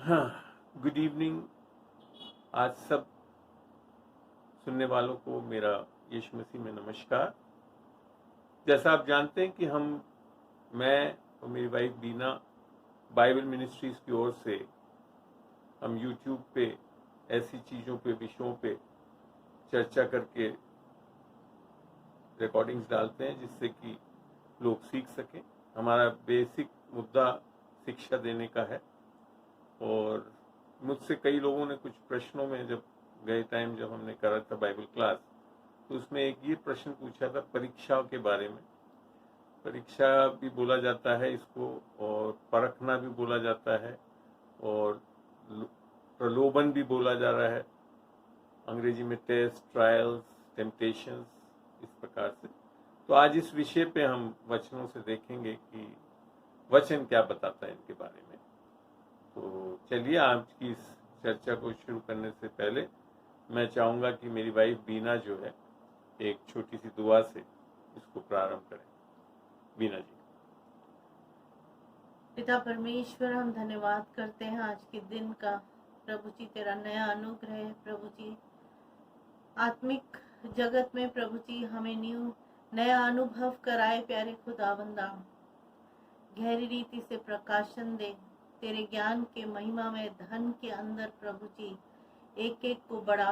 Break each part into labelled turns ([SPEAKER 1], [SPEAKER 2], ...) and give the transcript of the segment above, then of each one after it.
[SPEAKER 1] हाँ, good evening. आज सब सुनने वालों को मेरा यीशु मसीह में नमस्कार। जैसा आप जानते हैं कि मैं और मेरी वाइफ बीना बाइबल मिनिस्ट्रीज की ओर से हम यूट्यूब पे ऐसी चीज़ों पे, विषयों पे चर्चा करके रिकॉर्डिंग्स डालते हैं जिससे कि लोग सीख सकें। हमारा बेसिक मुद्दा शिक्षा देने का है। और मुझसे कई लोगों ने कुछ प्रश्नों में जब हमने करा था बाइबल क्लास, तो उसमें एक ये प्रश्न पूछा था परीक्षा के बारे में। परीक्षा भी बोला जाता है इसको, और परखना भी बोला जाता है, और प्रलोभन भी बोला जा रहा है अंग्रेजी में, टेस्ट, ट्रायल्स, टेम्पटेशंस, इस प्रकार से। तो आज इस विषय पे हम वचनों से देखेंगे कि वचन क्या बताता है इनके बारे में। तो चलिए, आज की इस चर्चा को शुरू करने से पहले मैं चाहूँगा कि मेरी वाइफ बीना जो है एक छोटी सी दुआ से इसको प्रारंभ करें। बीना जी।
[SPEAKER 2] पिता परमेश्वर, हम धन्यवाद करते हैं आज के दिन का। प्रभु जी, तेरा नया अनुग्रह है। प्रभु जी, आत्मिक जगत में प्रभु जी हमें नया अनुभव कराए। प्यारे खुदावंदा, गहरी रीति से प्रकाशन दे। तेरे ज्ञान के महिमा में धन के अंदर प्रभु जी एक एक को बढ़ा,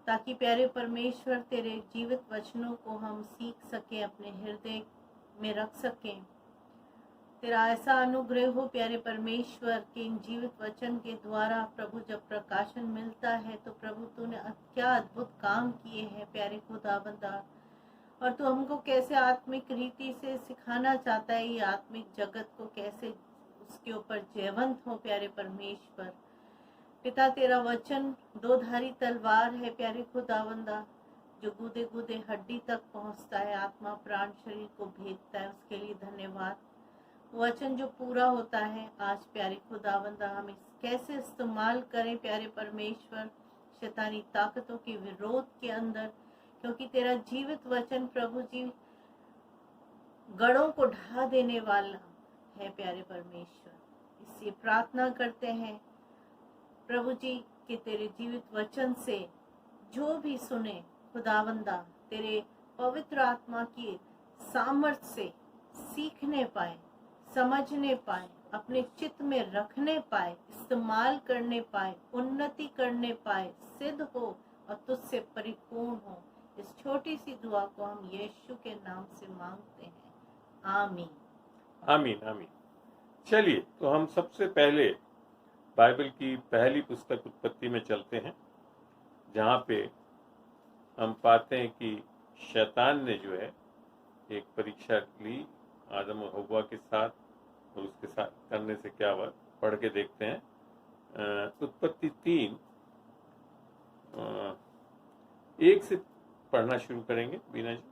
[SPEAKER 2] ताकि प्यारे परमेश्वर तेरे जीवित वचनों को हम सीख सकें, अपने हृदय में रख सकें। तेरा ऐसा अनुग्रह हो प्यारे परमेश्वर के इन जीवित वचन के द्वारा प्रभु जब प्रकाशन मिलता है तो प्रभु तूने क्या अद्भुत काम किए हैं प्यारे खुदाबंदा। और तू हमको कैसे आत्मिक रीति से सिखाना चाहता है, ये आत्मिक जगत को कैसे उसके ऊपर जयवंत हो प्यारे परमेश्वर। पिता, तेरा वचन दो धारी तलवार है प्यारे खुदावंदा, जो गूदे गूदे हड्डी तक पहुंचता है, आत्मा प्राण शरीर को भेदता है। उसके लिए धन्यवाद। वचन जो पूरा होता है आज प्यारे खुदावंदा, हम कैसे इस्तेमाल करें प्यारे परमेश्वर शैतानी ताकतों के विरोध के अंदर, क्योंकि तेरा जीवित वचन प्रभु जी गढ़ों को ढा देने वाला है प्यारे परमेश्वर। इससे प्रार्थना करते हैं प्रभु जी कि तेरे जीवित वचन से जो भी सुने खुदावंदा, तेरे पवित्र आत्मा की सामर्थ्य से सीखने पाए, समझने पाए, अपने चित्त में रखने पाए, इस्तेमाल करने पाए, उन्नति करने पाए, सिद्ध हो और तुझसे परिपूर्ण हो। इस छोटी सी दुआ को हम यीशु के नाम से मांगते हैं, आमीन।
[SPEAKER 1] आमीन आमीन। चलिए, तो हम सबसे पहले बाइबल की पहली पुस्तक उत्पत्ति में चलते हैं, जहाँ पे हम पाते हैं कि शैतान ने जो है एक परीक्षा ली आदम और हव्वा के साथ, और उसके साथ करने से क्या हुआ पढ़ के देखते हैं। उत्पत्ति 3 1 से पढ़ना शुरू करेंगे बीना जी।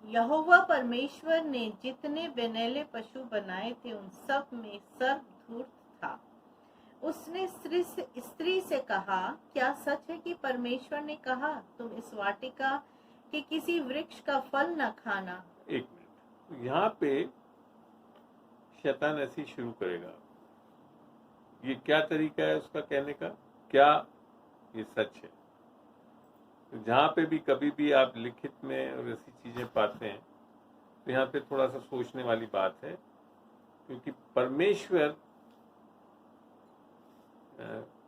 [SPEAKER 2] यहोवा परमेश्वर ने जितने बेनैले पशु बनाए थे उन सब में सर्प धूर्त था। उसने स्त्री से कहा, क्या सच है कि परमेश्वर ने कहा तुम इस वाटिका के किसी वृक्ष का फल न खाना?
[SPEAKER 1] एक मिनट, यहाँ पे शैतान ऐसे ही शुरू करेगा। ये क्या तरीका है उसका कहने का? क्या ये सच है? तो जहाँ पे भी कभी भी आप लिखित में और ऐसी चीजें पाते हैं, तो यहाँ पे थोड़ा सा सोचने वाली बात है, क्योंकि परमेश्वर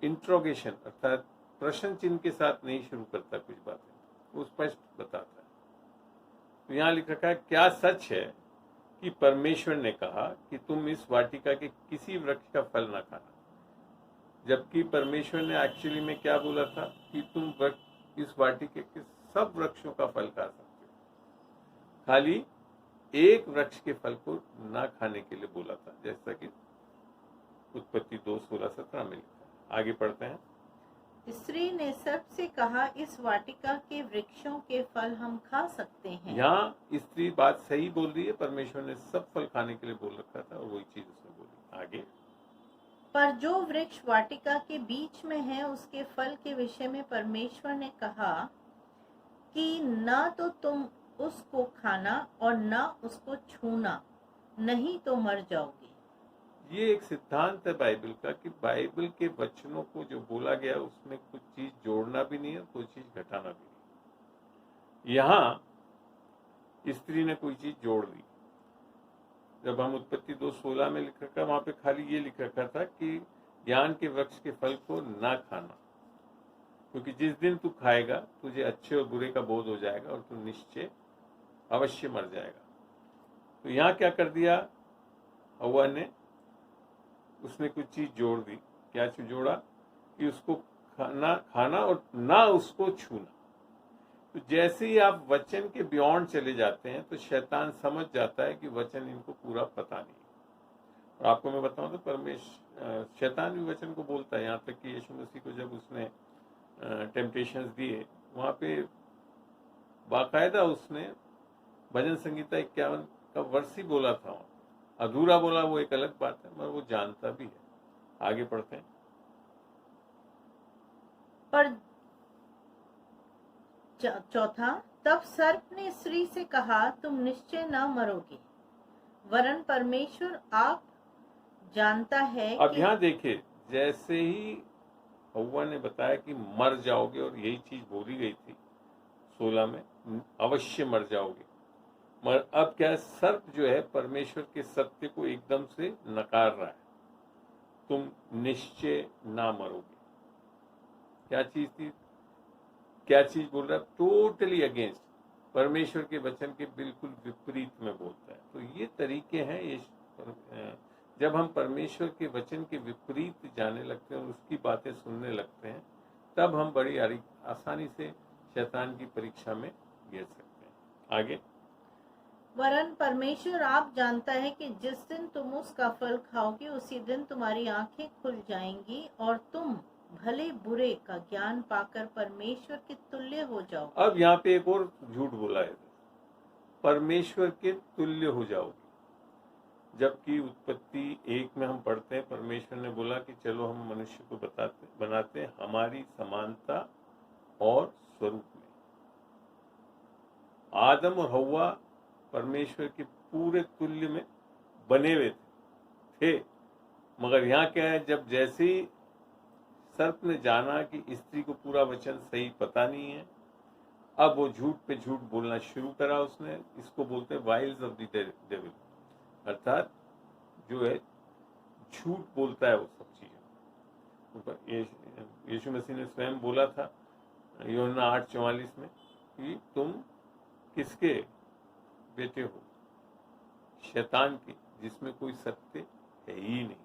[SPEAKER 1] इंट्रोगेशन अर्थात प्रश्न चिन्ह के साथ नहीं शुरू करता कुछ बातें, वो स्पष्ट बताता है। तो यहाँ लिख रखा है, क्या सच है कि परमेश्वर ने कहा कि तुम इस वाटिका के किसी वृक्ष का फल न खाना? जबकि परमेश्वर ने एक्चुअली में क्या बोला था कि तुम इस वाटिका के सब वृक्षों का फल खा सकते हो, खाली एक वृक्ष के फल को ना खाने के लिए बोला था, जैसा कि उत्पत्ति 2:16-17 में लिखा है। आगे पढ़ते हैं।
[SPEAKER 2] स्त्री ने सर्प से कहा, इस वाटिका के वृक्षों के फल हम खा सकते हैं।
[SPEAKER 1] यहाँ स्त्री बात सही बोल रही है, परमेश्वर ने सब फल खाने के लिए बोल रखा था और वही चीज उसने बोली। आगे,
[SPEAKER 2] पर जो वृक्ष वाटिका के बीच में है उसके फल के विषय में परमेश्वर ने कहा कि ना तो तुम उसको खाना और ना उसको छूना, नहीं तो मर जाओगे।
[SPEAKER 1] ये एक सिद्धांत है बाइबल का कि बाइबल के वचनों को जो बोला गया उसमें कुछ चीज जोड़ना भी नहीं है, कोई चीज घटाना भी नहीं। यहां स्त्री ने कोई चीज जोड़ दी। जब हम उत्पत्ति 2:16 में लिख रखा, वहां पे खाली ये लिख रखा था कि ज्ञान के वृक्ष के फल को ना खाना, क्योंकि जिस दिन तू खाएगा तुझे अच्छे और बुरे का बोध हो जाएगा और तू निश्चय अवश्य मर जाएगा। तो यहाँ क्या कर दिया हव्वा ने, उसने कुछ चीज जोड़ दी। क्या चीज जोड़ा कि उसको खाना और ना उसको छूना। तो जैसे ही आप वचन के बियॉन्ड चले जाते हैं तो शैतान समझ जाता है कि वचन इनको पूरा पता नहीं। और आपको मैं बताऊं तो शैतान भी वचन को बोलता है। यहाँ तक कि यीशु मसीह को जब उसने टेम्पटेशंस दिए, वहां पे बाकायदा उसने भजन संगीता 51 का वर्ष ही बोला था। अधूरा बोला वो एक अलग बात है, मगर वो जानता भी है। आगे पढ़ते हैं।
[SPEAKER 2] पर चौथा, तब सर्प ने स्त्री से कहा, तुम निश्चय न मरोगे, वरन परमेश्वर आप जानता है।
[SPEAKER 1] अब यहाँ देखिए, जैसे ही हव्वा ने बताया कि मर जाओगे, और यही चीज बोली गई थी 16 में, अवश्य मर जाओगे। मगर अब क्या है, सर्प जो है परमेश्वर के सत्य को एकदम से नकार रहा है। तुम निश्चय ना मरोगे। क्या चीज थी, क्या चीज बोल रहा है? टोटली अगेंस्ट, परमेश्वर के वचन के बिल्कुल विपरीत में बोलता है। तो ये तरीके हैं, ये जब हम परमेश्वर के वचन के विपरीत जाने लगते हैं और उसकी बातें सुनने लगते हैं, तब हम बड़ी आसानी से शैतान की परीक्षा में गिर सकते हैं। आगे,
[SPEAKER 2] वरन परमेश्वर आप जानता है कि जिस दिन तुम उसका फल खाओगे उसी दिन तुम्हारी आंखें खुल जाएंगी और तुम भले बुरे का ज्ञान पाकर परमेश्वर के तुल्य हो जाओ।
[SPEAKER 1] अब यहाँ पे एक और झूठ बोला है, परमेश्वर के तुल्य हो जाओगे। जबकि उत्पत्ति 1 में हम पढ़ते हैं, परमेश्वर ने बोला कि चलो हम मनुष्य को बनाते हमारी समानता और स्वरूप में। आदम और हव्वा परमेश्वर के पूरे तुल्य में बने हुए थे। मगर यहाँ क्या है, जब जैसे ही सर्प ने जाना कि स्त्री को पूरा वचन सही पता नहीं है, अब वो झूठ पे झूठ बोलना शुरू करा उसने। इसको बोलते हैं वाइल्स ऑफ द डेविल, अर्थात जो है झूठ बोलता है वो सब चीजें। यीशु मसीह ने स्वयं बोला था यूहन्ना 8:44 में कि तुम किसके बेटे हो? शैतान के, जिसमें कोई सत्य है ही नहीं।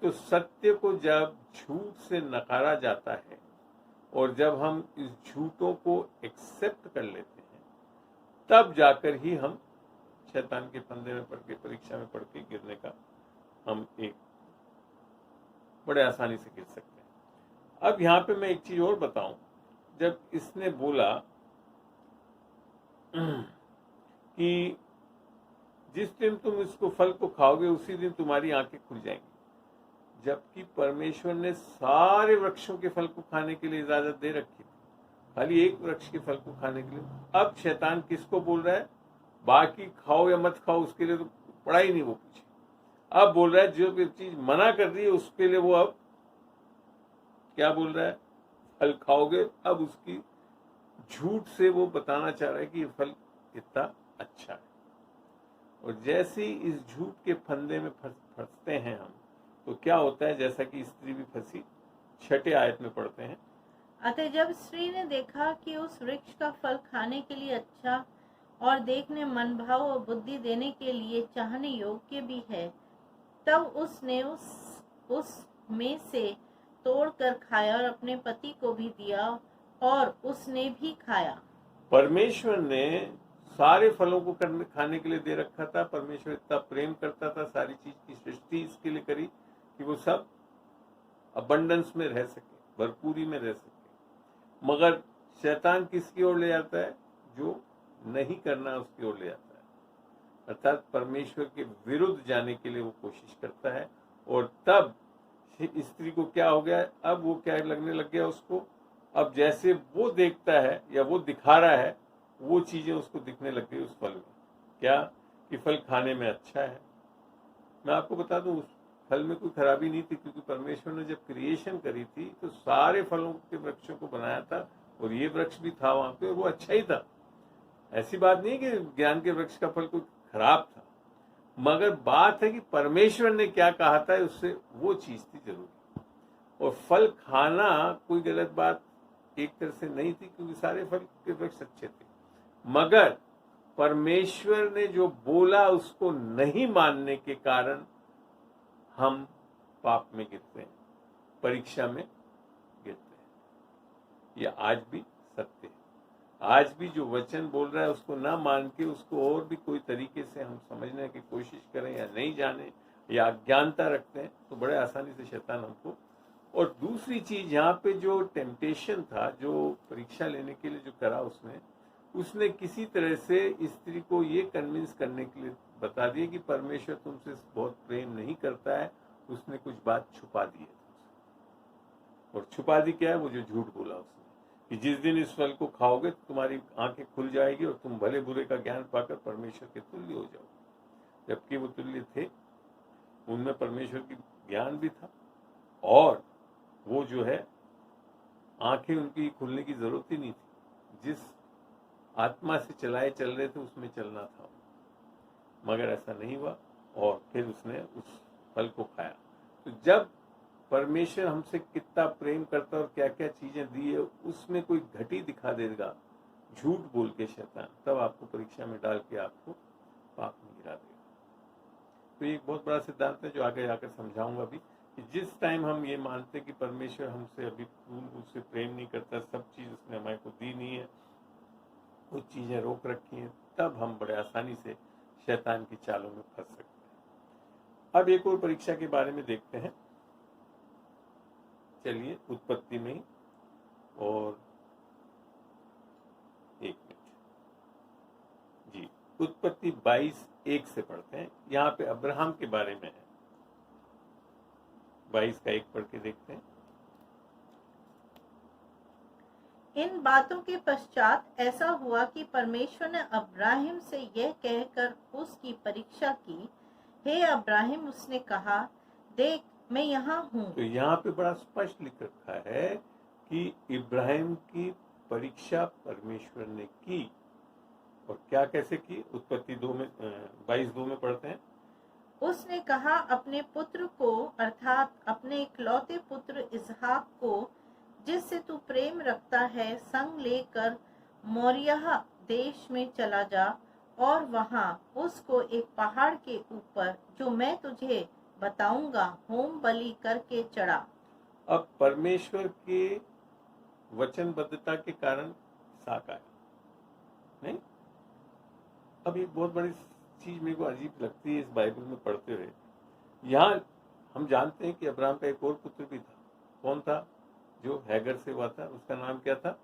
[SPEAKER 1] तो सत्य को जब झूठ से नकारा जाता है और जब हम इस झूठों को एक्सेप्ट कर लेते हैं, तब जाकर ही हम शैतान के फंदे में पड़ के, परीक्षा में पड़ के गिरने का हम एक बड़े आसानी से गिर सकते हैं। अब यहाँ पे मैं एक चीज और बताऊं, जब इसने बोला कि जिस दिन तुम इसको फल को खाओगे उसी दिन तुम्हारी आंखें खुल जाएंगी, जबकि परमेश्वर ने सारे वृक्षों के फल को खाने के लिए इजाजत दे रखी थी, खाली एक वृक्ष के फल को खाने के लिए। अब शैतान किसको बोल रहा है? बाकी खाओ या मत खाओ उसके लिए तो पड़ा ही नहीं वो पीछे। अब बोल रहा है जो भी चीज मना कर रही है उसके लिए वो अब क्या बोल रहा है? फल खाओगे। अब उसकी झूठ से वो बताना चाह रहा है कि ये फल कितना अच्छा है। और जैसे ही इस झूठ के फंदे में फंसते हैं हम, तो क्या होता है, जैसा कि स्त्री भी फंसी। 6 आयत में पढ़ते हैं,
[SPEAKER 2] अतः जब स्त्री ने देखा कि उस वृक्ष का फल खाने के लिए अच्छा और देखने मन भाव और बुद्धि देने के लिए चाहने योग्य भी है, तब उसने उस में से तोड़कर खाया और अपने पति को भी दिया और उसने भी खाया।
[SPEAKER 1] परमेश्वर ने सारे फलों को खाने के लिए दे रखा था। परमेश्वर इतना प्रेम करता था, सारी चीज की सृष्टि इसके लिए करी कि वो सब अबंडेंस में रह सके, भरपूरी में रह सके। मगर शैतान किसकी ओर ले जाता है? जो नहीं करना उसकी ओर ले जाता है, अर्थात परमेश्वर के विरुद्ध जाने के लिए वो कोशिश करता है। और तब स्त्री को क्या हो गया? अब वो क्या लगने लग गया उसको, अब जैसे वो देखता है या वो दिखा रहा है, वो चीजें उसको दिखने लग गई उस फल में। क्या? कि फल खाने में अच्छा है, मैं आपको बता दूं, उस फल में कोई खराबी नहीं थी, क्योंकि परमेश्वर ने जब क्रिएशन करी थी तो सारे फलों के वृक्षों को बनाया था, और ये वृक्ष भी था वहां पे, और वो अच्छा ही था। ऐसी बात नहीं कि ज्ञान के वृक्ष का फल कोई खराब था, मगर बात है कि परमेश्वर ने क्या कहा था, उससे वो चीज थी जरूरी। और फल खाना कोई गलत बात एक तरह से नहीं थी, क्योंकि सारे फल के वृक्ष अच्छे थे, मगर परमेश्वर ने जो बोला उसको नहीं मानने के कारण हम पाप में गिरते हैं, परीक्षा में गिरते हैं। यह आज भी सत्य है। आज भी जो वचन बोल रहा है उसको ना मान के उसको और भी कोई तरीके से हम समझने की कोशिश करें या नहीं जाने या अज्ञानता रखते हैं, तो बड़े आसानी से शैतान हमको। और दूसरी चीज, यहाँ पे जो टेम्पटेशन था, जो परीक्षा लेने के लिए जो करा उसने किसी तरह से स्त्री को ये कन्विंस करने के लिए बता दिया कि परमेश्वर तुमसे बहुत प्रेम नहीं करता है, उसने कुछ बात छुपा दी है तुमसे। और छुपा दी क्या है? वो जो झूठ बोला उसने कि जिस दिन इस फल को खाओगे तो तुम्हारी आंखें खुल जाएगी और तुम भले बुरे का ज्ञान पाकर परमेश्वर के तुल्य हो जाओगे। जबकि वो तुल्य थे, उनमें परमेश्वर की ज्ञान भी था, और वो जो है आंखें उनकी खुलने की जरूरत ही नहीं थी। जिस आत्मा से चल रहे थे उसमें चलना था, मगर ऐसा नहीं हुआ, और फिर उसने उस फल को खाया। तो जब परमेश्वर हमसे कितना प्रेम करता है और क्या क्या चीजें दी है, उसमें कोई घटी दिखा देगा झूठ बोल के शैतान, तब आपको परीक्षा में डाल के आपको पाप में गिरा देगा। तो एक बहुत बड़ा सिद्धांत है जो आगे जाकर समझाऊंगा भी, कि जिस टाइम हम ये मानते कि परमेश्वर हमसे अभी पूर्ण रूप से प्रेम नहीं करता, सब चीज उसने हमारे को दी नहीं है, कुछ चीजें रोक रखी हैं, तब हम बड़े आसानी से शैतान की चालों में फंस सकते हैं। अब एक और परीक्षा के बारे में देखते हैं, चलिए उत्पत्ति में ही, और एक मिनट जी, उत्पत्ति 22:1 से पढ़ते हैं। यहाँ पे अब्राहम के बारे में है, 22 का 1 पढ़ के देखते हैं।
[SPEAKER 2] इन बातों के पश्चात ऐसा हुआ कि परमेश्वर ने अब्राहिम से यह कहकर उसकी परीक्षा की, हे अब्राहिम, उसने कहा, देख मैं यहाँ हूँ।
[SPEAKER 1] तो यहाँ पे बड़ा स्पष्ट लिख रखा है कि इब्राहिम की परीक्षा परमेश्वर ने की, और क्या कैसे की? उत्पत्ति 22:2 में पढ़ते हैं।
[SPEAKER 2] उसने कहा, अपने पुत्र को, अर्थात अपने इकलौते पुत्र इसहाक को, जिससे तू प्रेम रखता है, संग लेकर मोरिया देश में चला जा, और वहां उसको एक पहाड़ के ऊपर, जो मैं तुझे बताऊंगा, होम बलि करके चढ़ा।
[SPEAKER 1] अब परमेश्वर के वचनबद्धता के कारण इसहाक आया नहीं। अब एक बहुत बड़ी चीज मेरे को अजीब लगती है इस बाइबल में पढ़ते हुए, यहाँ हम जानते हैं कि अब्राहम का एक और पुत्र भी था। कौन था? जो हैगर से हुआ था, उसका नाम क्या था?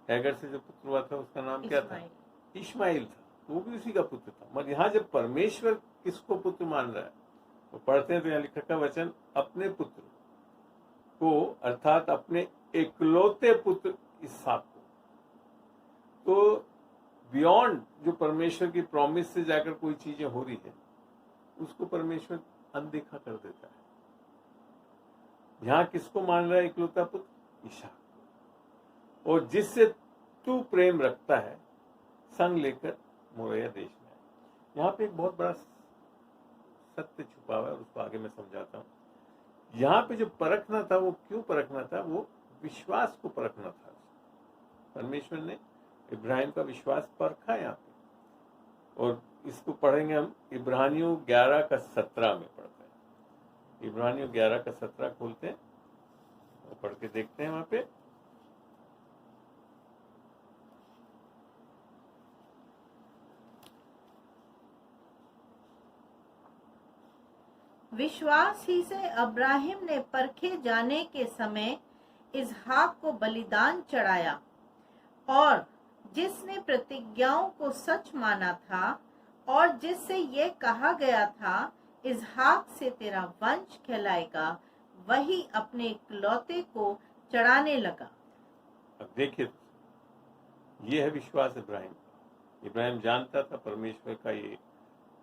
[SPEAKER 1] हैगर से जो पुत्र हुआ था उसका नाम क्या था? इश्माइल था, वो भी उसी का पुत्र था। मगर यहाँ जब परमेश्वर किसको पुत्र मान रहा है, वो पढ़ते हैं तो यहाँ लिखा का वचन, अपने पुत्र को, अर्थात अपने इकलौते पुत्र इसहाक को। तो बियॉन्ड जो परमेश्वर की प्रॉमिस से जाकर कोई चीजें हो रही है, उसको परमेश्वर अनदेखा कर देता है। यहाँ किसको मान रहा है इकलौता पुत्र? इसहाक। और जिससे तू प्रेम रखता है, संग लेकर मोरिया देश में। यहाँ पे एक बहुत बड़ा सत्य छुपा हुआ है, उसको आगे मैं समझाता हूँ। यहाँ पे जो परखना था, वो क्यों परखना था? वो विश्वास को परखना था। परमेश्वर ने इब्राहिम का विश्वास परखा यहाँ पे, और इसको पढ़ेंगे हम इब्रानियों 11:17 में पढ़ते हैं। इब्रानियों 11:17 खोलते हैं और पढ़ के देखते हैं। वहां पे
[SPEAKER 2] विश्वास ही से अब्राहिम ने परखे जाने के समय इसहाक को बलिदान चढ़ाया, और जिसने प्रतिज्ञाओं को सच माना था, और जिससे ये कहा गया था, इसहाक से तेरा वंश कहलाएगा, वही अपने इकलौते को चढ़ाने लगा।
[SPEAKER 1] अब देखिए, ये है विश्वास इब्राहिम का। इब्राहिम जानता था परमेश्वर का ये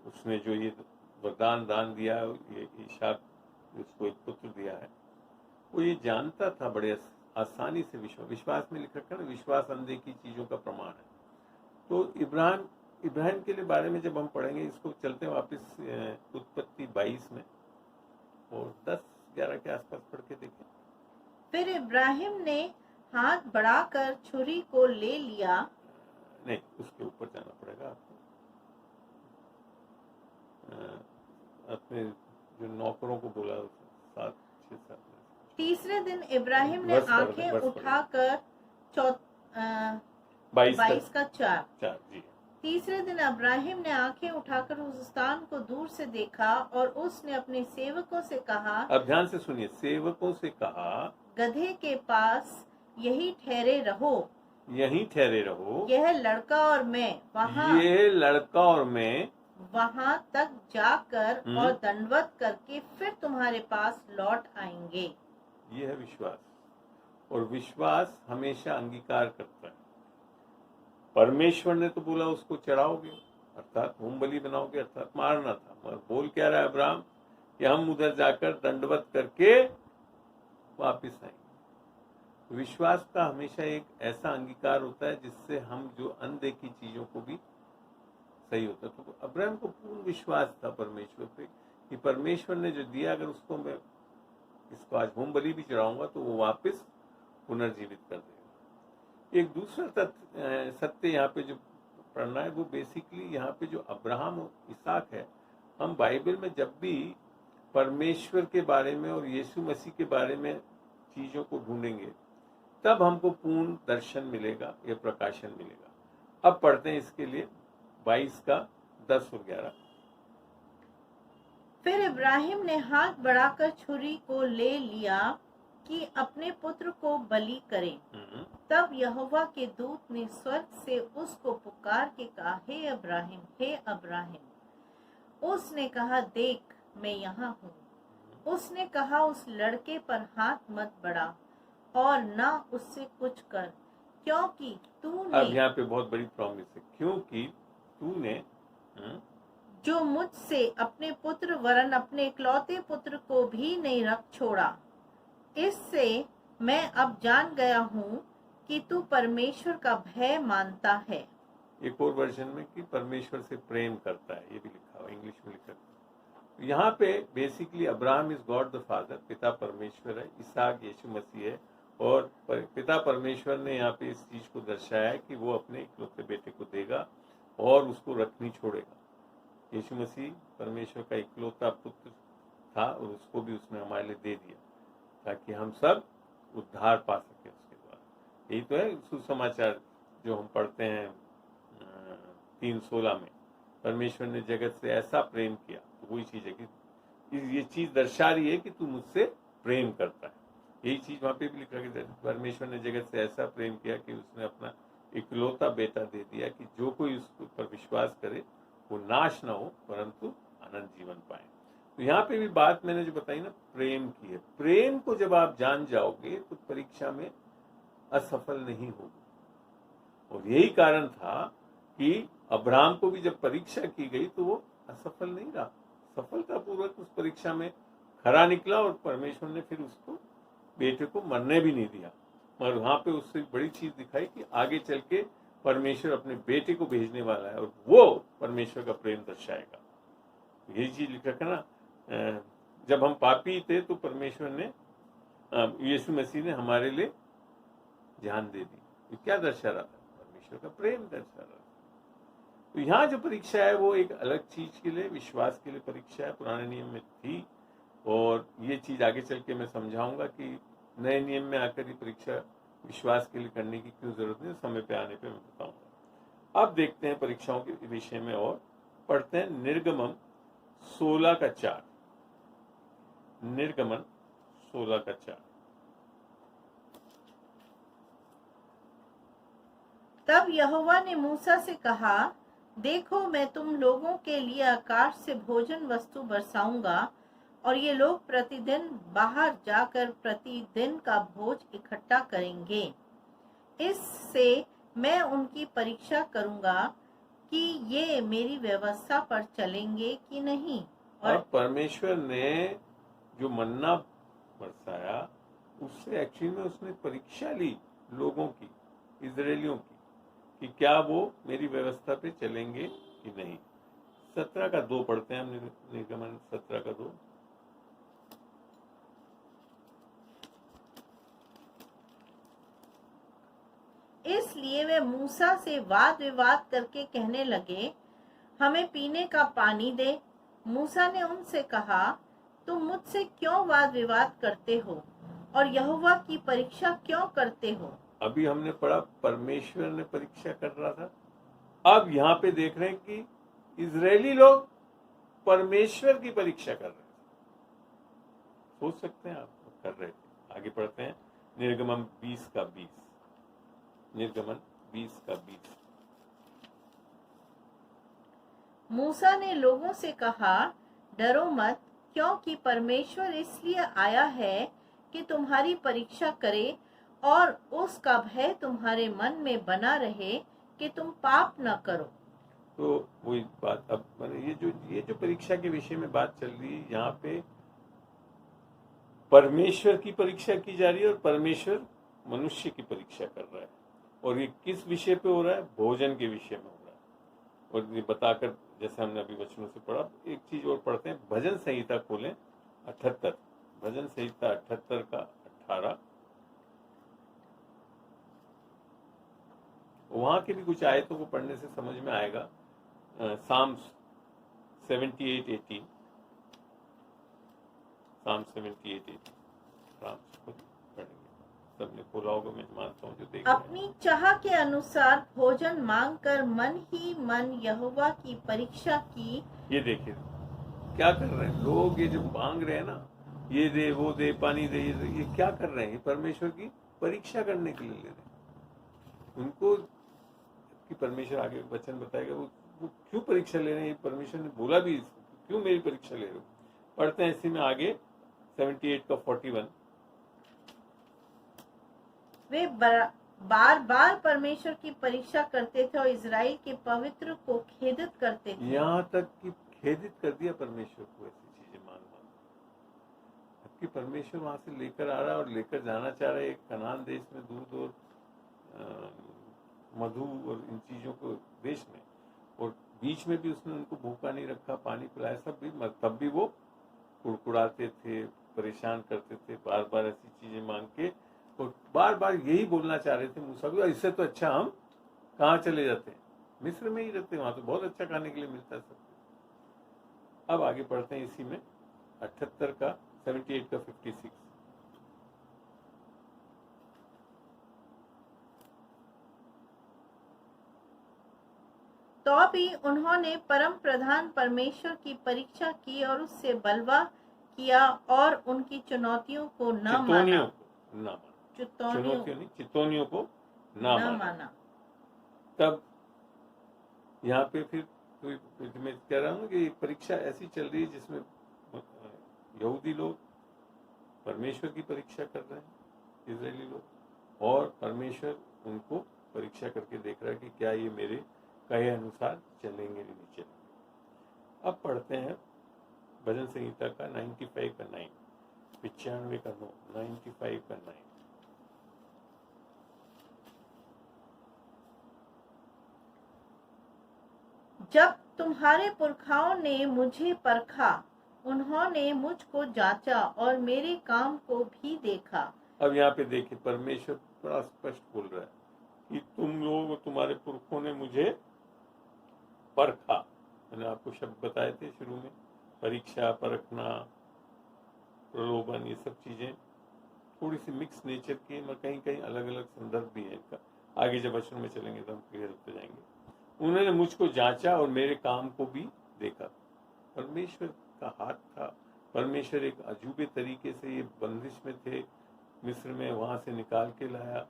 [SPEAKER 1] उसने जो ये वरदान दान दिया, ये ईशाक उसको एक पुत्र दिया है, वो ये जानता था बड़े आसानी से। विश्वास में लिखा है ना, विश्वास अनदेखी चीजों का प्रमाण है। तो इब्राहिम के लिए बारे में जब हम पढ़ेंगे, इसको चलते हैं वापस उत्पत्ति 22 में और 10-11 के आसपास पढ़ के देखें।
[SPEAKER 2] फिर इब्राहिम ने हाथ बढ़ाकर छुरी को ले लिया।
[SPEAKER 1] नहीं, उसके ऊपर जाना पड़ेगा आपको। अपने जो नौकरों को बोला 7-6-7।
[SPEAKER 2] तीसरे दिन इब्राहिम ने आंखें उठाकर 22 का 4
[SPEAKER 1] जी।
[SPEAKER 2] तीसरे दिन इब्राहिम ने आंखें उठाकर उस स्थान को दूर से देखा और उसने अपने सेवकों से कहा,
[SPEAKER 1] अब ध्यान से सुनिए, सेवकों से कहा,
[SPEAKER 2] गधे के पास यही ठहरे रहो, यह लड़का और मैं वहां तक जाकर और दंडवत करके फिर तुम्हारे पास लौट आएंगे।
[SPEAKER 1] ये है विश्वास, और विश्वास हमेशा अंगीकार करता है। परमेश्वर ने तो बोला उसको चढ़ाओगे, अर्थात होम बलि बनाओगे, अर्थात मारना था, मगर बोल क्या रहा है अब्राहम कि हम उधर जाकर दंडवत करके वापिस आएंगे। विश्वास का हमेशा एक ऐसा अंगीकार होता है जिससे हम जो अनदेखी चीजों को भी सही होता है। तो अब्राहम को पूर्ण विश्वास था परमेश्वर पे कि परमेश्वर ने जो दिया, अगर उसको मैं इसको आज होम बलि भी चढ़ाऊंगा तो वो वापस पुनर्जीवित कर देगा। एक दूसरा सत्य यहाँ पे जो पढ़ना है, वो बेसिकली यहाँ पे जो अब्राहम और इसहाक है, हम बाइबल में जब भी परमेश्वर के बारे में और यीशु मसीह के बारे में चीजों को ढूंढेंगे, तब हमको पूर्ण दर्शन मिलेगा या प्रकाशन मिलेगा। अब पढ़ते हैं इसके लिए 22 का 10 और 11।
[SPEAKER 2] फिर इब्राहिम ने हाथ बढ़ाकर छुरी को ले लिया कि अपने पुत्र को बलि करे। तब यहोवा के दूत ने स्वर्ग से उसको पुकार के कहा, हे अब्राहिम, हे अब्राहिम। उसने कहा, देख मैं यहाँ हूँ। उसने कहा, उस लड़के पर हाथ मत बढ़ा और ना उससे कुछ कर, क्योंकि तूने,
[SPEAKER 1] अब यहाँ पे बहुत बड़ी प्रॉमिस है, क्योंकि तूने
[SPEAKER 2] जो मुझसे अपने पुत्र वरन अपने इकलौते पुत्र को भी नहीं रख छोड़ा, इससे मैं अब जान गया हूँ कि तू परमेश्वर का भय मानता है।
[SPEAKER 1] एक और वर्जन में कि परमेश्वर से प्रेम करता है, ये भी लिखा हुआ, इंग्लिश में लिखा है। यहाँ पे basically Abraham is God the father, पिता परमेश्वर है, इसहाक यीशु मसीह है, और पिता परमेश्वर ने यहाँ पे इस चीज को दर्शाया है कि वो अपने इकलौते बेटे को देगा और उसको रख नहीं छोड़ेगा। यीशु मसीह परमेश्वर का इकलौता पुत्र था और उसको भी उसने हमारे लिए दे दिया ताकि हम सब उद्धार पा सके उसके द्वारा। यही तो है सुसमाचार जो हम पढ़ते हैं 3:16 में, परमेश्वर ने जगत से ऐसा प्रेम किया। तो वही चीज है कि ये चीज दर्शा रही है कि तू मुझसे प्रेम करता है। यही चीज वहां पे भी लिखा कि परमेश्वर ने जगत से ऐसा प्रेम किया कि उसने अपना इकलौता बेटा दे दिया कि जो कोई उस पर विश्वास करे वो नाश ना हो परंतु अनंत जीवन पाए। तो यहाँ पे भी बात मैंने जो बताई ना, प्रेम की है। प्रेम को जब आप जान जाओगे तो परीक्षा में असफल नहीं होगी। और यही कारण था कि अब्राहम को भी जब परीक्षा की गई तो वो असफल नहीं रहा, सफलतापूर्वक उस परीक्षा में खरा निकला और परमेश्वर ने फिर उसको बेटे को मरने भी नहीं दिया। मगर वहां पे उससे बड़ी चीज दिखाई कि आगे चल के परमेश्वर अपने बेटे को भेजने वाला है और वो परमेश्वर का प्रेम दर्शाएगा। यही चीज लिखा है ना, जब हम पापी थे तो परमेश्वर ने, यीशु मसीह ने हमारे लिए जान दे दी। ये क्या दर्शा रहा था? परमेश्वर का प्रेम दर्शा रहा था। तो यहाँ जो परीक्षा है वो एक अलग चीज के लिए, विश्वास के लिए परीक्षा है, पुराने नियम में थी। और ये चीज आगे चल के मैं समझाऊंगा कि नए नियम में आकर ये परीक्षा विश्वास के लिए करने की क्यों जरूरत नहीं, समय पे आने पे मैं बताऊंगा। अब देखते हैं परीक्षाओं के विषय में और पढ़ते हैं निर्गमन 16 का 4। निर्गमन 16 का 4।
[SPEAKER 2] तब यहोवा ने मूसा से कहा, देखो मैं तुम लोगों के लिए आकाश से भोजन वस्तु बरसाऊंगा और ये लोग प्रतिदिन बाहर जाकर प्रतिदिन का भोज इकट्ठा करेंगे। इससे मैं उनकी परीक्षा करूंगा कि ये मेरी व्यवस्था पर चलेंगे कि नहीं।
[SPEAKER 1] और परमेश्वर ने जो मन्ना बरसाया उससे एक्चुअली में उसने परीक्षा ली लोगों की, इजरायलियों की, कि क्या वो मेरी व्यवस्था पे चलेंगे कि नहीं। 17:2 पढ़ते हैं हम, निर्गमन 17:2।
[SPEAKER 2] इसलिए वे मूसा से वाद विवाद करके कहने लगे, हमें पीने का पानी दे। मूसा ने उनसे कहा, तुम मुझसे क्यों वाद विवाद करते हो और यहोवा की परीक्षा क्यों करते हो।
[SPEAKER 1] अभी हमने पढ़ा परमेश्वर ने परीक्षा कर रहा था, अब यहाँ पे देख रहे हैं कि इजरायली लोग परमेश्वर की परीक्षा कर रहे हैं। सोच सकते हैं आप, कर रहे थे। आगे पढ़ते हैं निर्गमन 20:20। निर्गमन 20:20।
[SPEAKER 2] मूसा ने लोगों से कहा, डरो मत, क्योंकि परमेश्वर इसलिए आया है कि तुम्हारी परीक्षा करे और उसका भय तुम्हारे मन में बना रहे कि तुम पाप न करो।
[SPEAKER 1] तो वही बात, अब ये जो परीक्षा के विषय में बात चल रही है, यहाँ पे परमेश्वर की परीक्षा की जा रही है और परमेश्वर मनुष्य की परीक्षा कर रहा है। और ये किस विषय पे हो रहा है? भोजन के विषय में हो रहा है। और ये बताकर, जैसे हमने अभी वचनों से पढ़ा, एक चीज और पढ़ते हैं। भजन संहिता खोलें 78, भजन संहिता 78:18। वहां के भी कुछ आयतों को पढ़ने से समझ में आएगा। साम्स 78:18, साम 78:18 पढ़ेंगे। सबने खोला होगा, मैं मानता हूँ जो देख रहे हैं।
[SPEAKER 2] अपनी चाह के अनुसार भोजन मांगकर मन ही मन यहोवा की परीक्षा की।
[SPEAKER 1] ये देखिए क्या कर रहे हैं लोग, ये जो मांग रहे हैं ना, ये दे वो दे, पानी दे, ये क्या कर रहे हैं? परमेश्वर की परीक्षा करने के लिए ले रहे हैं उनको। कि परमेश्वर आगे वचन बताएगा वो क्यों परीक्षा ले रहे हैं। परमेश्वर ने बोला भी इसको, क्यों मेरी परीक्षा ले रहे हो। पढ़ते हैं इसी में आगे 78:41।
[SPEAKER 2] वे बार बार परमेश्वर की परीक्षा करते थे और इजराइल के पवित्र को खेदित करते थे।
[SPEAKER 1] यहाँ तक कि खेदित कर दिया परमेश्वर को, ऐसी चीजें मान कि परमेश्वर वहां से लेकर आ रहा है और लेकर जाना चाह रहा है एक कनान देश में, दूर दूर मधु और इन चीजों को देश में, और बीच में भी उसने उनको भूखा नहीं रखा, पानी पिलाया, सब भी, तब भी वो कुड़कुड़ाते थे, परेशान करते थे, बार बार ऐसी चीजें मांग के, और बार बार यही बोलना चाह रहे थे मूसा भी, इससे तो अच्छा हम कहाँ चले जाते हैं, मिस्र में ही रहते, वहां तो बहुत अच्छा खाने के लिए मिलता है सब। अब आगे पढ़ते हैं इसी में 78:56।
[SPEAKER 2] तो भी उन्होंने परम प्रधान परमेश्वर की परीक्षा की और उससे बलवा किया और उनकी चुनौतियों को न माना।
[SPEAKER 1] चितौनियों को ना माना। तब यहाँ पे फिर मैं कह रहा हूँ कि परीक्षा ऐसी चल रही है जिसमें यहूदी लोग परमेश्वर की परीक्षा कर रहे हैं, इजरायली लोग, और परमेश्वर उनको परीक्षा करके देख रहा है कि क्या ये मेरे कहे अनुसार चलेंगे नहीं चलेंगे। अब पढ़ते हैं भजन संहिता का 95:9, 95:9।
[SPEAKER 2] जब तुम्हारे पुरखाओं ने मुझे परखा, उन्होंने मुझको जांचा और मेरे काम को भी देखा।
[SPEAKER 1] अब यहाँ पे देखिए परमेश्वर बड़ा स्पष्ट बोल रहा है कि तुम लोग, तुम्हारे पुरखों ने मुझे परखा। मैंने आपको शब्द बताए थे शुरू में, परीक्षा, परखना, प्रलोभन, ये सब चीजें थोड़ी सी मिक्स नेचर की, मगर कहीं कहीं अलग अलग संदर्भ भी है इनका। आगे जब वचन में चलेंगे तो हम क्लियर होते जाएंगे। उन्होंने मुझको जांचा और मेरे काम को भी देखा। परमेश्वर का हाथ था। परमेश्वर एक अजूबे तरीके से ये बंदिश में थे मिस्र में, वहां से निकाल के लाया,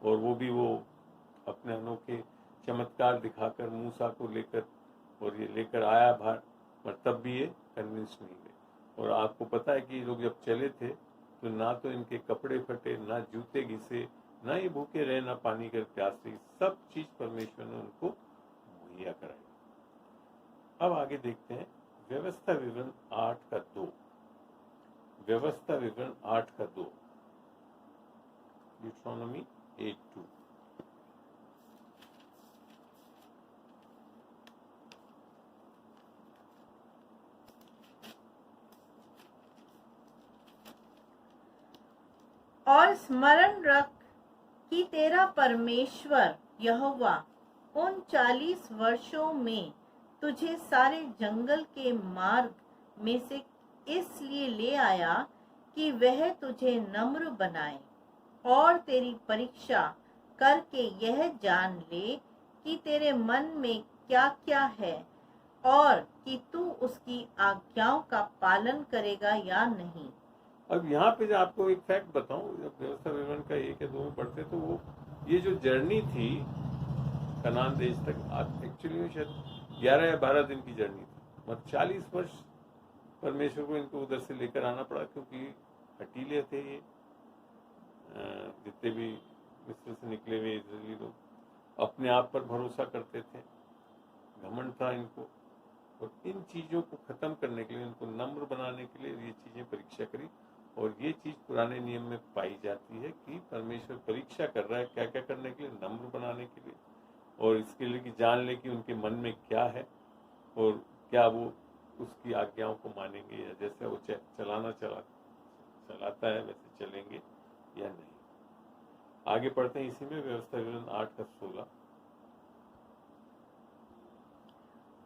[SPEAKER 1] और वो भी वो अपने अनोखे चमत्कार दिखाकर मूसा को लेकर, और ये लेकर आया बाहर, पर तब भी ये कन्विंस नहीं हुए। और आपको पता है कि ये लोग जब चले थे तो ना तो इनके कपड़े फटे, ना जूते घिसे, ना ये भूखे रहे, ना पानी कर प्यासे, सब चीज परमेश्वर ने उनको मुहैया कराई। अब आगे देखते हैं व्यवस्था विवरण 8(2). व्यवस्था विवरण 8(2), ड्यूटरोनॉमी 8:2।
[SPEAKER 2] और स्मरण रख कि तेरा परमेश्वर यहोवा उन 40 वर्षों में तुझे सारे जंगल के मार्ग में से इसलिए ले आया कि वह तुझे नम्र बनाए और तेरी परीक्षा करके यह जान ले कि तेरे मन में क्या क्या है और कि तू उसकी आज्ञाओं का पालन करेगा या नहीं।
[SPEAKER 1] अब यहाँ पे जो आपको एक फैक्ट बताऊं, जब व्यवस्था विवरण का 1 या 2 में पढ़ते तो वो ये जो जर्नी थी कनान देश तक, एक्चुअली में शायद 11 या 12 दिन की जर्नी थी। मतलब 40 वर्ष परमेश्वर को इनको उधर से लेकर आना पड़ा, क्योंकि हटीले थे ये जितने भी मिस्र से निकले हुए इजरायली लोग, अपने आप पर भरोसा करते थे, घमंड था इनको। और इन चीज़ों को ख़त्म करने के लिए, इनको नम्र बनाने के लिए ये चीज़ें परीक्षा करी। और ये चीज़ पुराने नियम में पाई जाती है कि परमेश्वर परीक्षा कर रहा है क्या क्या करने के लिए, नम्र बनाने के लिए, और इसके लिए कि जान ले कि उनके मन में क्या है और क्या वो उसकी आज्ञाओं को मानेंगे, या जैसे वो चलाता है वैसे चलेंगे या नहीं। आगे पढ़ते हैं इसी में व्यवस्था विवरण 8(16).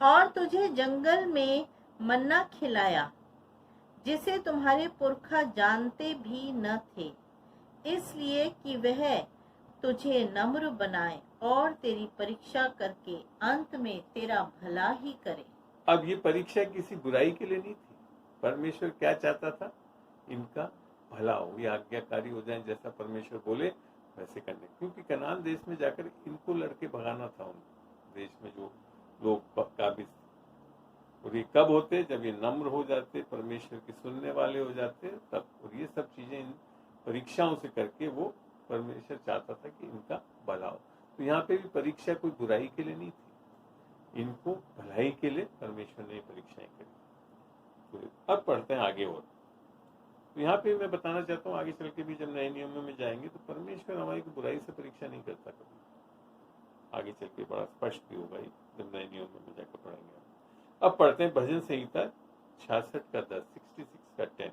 [SPEAKER 2] और तुझे जंगल में मन्ना खिलाया जिसे तुम्हारे पुरखा जानते भी न थे, इसलिए कि वह तुझे नम्र बनाए और तेरी परीक्षा करके अंत में तेरा भला ही करे।
[SPEAKER 1] अब ये परीक्षा किसी बुराई के लिए नहीं थी। परमेश्वर क्या चाहता था? इनका भला हो, ये आज्ञाकारी हो जाए, जैसा परमेश्वर बोले वैसे करने। क्योंकि कनान देश में जाकर इनको लड़के भगाना था, उन देश में जो लोग काबिज थे। और ये कब होते? जब ये नम्र हो जाते, परमेश्वर की सुनने वाले हो जाते तब। और ये सब चीजें इन परीक्षाओं से करके वो परमेश्वर चाहता था कि इनका भला हो। तो यहाँ पे भी परीक्षा कोई बुराई के लिए नहीं थी, इनको भलाई के लिए परमेश्वर ने परीक्षाएं करी। तो अब पढ़ते हैं आगे। और तो यहाँ पे मैं बताना चाहता हूँ, आगे चल के भी जब नए नियमों में जाएंगे तो परमेश्वर हमारी को बुराई से परीक्षा नहीं करता कभी। आगे चल के बड़ा स्पष्ट भी होगा जब नए नियमों में जाकर पढ़ेंगे। अब पढ़ते हैं भजन संहिता 66(10), 66(10).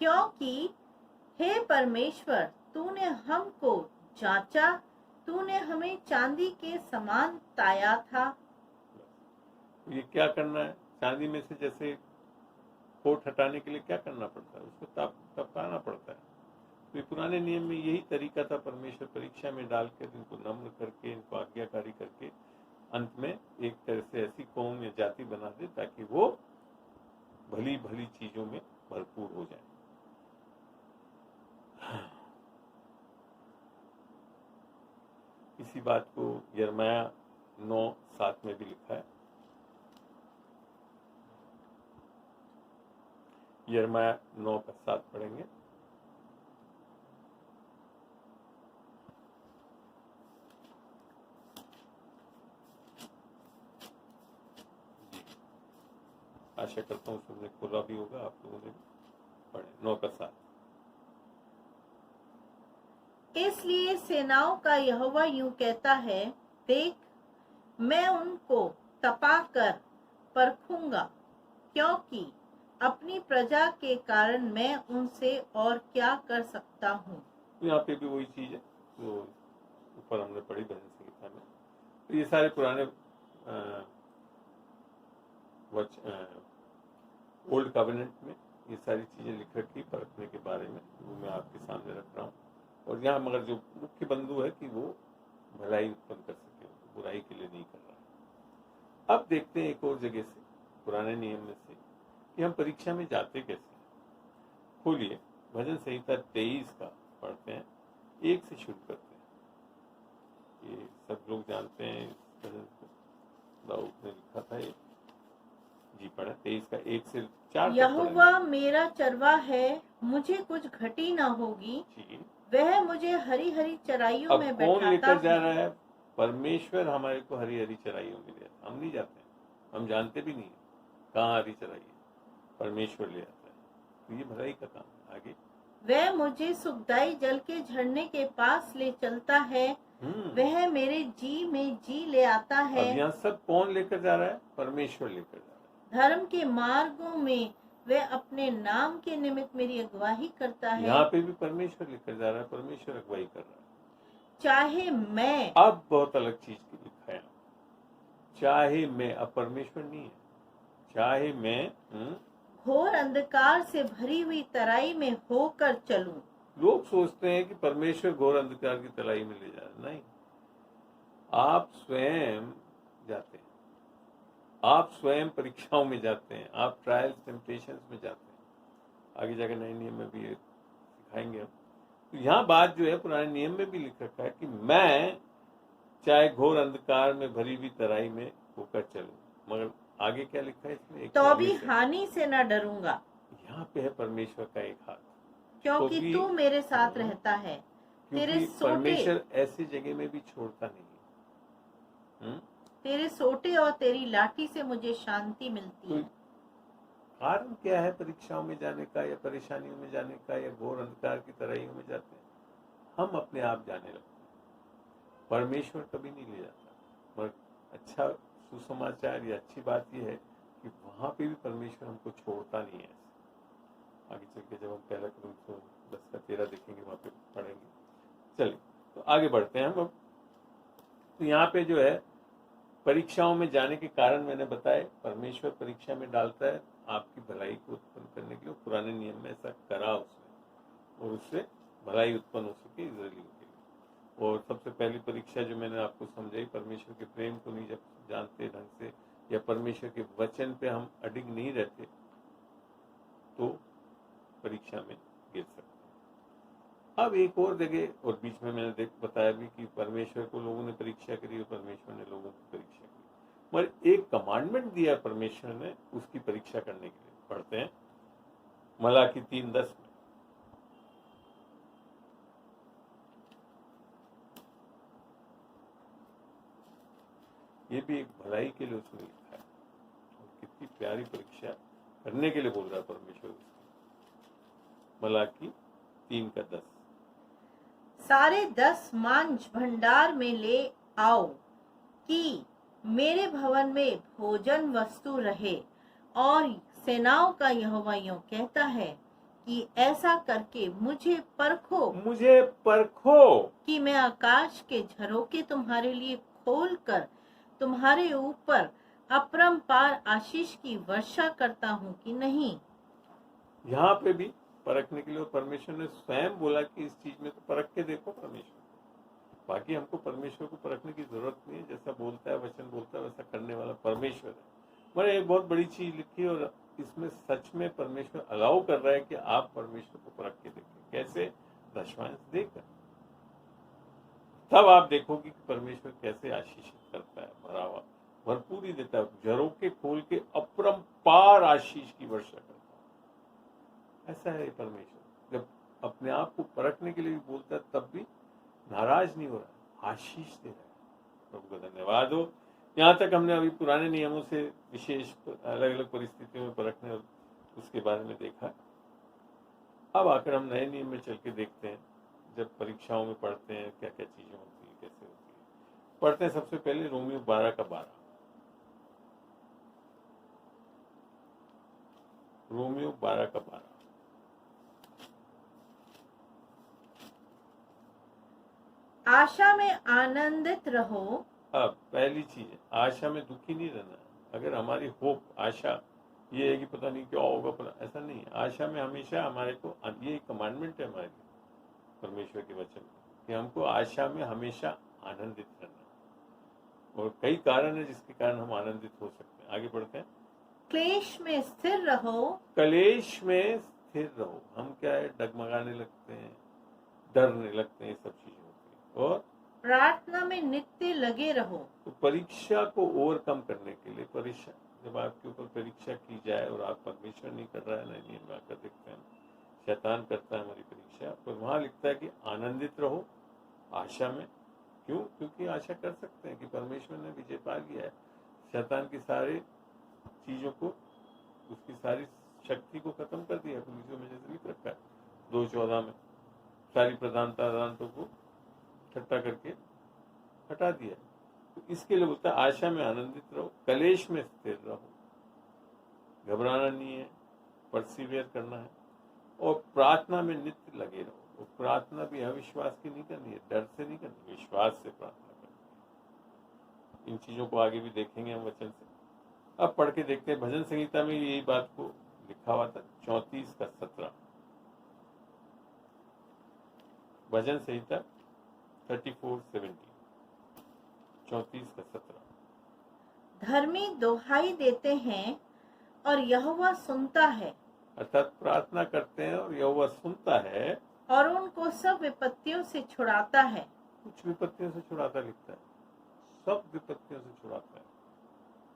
[SPEAKER 2] क्योंकि हे परमेश्वर, तूने हमको जांचा, तूने हमें चांदी के समान ताया था।
[SPEAKER 1] ये क्या करना है? चांदी में से जैसे खोट हटाने के लिए क्या करना पड़ता है? उसको तपाना पड़ता है। तो ये पुराने नियम में यही तरीका था, परमेश्वर परीक्षा में डालकर इनको नम्र करके, इनको आज्ञाकारी करके अंत में एक तरह से ऐसी कौम या जाति बना दे ताकि वो भली भली चीजों में भरपूर हो जाए। इसी बात को यिर्मयाह 9:7 में भी लिखा है। यिर्मयाह 9:7 पढ़ेंगे। आशा करता हूँ सबने खोला भी होगा, आप लोगों ने पढ़े। 9:7।
[SPEAKER 2] इसलिए सेनाओं का यहोवा यूं कहता है, देख, मैं उनको तपा कर परखूंगा, क्योंकि अपनी प्रजा के कारण मैं उनसे और क्या कर सकता हूँ।
[SPEAKER 1] यहाँ पे भी वही चीज है जो ऊपर हमने पढ़ी भजन संहिता में। तो ये सारे पुराने ओल्ड कवेनेंट में ये सारी चीजें लिख रखी परखने के बारे में, वो मैं आपके सामने रख रहा हूँ। और यहाँ मगर जो मुख्य बंधु है कि वो भलाई उत्पन्न कर सके, बुराई के लिए नहीं कर रहा है। अब देखते हैं एक और जगह से पुराने नियम में से कि हम परीक्षा में जाते कैसे। खोलिए भजन संहिता 23 का पढ़ते हैं, 1 से शुरू करते हैं। ये सब लोग जानते हैं इस भजन को, दाऊद ने लिखा था ये। जी पढ़े 23 का 1 से 4 तक।
[SPEAKER 2] यहोवा मेरा चरवा है, मुझे कुछ घटी ना होगी। वह मुझे हरी हरी चराइयों में बैठाता है।
[SPEAKER 1] कौन लेकर जा रहा है? परमेश्वर हमारे को हरी हरी चराइयों में ले जाता, हम नहीं जाते हैं, हम जानते भी नहीं है कहाँ हरी चराई है, परमेश्वर ले जाता है। तो ये भलाई का काम है। आगे,
[SPEAKER 2] वह मुझे सुखदाई जल के झरने के पास ले चलता है, वह मेरे जी में जी ले आता है।
[SPEAKER 1] अब यहाँ सब कौन लेकर जा रहा है? परमेश्वर लेकर जा रहा है।
[SPEAKER 2] धर्म के मार्गों में वह अपने नाम के निमित्त मेरी अगुवाई करता है।
[SPEAKER 1] यहाँ पे भी परमेश्वर लेकर जा रहा है, परमेश्वर अगुवाई कर रहा है।
[SPEAKER 2] चाहे मैं,
[SPEAKER 1] अब बहुत अलग चीज की लिखा है, चाहे मैं, अब परमेश्वर नहीं है, चाहे मैं
[SPEAKER 2] घोर अंधकार से भरी हुई तराई में होकर चलूं।
[SPEAKER 1] लोग सोचते हैं कि परमेश्वर घोर अंधकार की तराई में ले जा रहा है, नहीं, आप स्वयं जाते हैं, आप स्वयं परीक्षाओं में जाते हैं, आप ट्रायल्स टेम्पटेशंस में जाते हैं। आगे जाकर नए नियम में भी सिखाएंगे हम। तो यहाँ बात जो है पुराने नियम में भी लिख रखा है कि मैं चाहे घोर अंधकार में भरी हुई तराई में होकर चलूं, मगर आगे क्या लिखा है इसमें?
[SPEAKER 2] तो भी हानि से न डरूंगा।
[SPEAKER 1] यहाँ पे है परमेश्वर का एक हाथ,
[SPEAKER 2] क्योंकि
[SPEAKER 1] तो
[SPEAKER 2] तू मेरे साथ रहता है। तेरे सोटे,
[SPEAKER 1] परमेश्वर ऐसी जगह में भी छोड़ता नहीं है।
[SPEAKER 2] तेरे सोटे और तेरी लाठी से मुझे शांति मिलती है।
[SPEAKER 1] कारण क्या है परीक्षाओं में जाने का या परेशानियों में जाने का या घोर अंधकार की तराइयों में जाते हैं? हम अपने आप जाने लगते हैं, परमेश्वर कभी नहीं ले जाता। मगर अच्छा सुसमाचार या अच्छी बात यह है कि वहां पे भी परमेश्वर हमको छोड़ता नहीं है। आगे चल के जब हम पहला Corinthians 10:13 देखेंगे, वहां पे पढ़ेंगे। चलिए तो आगे बढ़ते हैं हम अब। तो यहाँ पे जो है परीक्षाओं में जाने के कारण मैंने बताए, परमेश्वर परीक्षा में डालता है आपकी भलाई को उत्पन्न करने के लिए। पुराने नियम में ऐसा करा उसने, और उससे भलाई उत्पन्न हो सके इजरायलियों के लिए। और सबसे पहली परीक्षा जो मैंने आपको समझाई, परमेश्वर के प्रेम को नहीं जब जानते ढंग से, या परमेश्वर के वचन पे हम अडिग नहीं रहते, तो परीक्षा में गिर सकते हैं। अब एक और जगह, और बीच में मैंने बताया भी कि परमेश्वर को लोगों ने परीक्षा करी और परमेश्वर ने लोगों की परीक्षा की, मगर एक कमांडमेंट दिया परमेश्वर ने उसकी परीक्षा करने के लिए। पढ़ते हैं मलाकी 3:10 में, ये भी एक भलाई के लिए उसने लिखा है, और कितनी प्यारी परीक्षा करने के लिए बोल रहा है परमेश्वर उसकी। मलाकी 3:10,
[SPEAKER 2] सारे 10 मांझ भंडार में ले आओ कि मेरे भवन में भोजन वस्तु रहे। और सेनाओं का यहोवा यूं कहता है कि ऐसा करके मुझे परखो कि मैं आकाश के झरोके तुम्हारे लिए खोलकर तुम्हारे ऊपर अपरंपार आशीष की वर्षा करता हूँ कि नहीं।
[SPEAKER 1] यहाँ पे भी परखने के लिए परमेश्वर ने स्वयं बोला कि इस चीज में तो परख के देखो परमेश्वर। बाकी हमको परमेश्वर को परखने की जरूरत नहीं है, जैसा बोलता है वचन बोलता है वैसा करने वाला परमेश्वर है। मगर एक बहुत बड़ी चीज लिखी, और इसमें सच में परमेश्वर अलाउ कर रहा है कि आप परमेश्वर को परख के देखें। कैसे? दशमांश देकर, तब आप देखोगे कि परमेश्वर कैसे आशीषित करता है, भरा हुआ भरपूरी देता है, झरोके खोल के अपरंपार आशीष की वर्षा करता है। ऐसा है परमेश्वर। जब अपने आप को परखने के लिए भी बोलता है तब भी नाराज नहीं हो रहा, आशीष दे रहा है। प्रभु का धन्यवाद हो। यहाँ तक हमने अभी पुराने नियमों से विशेष अलग अलग परिस्थितियों में परखने और उसके बारे में देखा। अब आकर हम नए नियम में चल के देखते हैं, जब परीक्षाओं में पढ़ते हैं क्या क्या चीजें होती है, कैसे होती है। पढ़ते हैं सबसे पहले रोमियो 12:12। रोमियो 12:12,
[SPEAKER 2] आशा में आनंदित रहो।
[SPEAKER 1] अब पहली चीज है, आशा में दुखी नहीं रहना है। अगर हमारी होप, आशा ये है कि पता नहीं क्या होगा, पता, ऐसा नहीं है। आशा में हमेशा हमारे को, ये कमांडमेंट है हमारे लिए परमेश्वर के वचन कि हमको आशा में हमेशा आनंदित रहना। और कई कारण है जिसके कारण हम आनंदित हो सकते हैं। आगे बढ़ते हैं।
[SPEAKER 2] क्लेश में स्थिर रहो।
[SPEAKER 1] क्लेश में स्थिर रहो। हम क्या है, डगमगाने लगते हैं, डरने लगते हैं, ये सब चीजें होती है। और
[SPEAKER 2] प्रार्थना में नित्य लगे रहो।
[SPEAKER 1] तो परीक्षा को ओवरकम करने के लिए, परीक्षा जब आपके ऊपर परीक्षा की जाए और आप परमेश्वर नहीं कर रहा है, नहीं आकर देखते हैं शैतान करता है हमारी परीक्षा, तो वहां लिखता है कि आनंदित रहो आशा में क्यों? क्योंकि आशा कर सकते हैं कि परमेश्वर ने विजय पा लिया है, शैतान की सारी चीजों को, उसकी सारी शक्ति को खत्म कर दिया। पुलिसों में जैसे लिख रखा है 2:14 में, सारी प्रधानता को इकट्ठा करके हटा दिया। तो इसके लिए बोलता है आशा में आनंदित रहो, कलेश में स्थिर रहो, घबराना नहीं है, परसिवियर करना है, और प्रार्थना में नित्य लगे रहो। और प्रार्थना भी अविश्वास की नहीं करनी है, डर से नहीं करनी, विश्वास से प्रार्थना करनी है। इन चीजों को आगे भी देखेंगे हम वचन से। अब पढ़ के देखते हैं, भजन संहिता में यही बात को लिखा हुआ था 34:17। भजन संहिता 34:17, 34:17।
[SPEAKER 2] धर्मी दोहाई देते हैं और यहोवा सुनता है,
[SPEAKER 1] अर्थात प्रार्थना करते हैं और यहोवा सुनता है,
[SPEAKER 2] और उनको सब विपत्तियों से छुड़ाता है।
[SPEAKER 1] कुछ विपत्तियों से छुड़ाता लिखता है, सब विपत्तियों से छुड़ाता है।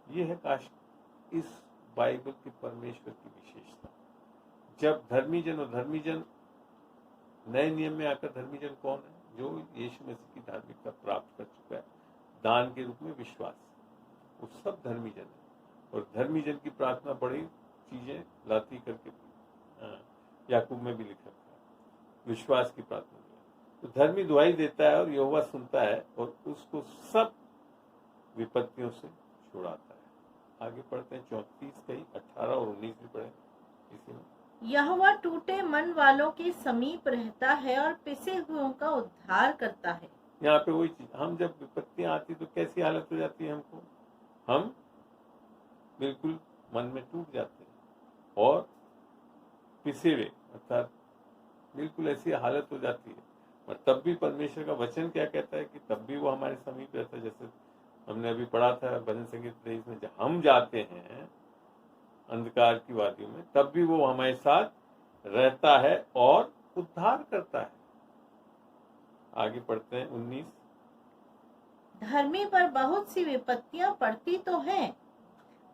[SPEAKER 1] ये है काश इस बाइबल के परमेश्वर की विशेषता। जब धर्मीजन, और धर्मीजन नए नियम में आकर धर्मीजन कौन है? जो यीशु मसीह की धार्मिकता प्राप्त कर चुका है, दान के रूप में विश्वास, वो सब धर्मीजन है। और धर्मीजन की प्रार्थना बड़ी चीजें लाती करके याकूब में भी लिखा है, विश्वास की प्रार्थना। तो धर्मी दुहाई देता है और यहोवा सुनता है और उसको सब विपत्तियों से छुड़ाता है। आगे पढ़ते हैं 34 का ही 18 और 19 भी पढ़े इसी में।
[SPEAKER 2] यहोवा टूटे मन वालों के समीप रहता है और पिसे हुओं का उद्धार करता है।
[SPEAKER 1] यहाँ पे वही चीज, हम जब विपत्तियां आती तो कैसी हालत हो जाती है हमको? हम बिल्कुल मन में टूट जाते हैं और पिसे हुए, अर्थात बिल्कुल ऐसी हालत हो जाती है। और तब भी परमेश्वर का वचन क्या कहता है कि तब भी वो हमारे समीप रहता है। जैसे हमने अभी पढ़ा था भजन संगीत 23 में, जब हम जाते हैं अंधकार की वादियों में, तब भी वो हमारे साथ रहता है और उद्धार करता है। आगे पढ़ते हैं 19।
[SPEAKER 2] धर्मी पर बहुत सी विपत्तियां पड़ती तो हैं,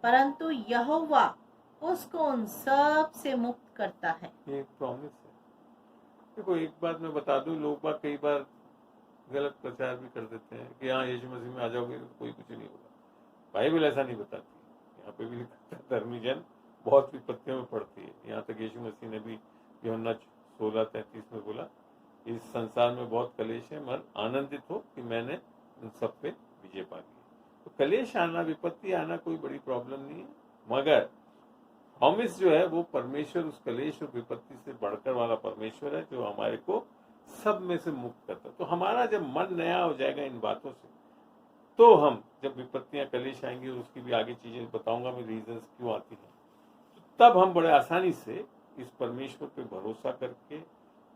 [SPEAKER 2] परंतु यहोवा उसको उन सब से मुक्त करता है।
[SPEAKER 1] ये एक प्रॉमिस है। देखो एक बात मैं बता दूं, लोग बात कई बार गलत प्रचार भी कर देते हैं कि हाँ यीशु मसीह में आ जाओगे तो कोई कुछ नहीं होगा। बाइबल ऐसा नहीं बताती। यहाँ पे भी लिखा है धर्मीजन बहुत विपत्तियों में पड़ती है। यहाँ तक यीशु मसीह ने भी यूहन्ना 16:33 में बोला, इस संसार में बहुत कलेश है, मगर आनंदित हो कि मैंने उन सब पे विजय पा ली। तो कलेश आना, विपत्ति आना कोई बड़ी प्रॉब्लम नहीं है, मगर प्रॉमिस जो है वो परमेश्वर उस कलेश और विपत्ति से बढ़कर वाला परमेश्वर है, जो हमारे को सब में से मुक्त करता है। तो हमारा जब मन नया हो जाएगा इन बातों से, तो हम जब विपत्तियां कलेश आएंगी, और उसकी भी आगे चीजें बताऊंगा मैं रीजंस क्यों आती हैं, तब हम बड़े आसानी से इस परमेश्वर पे भरोसा करके,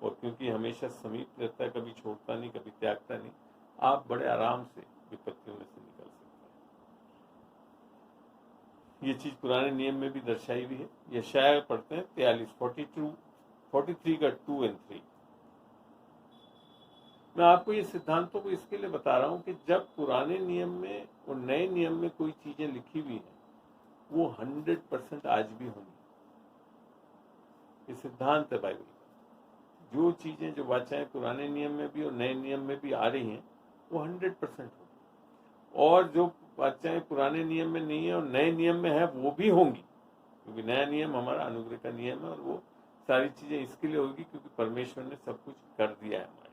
[SPEAKER 1] और क्योंकि हमेशा समीप रहता है, कभी छोड़ता नहीं, कभी त्यागता नहीं, आप बड़े आराम से विपत्तियों में से निकल सकते हैं। ये चीज पुराने नियम में भी दर्शाई हुई है। यशायाह पढ़ते हैं 43 का 2 और 3। मैं आपको ये सिद्धांतों को इसके लिए बता रहा हूं कि जब पुराने नियम में और नए नियम में कोई चीजें लिखी हुई हैं, वो 100% आज भी होंगी। ये सिद्धांत है बाइबल का। जो चीजें, जो वाचाएं पुराने नियम में भी और नए नियम में भी आ रही हैं, वो 100% होगी। और जो वाचाएं पुराने नियम में नहीं है और नए नियम में है, वो भी होंगी, क्योंकि नया नियम हमारा अनुग्रह का नियम है। और वो सारी चीजें इसके लिए होगी क्योंकि परमेश्वर ने सब कुछ कर दिया है हमारे।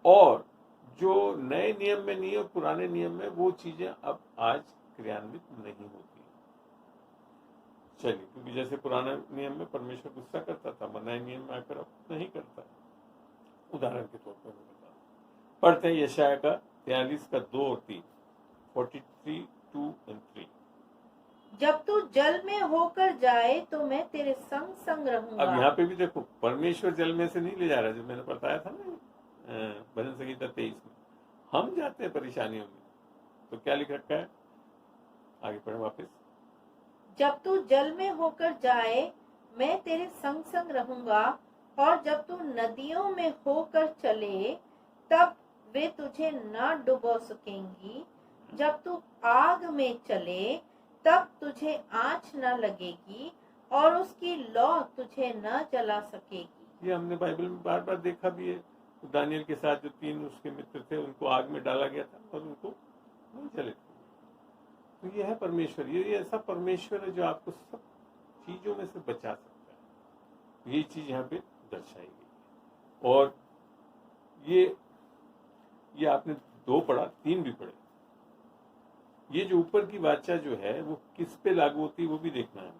[SPEAKER 1] और जो नए नियम में नहीं है और पुराने नियम में, वो चीजें अब आज क्रियान्वित नहीं होती। चलिए, क्योंकि जैसे पुराने नियम में परमेश्वर गुस्सा करता था, नए नियम में आकर अब नहीं करता। उदाहरण के तौर पर पढ़ते हैं यशायाह का 43 का 2 और 3, 43, 2 और 3।
[SPEAKER 2] जब तू जल में होकर जाए तो मैं तेरे संग संग रहूंगा।
[SPEAKER 1] अब यहाँ पे भी देखो, परमेश्वर जल में से नहीं ले जा रहा, जो मैंने बताया था ना भजन संहिता 23 में, हम जाते हैं परेशानियों में। तो क्या लिख रखा है, आगे पढ़े वापस।
[SPEAKER 2] जब तू जल में होकर जाए मैं तेरे संग संग रहूंगा, और जब तू नदियों में होकर चले तब वे तुझे न डुबो सकेंगी। जब तू आग में चले तब तुझे आँच न लगेगी, और उसकी लौ तुझे न जला सकेगी।
[SPEAKER 1] ये हमने बाइबल में बार बार देखा भी है। दानियल के साथ जो 3 उसके मित्र थे उनको आग में डाला गया था और उनको नहीं जले थे। तो ये है परमेश्वर, ये ऐसा परमेश्वर है जो आपको सब चीजों में से बचा सकता है। ये चीज यहाँ पे दर्शाई गई है। और ये आपने 2 पढ़ा, 3 भी पढ़े। ये जो ऊपर की वाचा जो है वो किस पे लागू होती है वो भी देखना है।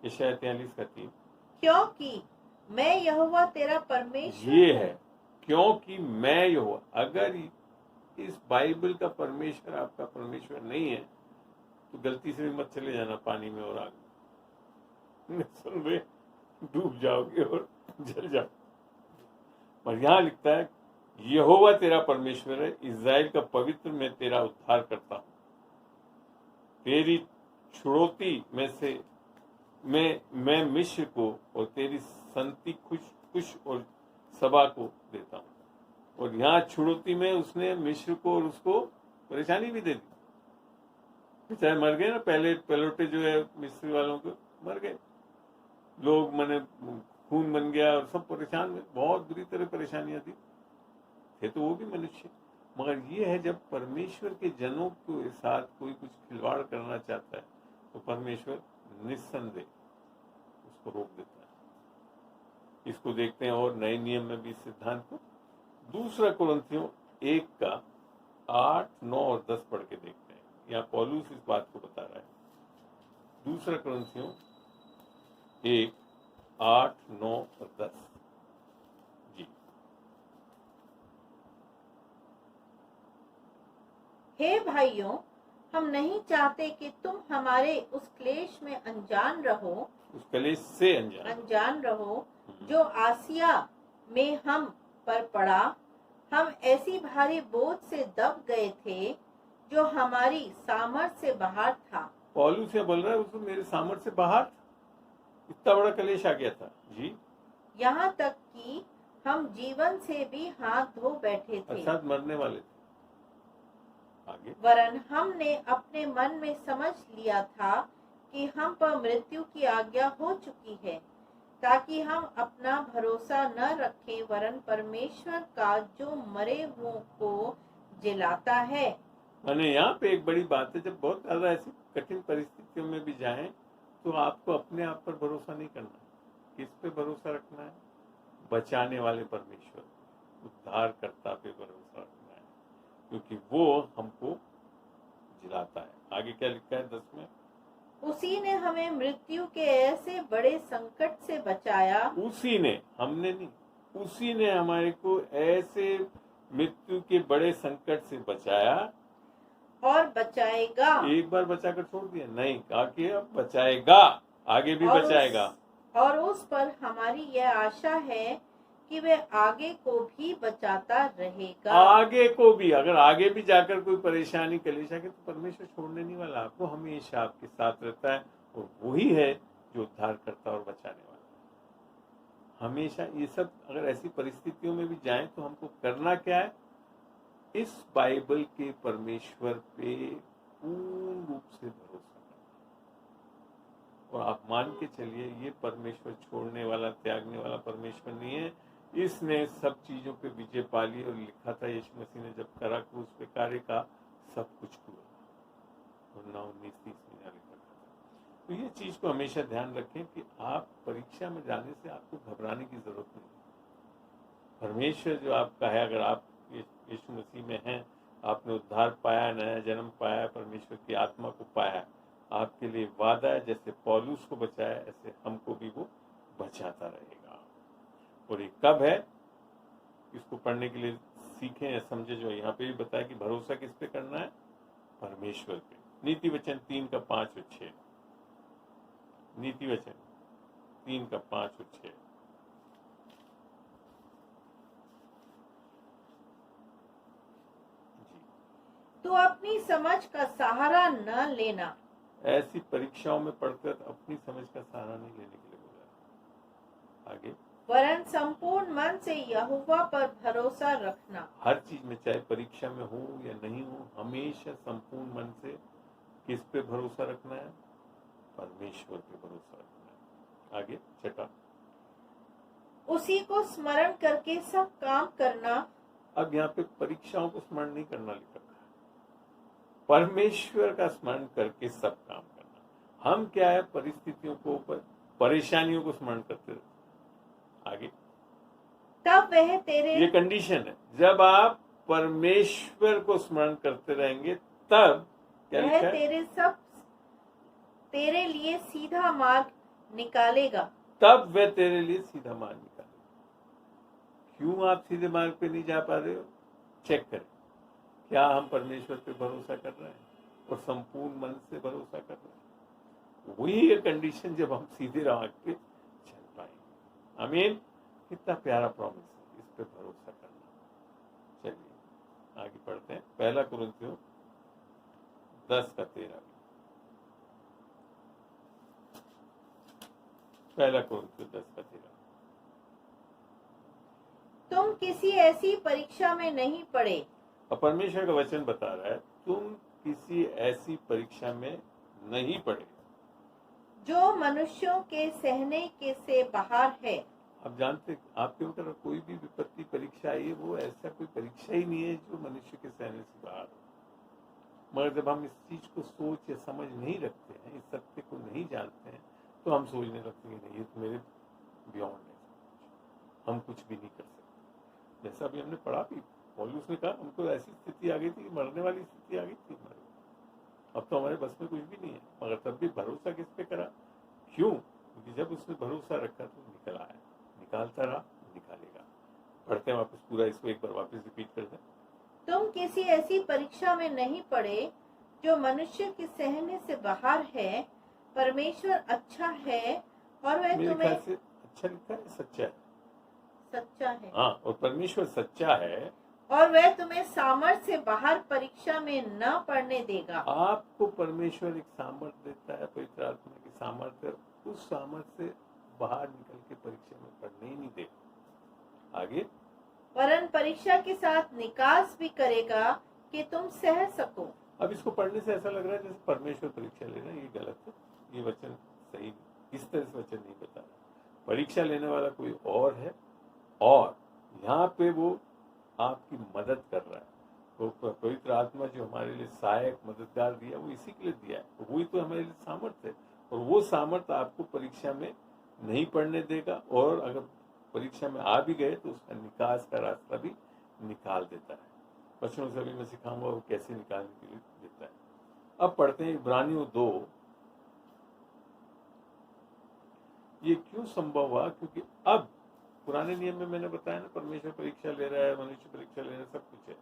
[SPEAKER 1] यशायाह 43:3
[SPEAKER 2] क्योंकि मैं यहोवा तेरा परमेश्वर
[SPEAKER 1] ये
[SPEAKER 2] हूँ।
[SPEAKER 1] है, क्योंकि मैं यहोवा। अगर इस बाइबल का परमेश्वर आपका परमेश्वर नहीं है तो गलती से भी मत चले जाना पानी में और आग में, सुन में डूब जाओगे और जल जाओगे। पर यहाँ लिखता है यहोवा तेरा परमेश्वर है, इज़राइल का पवित्र, मैं तेरा उद्धार करता हूँ। तेरी छुड़ौती में से मैं मिस्र को और तेरी संति कुश और सबा को देता हूँ। और यहाँ छुड़ौती में उसने मिस्र को और उसको परेशानी भी दे दी। चाहे मर गए ना, पहले पलौटे जो है मिस्र वालों को मर गए, लोग मने खून बन गया और सब परेशान हुए, बहुत बुरी तरह परेशानियां थी। थे तो वो भी मनुष्य, मगर ये है जब परमेश्वर के जनों के साथ कोई कुछ खिलवाड़ करना चाहता है तो परमेश्वर निस्संदेह उसको रोक देता है। इसको देखते हैं और नए नियम में भी सिद्धांत को। 2 कुरिन्थियों 1:8, 9 और 10 पढ़ के देखते हैं। यहाँ पौलुस इस बात को बता रहा है। 2 कुरिन्थियों 1:8, 9 और 10 जी।
[SPEAKER 2] हे भाइयों, हम नहीं चाहते कि तुम हमारे उस क्लेश में अनजान रहो,
[SPEAKER 1] उस कलेश से अनजान
[SPEAKER 2] रहो जो आसिया में हम पर पड़ा। हम ऐसी भारी बोझ से दब गए थे जो हमारी सामर्थ से बाहर था।
[SPEAKER 1] पौलुस से बोल रहा है उसको मेरे सामर्थ से बाहर था, इतना बड़ा कलेश आ गया था जी।
[SPEAKER 2] यहाँ तक कि हम जीवन से भी हाथ धो बैठे थे,
[SPEAKER 1] अर्थात मरने वाले थे। आगे,
[SPEAKER 2] वरन हमने अपने मन में समझ लिया था कि हम पर मृत्यु की आज्ञा हो चुकी है, ताकि हम अपना भरोसा न रखें वरन परमेश्वर का जो मरे हुओं को जिलाता है।
[SPEAKER 1] मैंने यहाँ पे एक बड़ी बात है, जब बहुत ज्यादा ऐसी कठिन परिस्थितियों में भी जाएं तो आपको अपने आप पर भरोसा नहीं करना। किस पे भरोसा रखना है? बचाने वाले परमेश्वर, उद्धारकर्ता पे भरोसा रखना है, क्योंकि वो हमको जिलाता है। आगे क्या लिखा है 10 में?
[SPEAKER 2] उसी ने हमें मृत्यु के ऐसे बड़े संकट से बचाया।
[SPEAKER 1] उसी ने, हमने नहीं, उसी ने हमारे को ऐसे मृत्यु के बड़े संकट से बचाया
[SPEAKER 2] और बचाएगा।
[SPEAKER 1] एक बार बचाकर छोड़ दिया नहीं, कहा कि अब बचाएगा, आगे भी बचाएगा।
[SPEAKER 2] और उस पर हमारी यह आशा है कि वे आगे को भी बचाता रहेगा।
[SPEAKER 1] आगे को भी, अगर आगे भी जाकर कोई परेशानी कलेश आके तो परमेश्वर छोड़ने नहीं वाला, आपको हमेशा आपके साथ रहता है। और वही है जो उद्धार करता और बचाने वाला है हमेशा। ये सब अगर ऐसी परिस्थितियों में भी जाएं तो हमको करना क्या है? इस बाइबल के परमेश्वर पे पूर्ण रूप से भरोसा करना। और आप मान के चलिए ये परमेश्वर छोड़ने वाला, त्यागने वाला परमेश्वर नहीं है। इसने सब चीजों पे विजय पा ली और लिखा था यीशु मसीह ने जब करा क्रूस पे कार्य का, सब कुछ हुआ। 19:30 में लिखा था। तो ये चीज को हमेशा ध्यान रखें कि आप परीक्षा में जाने से आपको घबराने की जरूरत नहीं। परमेश्वर जो आपका है, अगर आप यीशु मसीह में हैं, आपने उद्धार पाया, नया जन्म पाया, परमेश्वर की आत्मा को पाया, आपके लिए वादा है जैसे पौलुस को बचाया ऐसे हमको भी वो बचाता रहेगा। और ये कब है? इसको पढ़ने के लिए सीखें या समझे। जो यहाँ पे भी बताया कि भरोसा किस पे करना है? परमेश्वर पे। नीति वचन 3:5 और 6। नीति वचन 3:5 और 6।
[SPEAKER 2] तो अपनी समझ का सहारा न लेना।
[SPEAKER 1] ऐसी परीक्षाओं में पढ़कर अपनी समझ का सहारा नहीं लेने के लिए बोला। आगे,
[SPEAKER 2] वरन संपूर्ण मन से यहोवा पर भरोसा रखना।
[SPEAKER 1] हर चीज में, चाहे परीक्षा में हो या नहीं हो, हमेशा संपूर्ण मन से किस पे भरोसा रखना है? परमेश्वर पे भरोसा रखना है। आगे 6।
[SPEAKER 2] उसी को स्मरण करके सब काम करना।
[SPEAKER 1] अब यहाँ पे परीक्षाओं को स्मरण नहीं करना लिख रखा है, परमेश्वर का स्मरण करके सब काम करना। हम क्या है, परिस्थितियों को, परेशानियों को स्मरण करते रहते। आगे,
[SPEAKER 2] तब वह तेरे,
[SPEAKER 1] ये कंडीशन है, जब आप परमेश्वर को स्मरण करते रहेंगे तब क्या
[SPEAKER 2] वह
[SPEAKER 1] लिखा है,
[SPEAKER 2] तेरे लिए सीधा मार्ग निकालेगा।
[SPEAKER 1] तब वह तेरे लिए सीधा मार्ग निकालेगा। क्यों आप सीधे मार्ग पे नहीं जा पा रहे हो? चेक करें, क्या हम परमेश्वर पे भरोसा कर रहे हैं और संपूर्ण मन से भरोसा कर रहे हैं? वही है कंडीशन जब हम सीधे मार्ग पे चल पाएंगे। आमीन। कितना प्यारा प्रॉमिस है, इस पे भरोसा करना। चलिए आगे पढ़ते हैं। पहला कुरिन्थियों 10:13। पहला कुरिन्थियों 10:13।
[SPEAKER 2] तुम किसी ऐसी परीक्षा में नहीं पड़े।
[SPEAKER 1] और परमेश्वर का वचन बता रहा है, तुम किसी ऐसी परीक्षा में नहीं पड़े
[SPEAKER 2] जो मनुष्यों के सहने के से बाहर है।
[SPEAKER 1] आप जानते, आपके ऊपर कोई भी विपत्ति परीक्षा आई है, वो ऐसा कोई परीक्षा ही नहीं है जो मनुष्य के सहने से बाहर हो। मगर जब हम इस चीज को सोच या समझ नहीं रखते हैं, इस सत्य को नहीं जानते हैं, तो हम सोचने लगते हैं नहीं, ये तो मेरे बियॉन्ड है, हम कुछ भी नहीं कर सकते। जैसा अभी हमने पढ़ा भी, पौलुस ने कहा हमको ऐसी स्थिति आ गई थी, मरने वाली स्थिति आ गई थी हमारे, अब तो हमारे बस में कुछ भी नहीं है। मगर तब भी भरोसा किस पे करा? क्यों? क्योंकि जब उसने भरोसा रखा तो निकल आया, निकालता रहा, निकालेगा। पढ़ते हैं वापस पूरा, इसको एक बार वापस रिपीट कर दें।
[SPEAKER 2] तुम किसी ऐसी परीक्षा में नहीं पड़े जो मनुष्य के सहने से बाहर है। परमेश्वर अच्छा है और वह
[SPEAKER 1] मेरे
[SPEAKER 2] तुम्हें,
[SPEAKER 1] ख्याल से अच्छा लिखा है, सच्चा है।
[SPEAKER 2] सच्चा है
[SPEAKER 1] हाँ, और परमेश्वर सच्चा है
[SPEAKER 2] और वह तुम्हें सामर्थ्य से बाहर परीक्षा में न पड़ने देगा।
[SPEAKER 1] आपको परमेश्वर एक सामर्थ्य देता है, पवित्र आत्मा की सामर्थ्य, उस सामर्थ्य से बाहर निकल के परीक्षा में पढ़ने ही नहीं देगा। आगे,
[SPEAKER 2] वरन परीक्षा के साथ निकास भी करेगा कि तुम सह सको।
[SPEAKER 1] अब इसको पढ़ने से ऐसा लग रहा है जैसे परमेश्वर परीक्षा ले रहा है, ये गलत है, ये वचन सही, इस तरह से वचन नहीं बता रहा। परीक्षा लेने वाला कोई और है, और यहाँ पे वो आपकी मदद कर रहा है। तो पवित्र आत्मा जो हमारे लिए सहायक मददगार दिया, वो इसी के लिए दिया है, तो वही तो हमारे लिए सामर्थ्य है। और वो सामर्थ्य आपको परीक्षा में नहीं पढ़ने देगा, और अगर परीक्षा में आ भी गए तो उसका निकास का रास्ता भी निकाल देता है। बच्चों से अभी मैं सिखाऊंगा वो कैसे निकालने के लिए देता है। अब पढ़ते हैं इब्रानियों 2। ये क्यों संभव हुआ? क्योंकि अब पुराने नियम में मैंने बताया ना, परमेश्वर परीक्षा ले रहा है, मनुष्य परीक्षा ले रहा है, सब कुछ है।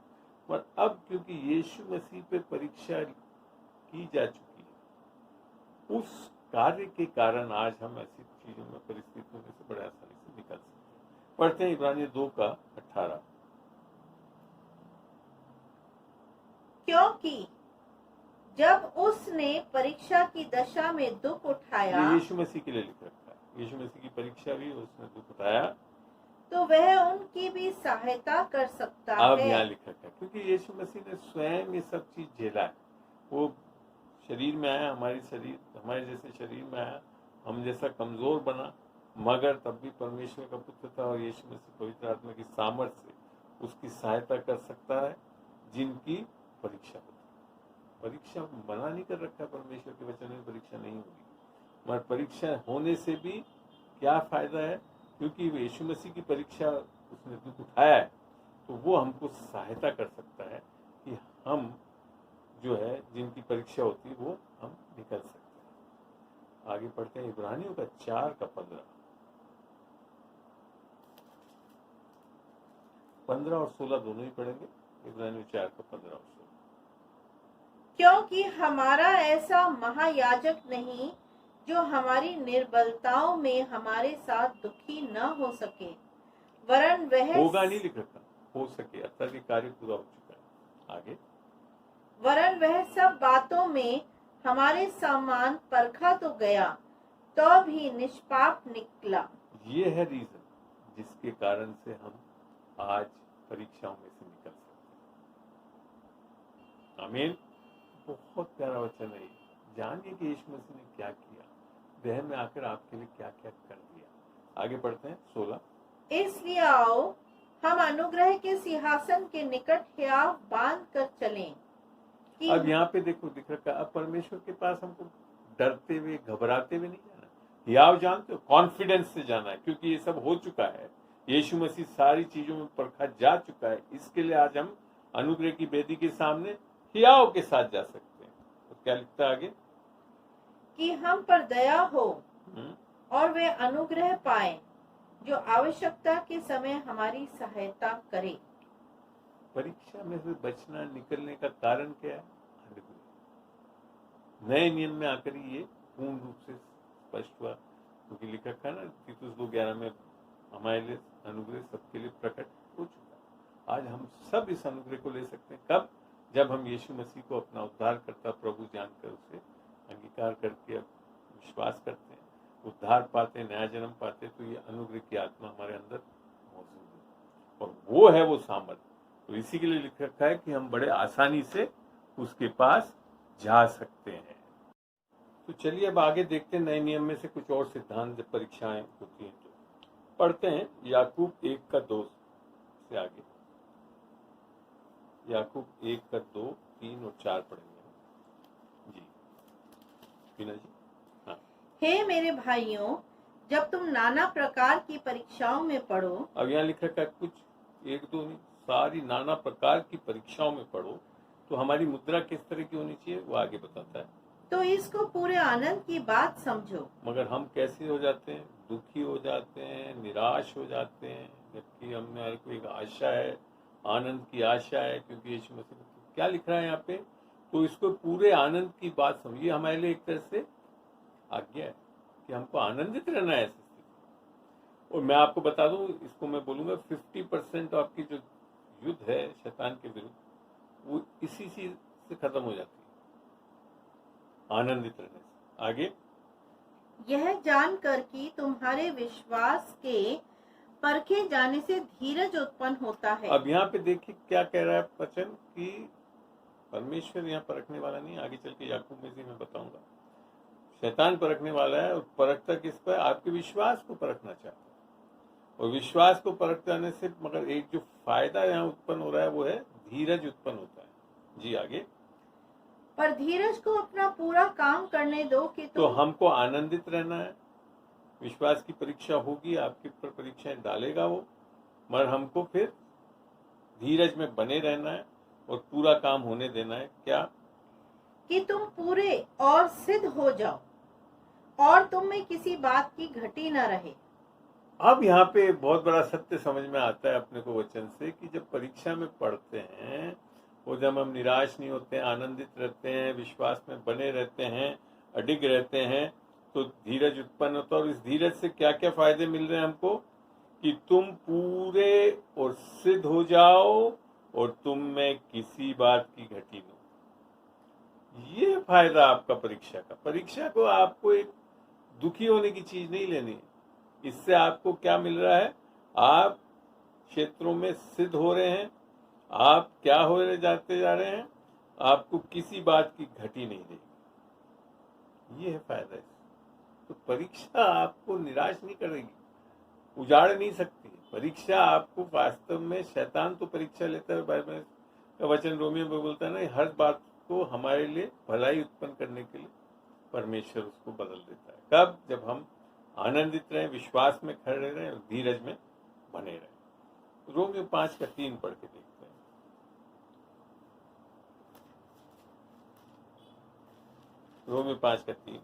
[SPEAKER 1] पर अब क्योंकि यीशु मसीह पे परीक्षा की जा चुकी है, उस कार्य के कारण आज हम ऐसी चीजों में, परिस्थितियों में से बड़े आसानी से निकल सकते हैं। पढ़ते हैं इब्रानियों 2:18।
[SPEAKER 2] क्योंकि जब उसने परीक्षा की दशा में दुख उठाया,
[SPEAKER 1] ये यीशु मसीह के लिए लिख रखा है, यीशु मसीह की परीक्षा भी उसने दुख उठाया,
[SPEAKER 2] तो वह उनकी भी सहायता कर सकता
[SPEAKER 1] अब
[SPEAKER 2] है।
[SPEAKER 1] यहाँ लिख रखा है, क्योंकि यीशु मसीह ने स्वयं ये सब चीज झेला है। वो शरीर में आया, हमारे जैसे शरीर में आया, हम जैसा कमजोर बना, मगर तब भी परमेश्वर का पुत्र था, और यीशु मसीह पवित्र आत्मा की सामर्थ्य से उसकी सहायता कर सकता है जिनकी परीक्षा होती है। परीक्षा मना नहीं कर रखा है परमेश्वर के वचन में, परीक्षा नहीं होगी, मगर परीक्षा होने से भी क्या फायदा है? क्योंकि यीशु मसीह की परीक्षा उसने दुख उठाया है, तो वो हमको सहायता कर सकता है कि हम जो है, जिनकी परीक्षा होती है, वो हम निकल सकते हैं। आगे पढ़ते हैं इब्रानियों का 4:15। 15 और 16 दोनों ही पढ़ेंगे। इब्रानियों 4:15 और 16।
[SPEAKER 2] क्योंकि हमारा ऐसा महायाजक नहीं जो हमारी निर्बलताओं में हमारे साथ दुखी न हो सके, वरन वह
[SPEAKER 1] होगा नहीं लिख रखा, हो सके, अत्यधिक कार्य पूरा हो चुका है। आगे,
[SPEAKER 2] वरन वह सब बातों में हमारे समान परखा तो गया, तो भी निष्पाप निकला।
[SPEAKER 1] ये है रीजन जिसके कारण से हम आज परीक्षाओं में से निकल सकते हैं। आमीन। बहुत प्यारा वचन है। जानिए कि यीशु मसीह ने क्या किया, देह में आकर आपके लिए क्या क्या कर दिया। आगे पढ़ते हैं 16।
[SPEAKER 2] इसलिए आओ हम अनुग्रह के सिंहासन के निकट हियाव बांध कर चलें कि
[SPEAKER 1] अब यहाँ पे देखो दिख रखा है, अब परमेश्वर के पास हमको डरते हुए घबराते हुए नहीं जाना, हियाव जानते हो, कॉन्फिडेंस से जाना है, क्योंकि ये सब हो चुका है। यीशु मसीह सारी चीजों में परखा जा चुका है। इसके लिए आज हम अनुग्रह की वेदी के सामने हियाव के साथ जा सकते हैं। तो क्या लिखता है आगे?
[SPEAKER 2] कि हम पर दया हो और वे अनुग्रह पाए जो आवश्यकता के समय हमारी सहायता करे।
[SPEAKER 1] परीक्षा में से बचना निकलने का कारण क्या है? अनुग्रह। नए नियम में आकर ये पूर्ण रूप से स्पष्ट हुआ, क्योंकि लिखा था ना तीतुस 2:11 में, हमारे लिए अनुग्रह सबके लिए प्रकट हो चुका है। आज हम सब इस अनुग्रह को ले सकते हैं। कब? जब हम यीशु मसीह को अपना उद्धारकर्ता प्रभु जानकर उसे अंगीकार करके विश्वास करते हैं, उद्धार पाते, नया जन्म पाते, तो ये अनुग्रह की आत्मा हमारे अंदर मौजूद है और वो है वो सामर्थ्य। तो इसी के लिए लिख रखा है कि हम बड़े आसानी से उसके पास जा सकते हैं। तो चलिए अब आगे देखते हैं नए नियम में से कुछ और सिद्धांत जब परीक्षाएं होती हैं तो पढ़ते हैं। याकूब 1:2 से आगे, याकूब 1:2, 3 और 4 पढ़ेंगे जी। बीना जी। हाँ।
[SPEAKER 2] हे मेरे भाइयों, जब तुम नाना प्रकार की परीक्षाओं में पढ़ो।
[SPEAKER 1] अब यहाँ लिख रखा है कुछ 1-2 नहीं, सारी नाना प्रकार की परीक्षाओं में पढ़ो। तो हमारी मुद्रा किस तरह की होनी चाहिए वो आगे बताता है।
[SPEAKER 2] तो इसको पूरे आनंद की बात समझो।
[SPEAKER 1] मगर हम कैसे हो जाते हैं? दुखी हो जाते हैं, निराश हो जाते हैं, जबकि हमारे को एक आशा है, आनंद की आशा है, क्योंकि यीशु मसीह क्या लिख रहा है यहाँ पे? तो इसको पूरे आनंद की बात समझिए। हमारे लिए एक तरह से आज्ञा है कि हमको आनंदित रहना है ऐसी स्थिति। और मैं आपको बता दूं, इसको मैं बोलूंगा 50% आपकी जो युद्ध है शैतान के विरुद्ध, वो इसी चीज से खत्म हो जाती है, आनंदित रहने से। आगे,
[SPEAKER 2] यह जानकर कि तुम्हारे विश्वास के परखे जाने से धीरज उत्पन्न होता है।
[SPEAKER 1] अब यहाँ पे देखिए क्या कह रहा है वचन कि परमेश्वर यहाँ परखने वाला नहीं, आगे चल के याकूब में से मैं बताऊंगा। शैतान परखने वाला है और परखता किस पर? आपके विश्वास को परखना चाहता है। और विश्वास को परख जाने से मगर एक जो फायदा यहाँ उत्पन्न हो रहा है वो है धीरज उत्पन्न होता है जी। आगे,
[SPEAKER 2] पर धीरज को अपना पूरा काम करने दो कि
[SPEAKER 1] तो हमको आनंदित रहना है। विश्वास की परीक्षा होगी, आपके ऊपर परीक्षाएं डालेगा वो, मगर हमको फिर धीरज में बने रहना है और पूरा काम होने देना है। क्या?
[SPEAKER 2] कि तुम पूरे और सिद्ध हो जाओ और तुम में किसी बात की घटी न रहे।
[SPEAKER 1] अब यहाँ पे बहुत बड़ा सत्य समझ में आता है अपने को वचन से कि जब परीक्षा में पढ़ते हैं और जब हम निराश नहीं होते हैं, आनंदित रहते हैं, विश्वास में बने रहते हैं, अडिग रहते हैं, तो धीरज उत्पन्न होता है। और इस धीरज से क्या क्या फायदे मिल रहे हैं हमको? कि तुम पूरे और सिद्ध हो जाओ और तुम में किसी बात की घटी न हो। ये फायदा आपका परीक्षा का। परीक्षा को आपको एक दुखी होने की चीज नहीं लेनी है। इससे आपको क्या मिल रहा है? आप क्षेत्रों में सिद्ध हो रहे हैं, आप क्या हो रहे जाते जा रहे हैं, आपको किसी बात की घटी नहीं देगी। ये है फायदा। तो परीक्षा आपको निराश नहीं करेगी, उजाड़ नहीं सकती। परीक्षा आपको वास्तव में, शैतान तो परीक्षा लेता है, बाइबल का वचन रोमियो में बोलता है ना, हर बात को हमारे लिए भलाई उत्पन्न करने के लिए परमेश्वर उसको बदल देता है। कब? जब हम आनंदित रहें, विश्वास में खड़े रहें और धीरज में बने रहें। रोमियो 5:3 पढ़ के देखते हैं। रोमियो 5:3।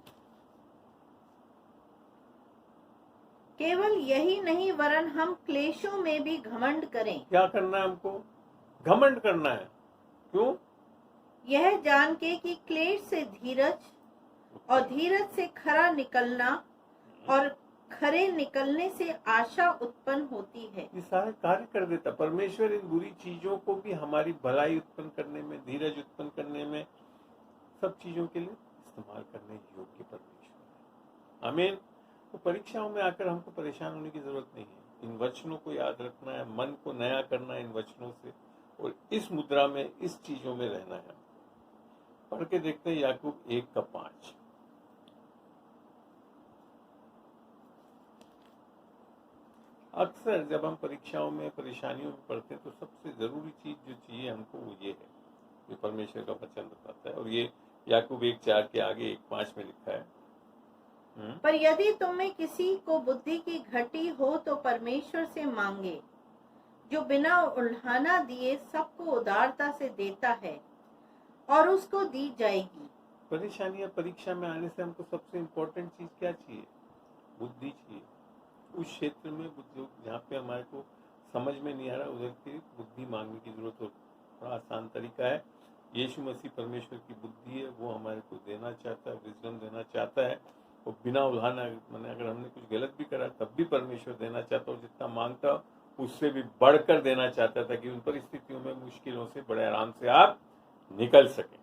[SPEAKER 2] केवल यही नहीं वरन हम क्लेशों में भी घमंड करें।
[SPEAKER 1] क्या करना है हमको? घमंड करना है। क्यों?
[SPEAKER 2] यह जान के कि क्लेश से धीरज और धीरज से खरा निकलना और खरे निकलने से आशा उत्पन्न होती है।
[SPEAKER 1] ये सारे कार्य कर देता परमेश्वर। इन बुरी चीजों को भी हमारी भलाई उत्पन्न करने में, धीरज उत्पन्न करने में, सब चीजों के लिए इस्तेमाल करने योग्य परमेश्वर है। आमीन। तो परीक्षाओं में आकर हमको परेशान होने की जरूरत नहीं है। इन वचनों को याद रखना है, मन को नया करना है इन वचनों से, और इस मुद्रा में, इस चीजों में रहना है। पढ़ के देखते हैं याकूब 1:5। अक्सर जब हम परीक्षाओं में परेशानियों में पढ़ते हैं तो सबसे जरूरी चीज जो चाहिए हमको वो ये है, ये परमेश्वर का वचन बताता है, और ये याकूब 1:4 के आगे 1:5 में लिखा है।
[SPEAKER 2] पर यदि तुम में किसी को बुद्धि की घटी हो तो परमेश्वर से मांगे, जो बिना उल्हाना दिए सबको उदारता से देता है, और उसको दी जाएगी।
[SPEAKER 1] परेशानियां परीक्षा में आने से हमको सबसे इम्पोर्टेंट चीज क्या चाहिए? बुद्धि चाहिए। उस क्षेत्र में जहाँ पे हमारे को समझ में नहीं आ रहा उधर की बुद्धि मांगने की जरूरत हो। बड़ा आसान तरीका है, यीशु मसीह परमेश्वर की बुद्धि है, वो हमारे को देना चाहता है, विजडम देना चाहता है, और बिना उल्हाना, मैंने अगर हमने कुछ गलत भी करा तब भी परमेश्वर देना चाहता, और जितना मांगता उससे भी बढ़कर देना चाहता, ताकि उन परिस्थितियों में मुश्किलों से बड़े आराम से आप निकल सकें।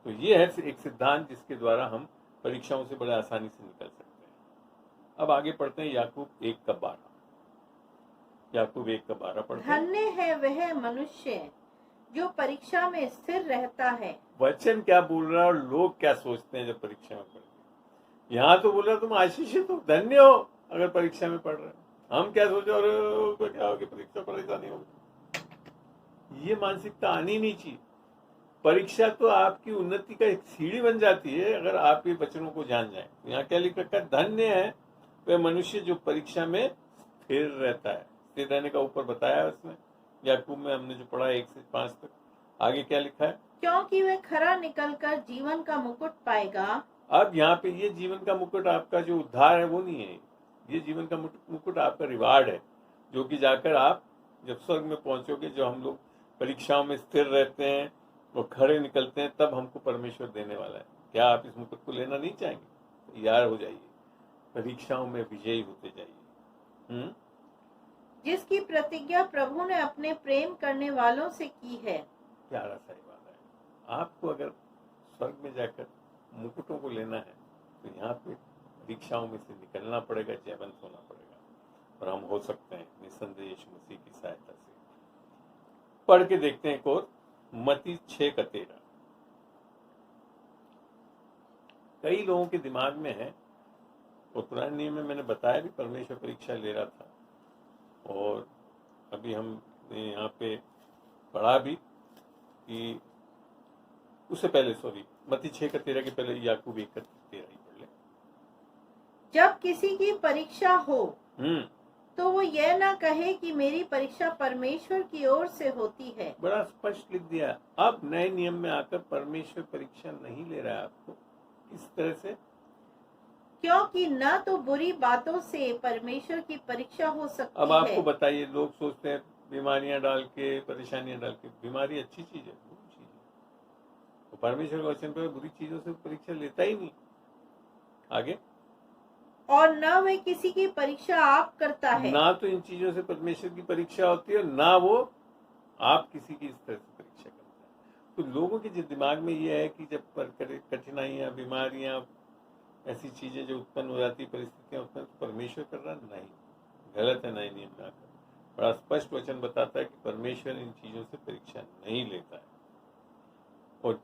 [SPEAKER 1] तो ये है एक सिद्धांत जिसके द्वारा हम परीक्षाओं से बड़े आसानी से निकल सकते हैं। अब आगे पढ़ते हैं याकूब 1:12। याकूब 1:12 पढ़ते हैं।
[SPEAKER 2] धन्य है वह मनुष्य जो परीक्षा में स्थिर रहता है।
[SPEAKER 1] वचन क्या बोल रहा है और लोग क्या सोचते हैं जब परीक्षा में पढ़ते हैं? यहाँ तो बोल रहा तुम आशीषित हो, धन्य हो अगर परीक्षा में पढ़ रहे हो। हम क्या सोचे, और क्या होगी परीक्षा, परेशानी होगी। ये मानसिकता आनी नहीं चाहिए। परीक्षा तो आपकी उन्नति का एक सीढ़ी बन जाती है अगर आप ये वचनों को जान जाएं। यहाँ क्या लिख रखा है? धन्य है वह मनुष्य जो परीक्षा में स्थिर रहता है। स्थिर रहने का ऊपर बताया है उसमें, याकूब में हमने जो पढ़ा 1 से 5 तक। आगे क्या लिखा है?
[SPEAKER 2] क्योंकि वह खरा निकलकर जीवन का मुकुट पाएगा।
[SPEAKER 1] अब यहाँ पे ये जीवन का मुकुट आपका जो उद्धार है वो नहीं है, ये जीवन का मुकुट आपका रिवार्ड है, जो कि जाकर आप जब स्वर्ग में पहुंचोगे, जो हम लोग परीक्षाओं में स्थिर रहते हैं और खड़े निकलते हैं, तब हमको परमेश्वर देने वाला है। क्या आप इस मुकुट को लेना नहीं चाहेंगे? तैयार हो जाइए, परीक्षाओं में विजयी होते जाइए।
[SPEAKER 2] जिसकी प्रतिज्ञा प्रभु ने अपने प्रेम करने वालों से की है।
[SPEAKER 1] प्यारा सा वादा है। आपको अगर स्वर्ग में जाकर मुकुटों को लेना है तो यहाँ पे परीक्षाओं में से निकलना पड़ेगा, जयवंत होना पड़ेगा, और हम हो सकते हैं निस्संदेह यीशु मसीह की सहायता से। पढ़ के देखते हैं एक और, मत्ती 6:13। कई लोगों के दिमाग में है, और पुराने नियम में मैंने बताया भी परमेश्वर परीक्षा ले रहा था, और अभी हमने यहाँ पे पढ़ा भी कि उससे पहले, मत्ती 6:13 के पहले याकूब 1:13 ही पढ़ ले।
[SPEAKER 2] जब किसी की परीक्षा हो तो वो यह ना कहे कि मेरी परीक्षा परमेश्वर की ओर से होती है।
[SPEAKER 1] बड़ा स्पष्ट लिख दिया। अब नए नियम में आकर परमेश्वर परीक्षा नहीं ले रहा है आपको। इस तरह से,
[SPEAKER 2] क्योंकि न तो बुरी बातों से परमेश्वर की परीक्षा हो सकती है।
[SPEAKER 1] अब आपको बताइए, लोग सोचते हैं बीमारियां डाल के, परेशानियां डाल के। बीमारी अच्छी चीज है, बुरी चीज है। तो परमेश्वर का वचन पर बुरी चीजों से परीक्षा लेता ही नहीं। आगे,
[SPEAKER 2] और न वह किसी की परीक्षा आप करता है।
[SPEAKER 1] ना तो इन चीजों से परमेश्वर की परीक्षा होती है, ना वो आप किसी की इस तरह से परीक्षा करते हैं। तो लोगों के जो दिमाग में ये है कि जब कठिनाइयां, बीमारियां, ऐसी चीजें जो उत्पन्न हो जाती, परिस्थितियां उत्पन्न, तो परमेश्वर कर रहा नहीं। गलत है। नए नियम में आकर बड़ा स्पष्ट वचन बताता है कि परमेश्वर इन चीजों से परीक्षा नहीं लेता है। और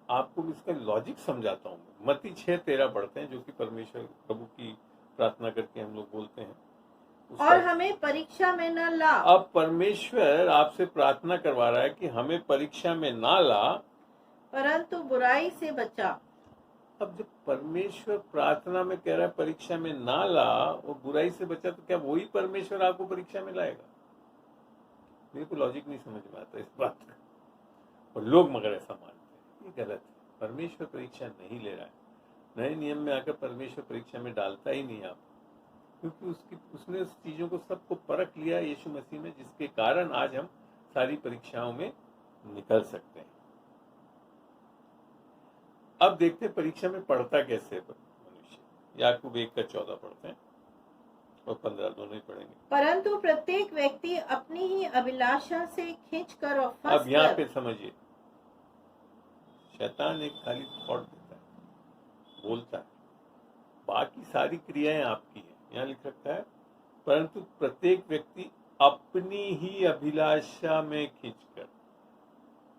[SPEAKER 1] आपको इसका लॉजिक समझाता हूँ। मत्ती 6:13 पढ़ते हैं, जो कि परमेश्वर प्रभु की प्रार्थना करके हम लोग बोलते हैं,
[SPEAKER 2] और हमें परीक्षा में न ला।
[SPEAKER 1] अब परमेश्वर आपसे प्रार्थना करवा रहा है कि हमें परीक्षा में ना ला,
[SPEAKER 2] परंतु बुराई से बचा।
[SPEAKER 1] अब जब परमेश्वर प्रार्थना में कह रहा है परीक्षा में ना ला और बुराई से बचा, तो क्या वही परमेश्वर आपको परीक्षा में लाएगा? मेरे को लॉजिक नहीं समझ में आता इस बात का, और लोग मगर ऐसा मानते हैं। ये गलत है। परमेश्वर परीक्षा नहीं ले रहा है। नए नियम में आकर परमेश्वर परीक्षा में डालता ही नहीं आपको, क्योंकि उसने उस चीजों को सबको परख लिया यीशु मसीह में, जिसके कारण आज हम सारी परीक्षाओं में निकल सकते हैं। अब देखते हैं परीक्षा में पढ़ता कैसे है मनुष्य। याकूब 1:14 पढ़ते हैं और 15 दोनों ही पढ़ेंगे।
[SPEAKER 2] परंतु प्रत्येक व्यक्ति अपनी ही अभिलाषा से खींचकर और फंसकर।
[SPEAKER 1] अब यहाँ पे समझिए, शैतान एक खाली थॉट देता है, बोलता है, बाकी सारी क्रियाएं आपकी हैं। यहाँ लिख रखा है, परंतु प्रत्येक व्यक्ति अपनी ही अभिलाषा में खींचकर,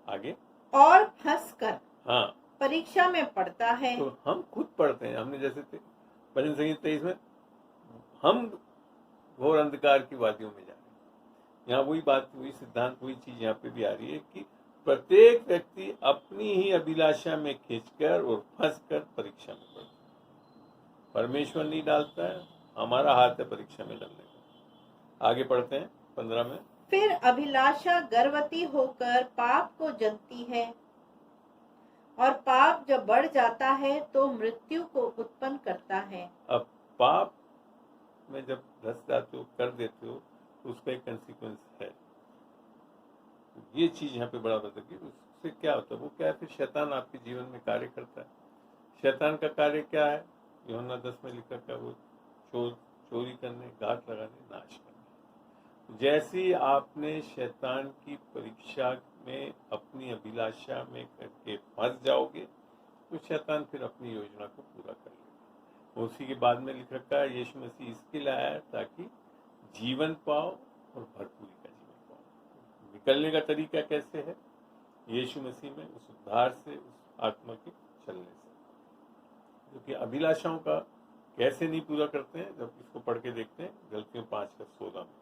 [SPEAKER 1] आगे,
[SPEAKER 2] और फंसकर,
[SPEAKER 1] हाँ,
[SPEAKER 2] परीक्षा में पढ़ता है।
[SPEAKER 1] तो हम खुद पढ़ते हैं। हमने जैसे भजन संगीत 23 में हम घोर अंधकार की वादियों में जा रहे हैं। यहाँ वही बात, वही सिद्धांत, वही चीज यहाँ पे भी आ रही है कि प्रत्येक व्यक्ति अपनी ही अभिलाषा में खींचकर और फंसकर परीक्षा में पड़ता है। परमेश्वर नहीं डालता है, हमारा हाथ है परीक्षा में डालने का। आगे पढ़ते हैं 15 में।
[SPEAKER 2] फिर अभिलाषा गर्भवती होकर पाप को जनती है, और पाप जब बढ़ जाता है तो मृत्यु को उत्पन्न करता है।
[SPEAKER 1] अब पाप में जब धस जाते हो, कर देते हो, तो उसका एक कंसिक्वेंस है। ये चीज यहाँ पे बड़ा बताइए, उससे क्या होता है, वो क्या है, फिर शैतान आपके जीवन में कार्य करता है। शैतान का कार्य क्या है, यूहन्ना 10 में लिखा क्या, वो चोरी करने, घात लगाने, नाश करने। जैसे ही आपने शैतान की परीक्षा में अपनी अभिलाषा में करके फंस जाओगे, तो शैतान फिर अपनी योजना को पूरा कर लेगा। उसी के बाद में लिख रखा है, यीशु मसीह इसके लिए आया ताकि जीवन पाओ और भरपूरी का जीवन पाओ। निकलने का तरीका कैसे है, यीशु मसीह में उस उद्धार से, उस आत्मा के चलने से। क्योंकि अभिलाषाओं का कैसे नहीं पूरा करते हैं, जब इसको पढ़ के देखते हैं गलतियों 5:16 में।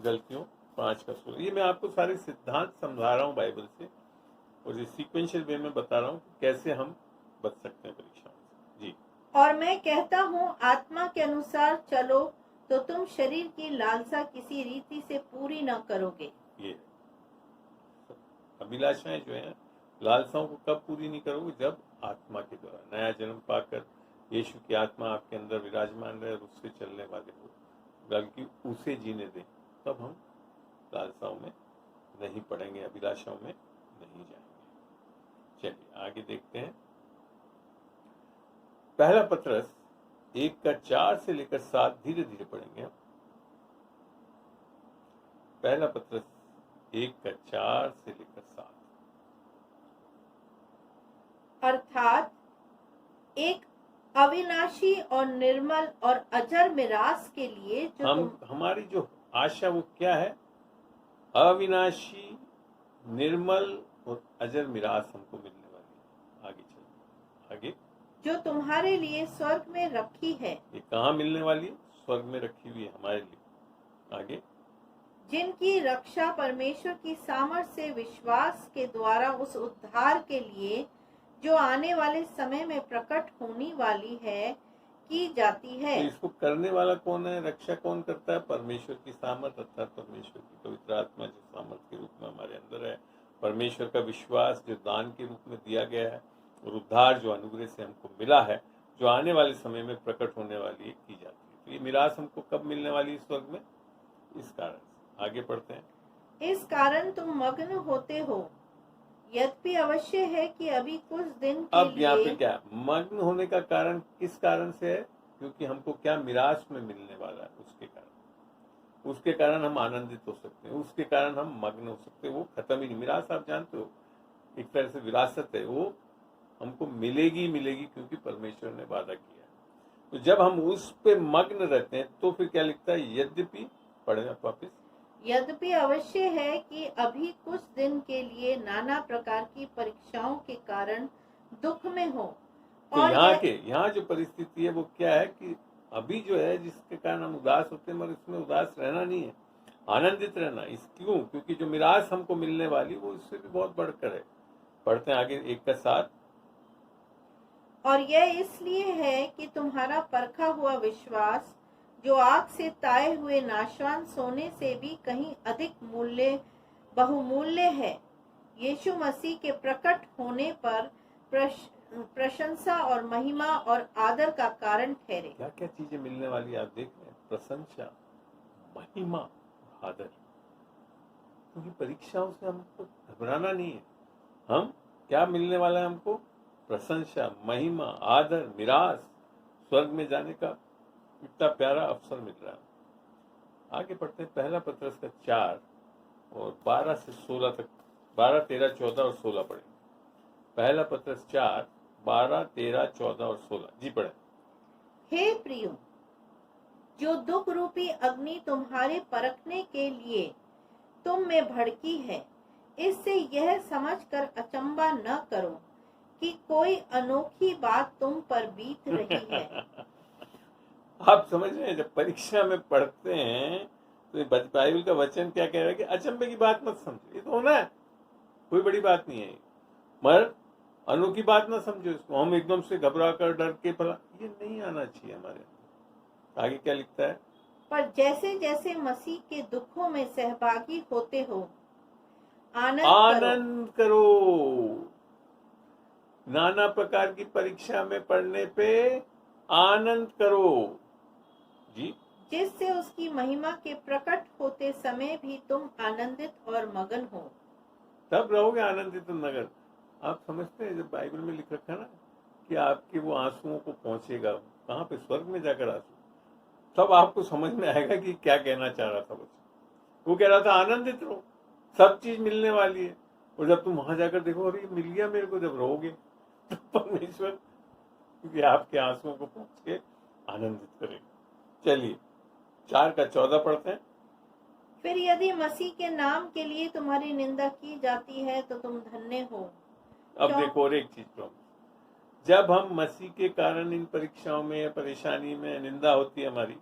[SPEAKER 1] गलतियों 5:16, ये मैं आपको सारे सिद्धांत समझा रहा हूँ बाइबल से, और ये सीक्वेंशियल वे में बता रहा हूँ कि कैसे हम बच सकते हैं परीक्षाओं से। जी।
[SPEAKER 2] और मैं कहता हूँ, आत्मा के अनुसार चलो तो तुम शरीर की लालसा किसी रीति से पूरी न करोगे।
[SPEAKER 1] ये अभिलाषाएं जो है, लालसाओं को कब पूरी नहीं करोगे, जब आत्मा के द्वारा नया जन्म पाकर यीशु की आत्मा आपके अंदर विराजमान रहे और उससे चलने वाले हो, बल्कि उसे जीने दें, तब हम लालसाओं में नहीं पड़ेंगे, अभिलाषाओं में नहीं जाएंगे। चलिए आगे देखते हैं। पहला पत्रस 1:4 से लेकर 7 धीरे धीरे पढ़ेंगे हम। पहला पत्रस 1:4 से लेकर 7।
[SPEAKER 2] अर्थात एक अविनाशी और निर्मल और अजर मिरास के लिए जो
[SPEAKER 1] हमारी जो आशा वो क्या है, अविनाशी, निर्मल और अजर मिरास हमको मिलने वाली है। आगे चलिए, आगे।
[SPEAKER 2] जो तुम्हारे लिए स्वर्ग में रखी है।
[SPEAKER 1] ये कहाँ मिलने वाली है, स्वर्ग में रखी हुई है हमारे लिए। आगे।
[SPEAKER 2] जिनकी रक्षा परमेश्वर की सामर्थ से विश्वास के द्वारा उस उद्धार के लिए जो आने वाले समय में प्रकट होने वाली है की जाती है।
[SPEAKER 1] तो इसको करने वाला कौन है, रक्षा कौन करता है, परमेश्वर की सामर्थ, अर्थात परमेश्वर की पवित्र आत्मा जो सामर्थ के रूप में हमारे अंदर है, परमेश्वर का विश्वास जो दान के रूप में दिया गया है, और उद्धार जो अनुग्रह से हमको मिला है, जो आने वाले समय में प्रकट होने वाली है, की जाती है। तो ये मिरास हमको कब मिलने वाली है स्वर्ग में, इस कारण से। आगे पढ़ते हैं।
[SPEAKER 2] इस कारण तुम मग्न होते हो, यद्यपि अवश्य है कि अभी कुछ दिन के
[SPEAKER 1] अब यहाँ
[SPEAKER 2] लिए।
[SPEAKER 1] पे क्या मग्न होने का कारण, किस कारण से है, क्योंकि हमको क्या मिरास में मिलने वाला है, उसके कारण हम आनंदित हो सकते हैं, उसके कारण हम मग्न हो सकते हैं। वो खत्म ही नहीं, मिरास आप जानते हो एक तरह से विरासत है, वो हमको मिलेगी मिलेगी, क्योंकि परमेश्वर ने वादा किया है। तो जब हम उस पे मग्न रहते हैं तो फिर क्या लिखता है, यद्यपि, पढ़े आप वापिस।
[SPEAKER 2] यद्यपि अवश्य है कि अभी कुछ दिन के लिए नाना प्रकार की परीक्षाओं के कारण दुख में हो।
[SPEAKER 1] तो
[SPEAKER 2] और
[SPEAKER 1] यहाँ जो परिस्थिति है वो क्या है कि अभी जो है जिसके कारण हम उदास होते हैं, मगर इसमें उदास रहना नहीं है, आनंदित रहना। इस क्यों, क्योंकि जो मिरास हमको मिलने वाली वो इससे भी बहुत बढ़कर है। पढ़ते हैं आगे 1:7।
[SPEAKER 2] और यह इसलिए है कि तुम्हारा परखा हुआ विश्वास, जो आग से ताए हुए नाशवान सोने से भी कहीं अधिक बहुमूल्य है, यीशु मसीह के प्रकट होने पर प्रशंसा और महिमा और आदर का कारण ठहरे।
[SPEAKER 1] क्या क्या चीजें मिलने वाली आप देख रहे हैं, प्रशंसा, महिमा, आदर। क्योंकि परीक्षाओं से हमको घबराना नहीं है। हम क्या मिलने वाला है हमको, प्रशंसा, महिमा, आदर, मिरास, स्वर्ग में जाने का इतना प्यारा अवसर मिल रहा है। आगे पढ़ते हैं। पहला पत्रस का 4 और 12 से 16 तक, 12, 13, 14 और 16 पढ़े। पहला पत्रस 4, 12, 13, 14 और 16 जी पढ़े।
[SPEAKER 2] हे प्रियो, जो दुख रूपी अग्नि तुम्हारे परखने के लिए तुम में भड़की है, इससे यह समझकर अचंबा न करो कि कोई अनोखी बात तुम पर बीत रही है।
[SPEAKER 1] आप समझ रहे हैं, जब परीक्षा में पढ़ते हैं तो ये बाइबल का वचन क्या कह रहा है कि अचंभे की बात मत समझो, ये तो होना है, कोई बड़ी बात नहीं है, मगर अनोखी बात ना समझो इसको। हम एकदम से घबरा कर डर के भला, ये नहीं आना चाहिए हमारे अंदर। आगे क्या लिखता है?
[SPEAKER 2] पर जैसे जैसे मसीह के दुखों में सहभागी होते हो
[SPEAKER 1] आनंद करो। नाना प्रकार की परीक्षा में पढ़ने पे आनंद करो जी,
[SPEAKER 2] जिससे उसकी महिमा के प्रकट होते समय भी तुम आनंदित और मगन हो।
[SPEAKER 1] तब रहोगे आनंदित नगर। आप समझते हैं, जब बाइबल में लिख रखा ना कि आपके वो आंसुओं को पहुंचेगा, कहाँ पे? स्वर्ग में जाकर आंसू, तब आपको समझ में आएगा कि क्या कहना चाह रहा था वो कह रहा था आनंदित रहो, सब चीज मिलने वाली है। और जब तुम वहां जाकर देखो अरे मिल गया मेरे को, जब रहोगे तो परमेश्वर क्योंकि आपके आंसुओं को पहुंच के आनंदित करेगा। चलिए 4:14 पढ़ते हैं।
[SPEAKER 2] फिर यदि मसीह के नाम के लिए तुम्हारी निंदा की जाती है तो तुम धन्य हो।
[SPEAKER 1] अब देखो और एक चीज प्रॉब्लम, जब हम मसीह के कारण इन परीक्षाओं में या परेशानी में निंदा होती है हमारी,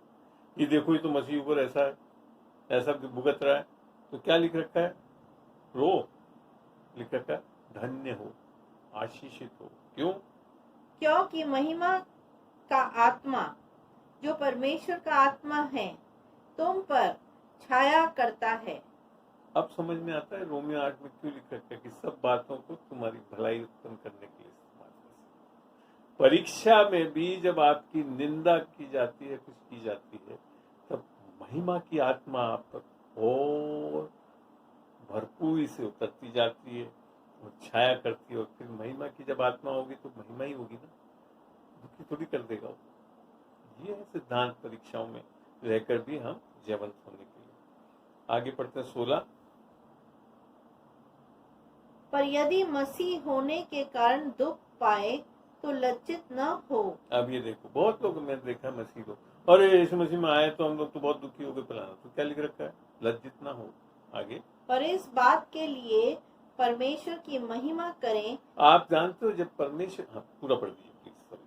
[SPEAKER 1] ये देखो ये तो मसीह ऊपर ऐसा है, ऐसा भुगत रहा है, तो क्या लिख रखा है? रो, लिख रखा है धन्य हो, आशीषित हो। क्यों?
[SPEAKER 2] क्योंकि महिमा का आत्मा जो परमेश्वर का आत्मा है तुम पर छाया करता है।
[SPEAKER 1] अब समझ में आता है रोमियो 8 में क्यों लिख रखा है कि सब बातों को तुम्हारी भलाई उत्पन्न करने के लिए इस्तेमाल कर। परीक्षा में भी जब आपकी निंदा की जाती है, कुछ की जाती है, तब महिमा की आत्मा आप पर और भरपूरी से उतरती जाती है और छाया करती है। और फिर महिमा की जब आत्मा होगी तो महिमा ही होगी ना, दुखी थोड़ी कर देगा वो। ये है सिद्धांत परीक्षाओं में रहकर भी हम जयवंत होने के लिए। आगे पढ़ते हैं 16।
[SPEAKER 2] पर यदि मसीह होने के कारण दुख पाए तो लज्जित न हो।
[SPEAKER 1] अब ये देखो, बहुत लोग मैंने देखा मसीह को, अरे यीशु मसीह में आए तो हम लोग तो बहुत दुखी हो गए फलाना, तो क्या लिख रखा है? लज्जित ना हो। आगे,
[SPEAKER 2] पर इस बात के लिए परमेश्वर की महिमा करें।
[SPEAKER 1] आप जानते हो जब परमेश्वर, हाँ पूरा पढ़ दीजिए प्लीज।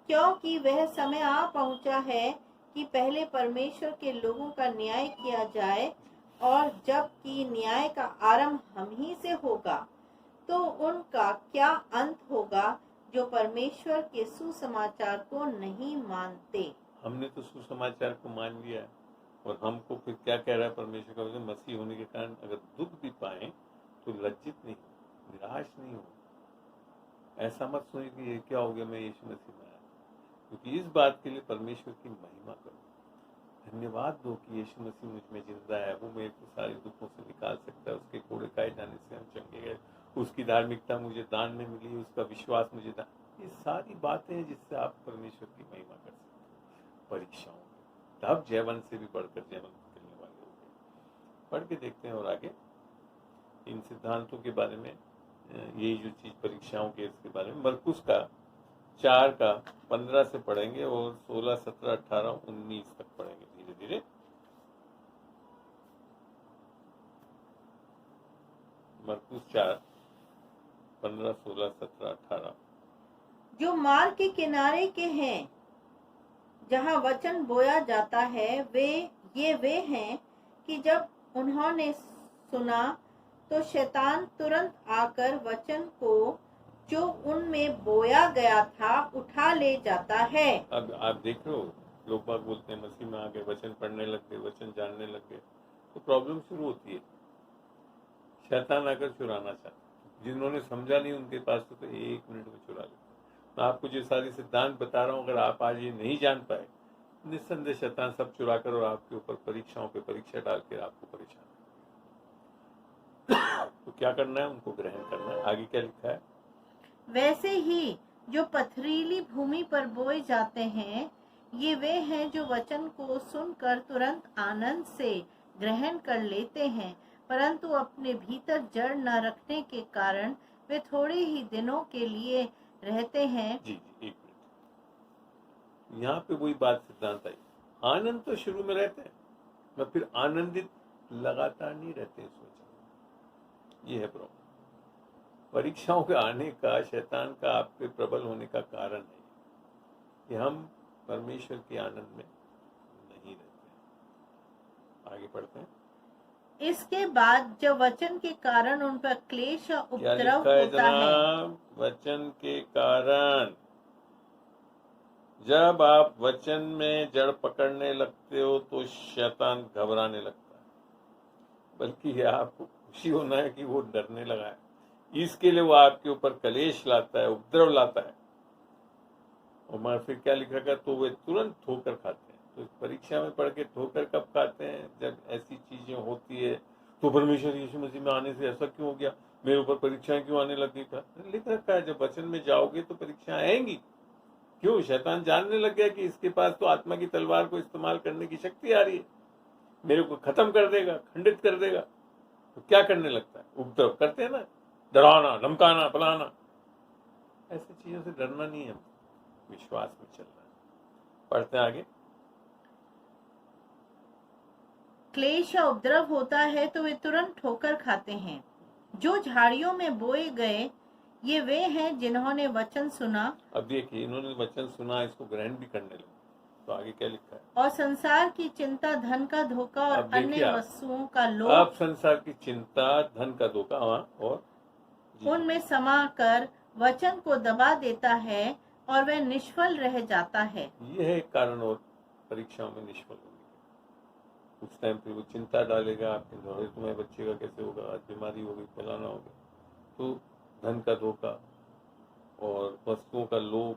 [SPEAKER 2] क्योंकि वह समय आ पहुंचा है कि पहले परमेश्वर के लोगों का न्याय किया जाए, और जब कि न्याय का आरंभ हम ही से होगा तो उनका क्या अंत होगा जो परमेश्वर के सुसमाचार को नहीं मानते।
[SPEAKER 1] हमने तो सुसमाचार को मान लिया है, और हमको फिर क्या कह रहा है परमेश्वर का वचन? मसीह होने के कारण अगर दुख भी पाए तो लज्जित नहीं, निराश नहीं हो। ऐसा मत सोचिए कि ये क्या हो गया, मैं यीशु मसीह में आया, क्योंकि इस बात के लिए परमेश्वर की महिमा करो, धन्यवाद दो कि यीशु मसीह मुझ में जिंदा है, वो मेरे को सारे दुखों से निकाल सकता है, उसके कोड़े खाए जाने से हम चंगे गए, उसकी धार्मिकता मुझे दान में मिली, उसका विश्वास मुझे दान। ये सारी बातें हैं जिससे आप परमेश्वर की महिमा कर सकते हैं परीक्षाओं में, तब जयवंत से भी बढ़कर जयवंत करने वाले हो गए। पढ़ के देखते हैं और आगे इन सिद्धांतों के बारे में, यही जो चीज परीक्षाओं के इसके बारे में मरकुस का 4:15 से पढ़ेंगे और 16, 17, 18, 19 तक पढ़ेंगे धीरे धीरे। मरकुस 4:15, 16, 17, 18।
[SPEAKER 2] जो मार्ग के किनारे के हैं जहाँ वचन बोया जाता है, वे हैं कि जब उन्होंने सुना तो शैतान तुरंत आकर वचन को जो उनमें बोया गया था उठा ले जाता है।
[SPEAKER 1] अब आप देख रहे हो, लोग बाग बोलते हैं मसीह में आ गए, वचन पढ़ने लग गए, वचन जानने लग गए, तो प्रॉब्लम शुरू होती है। शैतान आकर चुराना चाहता है, जिन्होंने समझा नहीं उनके पास तो 1 मिनट में चुरा लेता। मैं आपको जो सारी सिद्धांत बता रहा हूँ, अगर आप आज ये नहीं जान पाए, निस्संदेह शैतान सब चुरा कर और आपके ऊपर परीक्षाओं पे परीक्षा डाल के आपको परेशान तो क्या करना है? उनको ग्रहण करना है। आगे क्या लिखा है?
[SPEAKER 2] वैसे ही जो पथरीली भूमि पर बोए जाते हैं, ये वे हैं जो वचन को सुनकर तुरंत आनंद से ग्रहण कर लेते हैं, परंतु अपने भीतर जड़ न रखने के कारण वे थोड़े ही दिनों के लिए रहते हैं।
[SPEAKER 1] जी 1 मिनट, यहाँ पे वही बात सिद्धांत आई। आनंद तो शुरू में रहते हैं, मगर फिर आनंदित लगातार नहीं रहते इस वचन में। ये है प्रॉब्लम। परीक्षाओं के आने का, शैतान का आप पे प्रबल होने का कारण है कि हम परमेश्वर के आनंद में नहीं रहते। आगे पढ़ते हैं।
[SPEAKER 2] इसके बाद जब वचन के कारण उन पर क्लेश या
[SPEAKER 1] क्या
[SPEAKER 2] उपद्रव
[SPEAKER 1] लिखा है
[SPEAKER 2] होता है,
[SPEAKER 1] जनाब? वचन के कारण। जब आप वचन में जड़ पकड़ने लगते हो तो शैतान घबराने लगता है, बल्कि आपको खुशी होना है कि वो डरने लगा है। इसके लिए वो आपके ऊपर कलेश लाता है, उपद्रव लाता है। और मगर फिर क्या लिखा गया? तो वे तुरंत ठोकर खाते हैं। तो परीक्षा में पढ़ के ठोकर कब खाते हैं? जब ऐसी चीजें होती है। तो परमेश्वर यीशु मसीह में आने से ऐसा क्यों हो गया, मेरे ऊपर परीक्षाएं क्यों आने लगी? था लिख रखा है जब वचन में जाओगे तो परीक्षाएं आएंगी। क्यों? शैतान जानने लग गया कि इसके पास तो आत्मा की तलवार को इस्तेमाल करने की शक्ति आ रही है, मेरे को खत्म कर देगा, खंडित कर देगा। तो क्या करने लगता है? उपद्रव करते हैं ना, डराना, धमकाना, फलाना। ऐसी चीजों से डरना नहीं है, विश्वास में चलना है। पढ़ते हैं आगे।
[SPEAKER 2] क्लेश या उपद्रव होता है तो वे तुरंत ठोकर खाते हैं। जो झाड़ियों में बोए गए ये वे हैं जिन्होंने वचन सुना
[SPEAKER 1] अब देखिए, इन्होंने वचन सुना, इसको ग्रहण भी करने लगे। तो आगे क्या लिखा है?
[SPEAKER 2] और संसार की चिंता, धन का धोखा और
[SPEAKER 1] अब देखिए
[SPEAKER 2] अन्य
[SPEAKER 1] आप,
[SPEAKER 2] वस्तुओं का
[SPEAKER 1] अब
[SPEAKER 2] लोभ
[SPEAKER 1] संसार की चिंता, धन का धोखा, और जी,
[SPEAKER 2] उनमें समा कर वचन को दबा देता है और वह निष्फल रह जाता है।
[SPEAKER 1] ये है एक कारण और परीक्षाओं में निष्फल होने का। उस टाइम पे वो चिंता डालेगा आपके द्वारा, तुम्हारे बच्चे का कैसे होगा, आज बीमारी होगी, फलाना होगा। तो धन का धोखा और वस्तुओं का लोभ,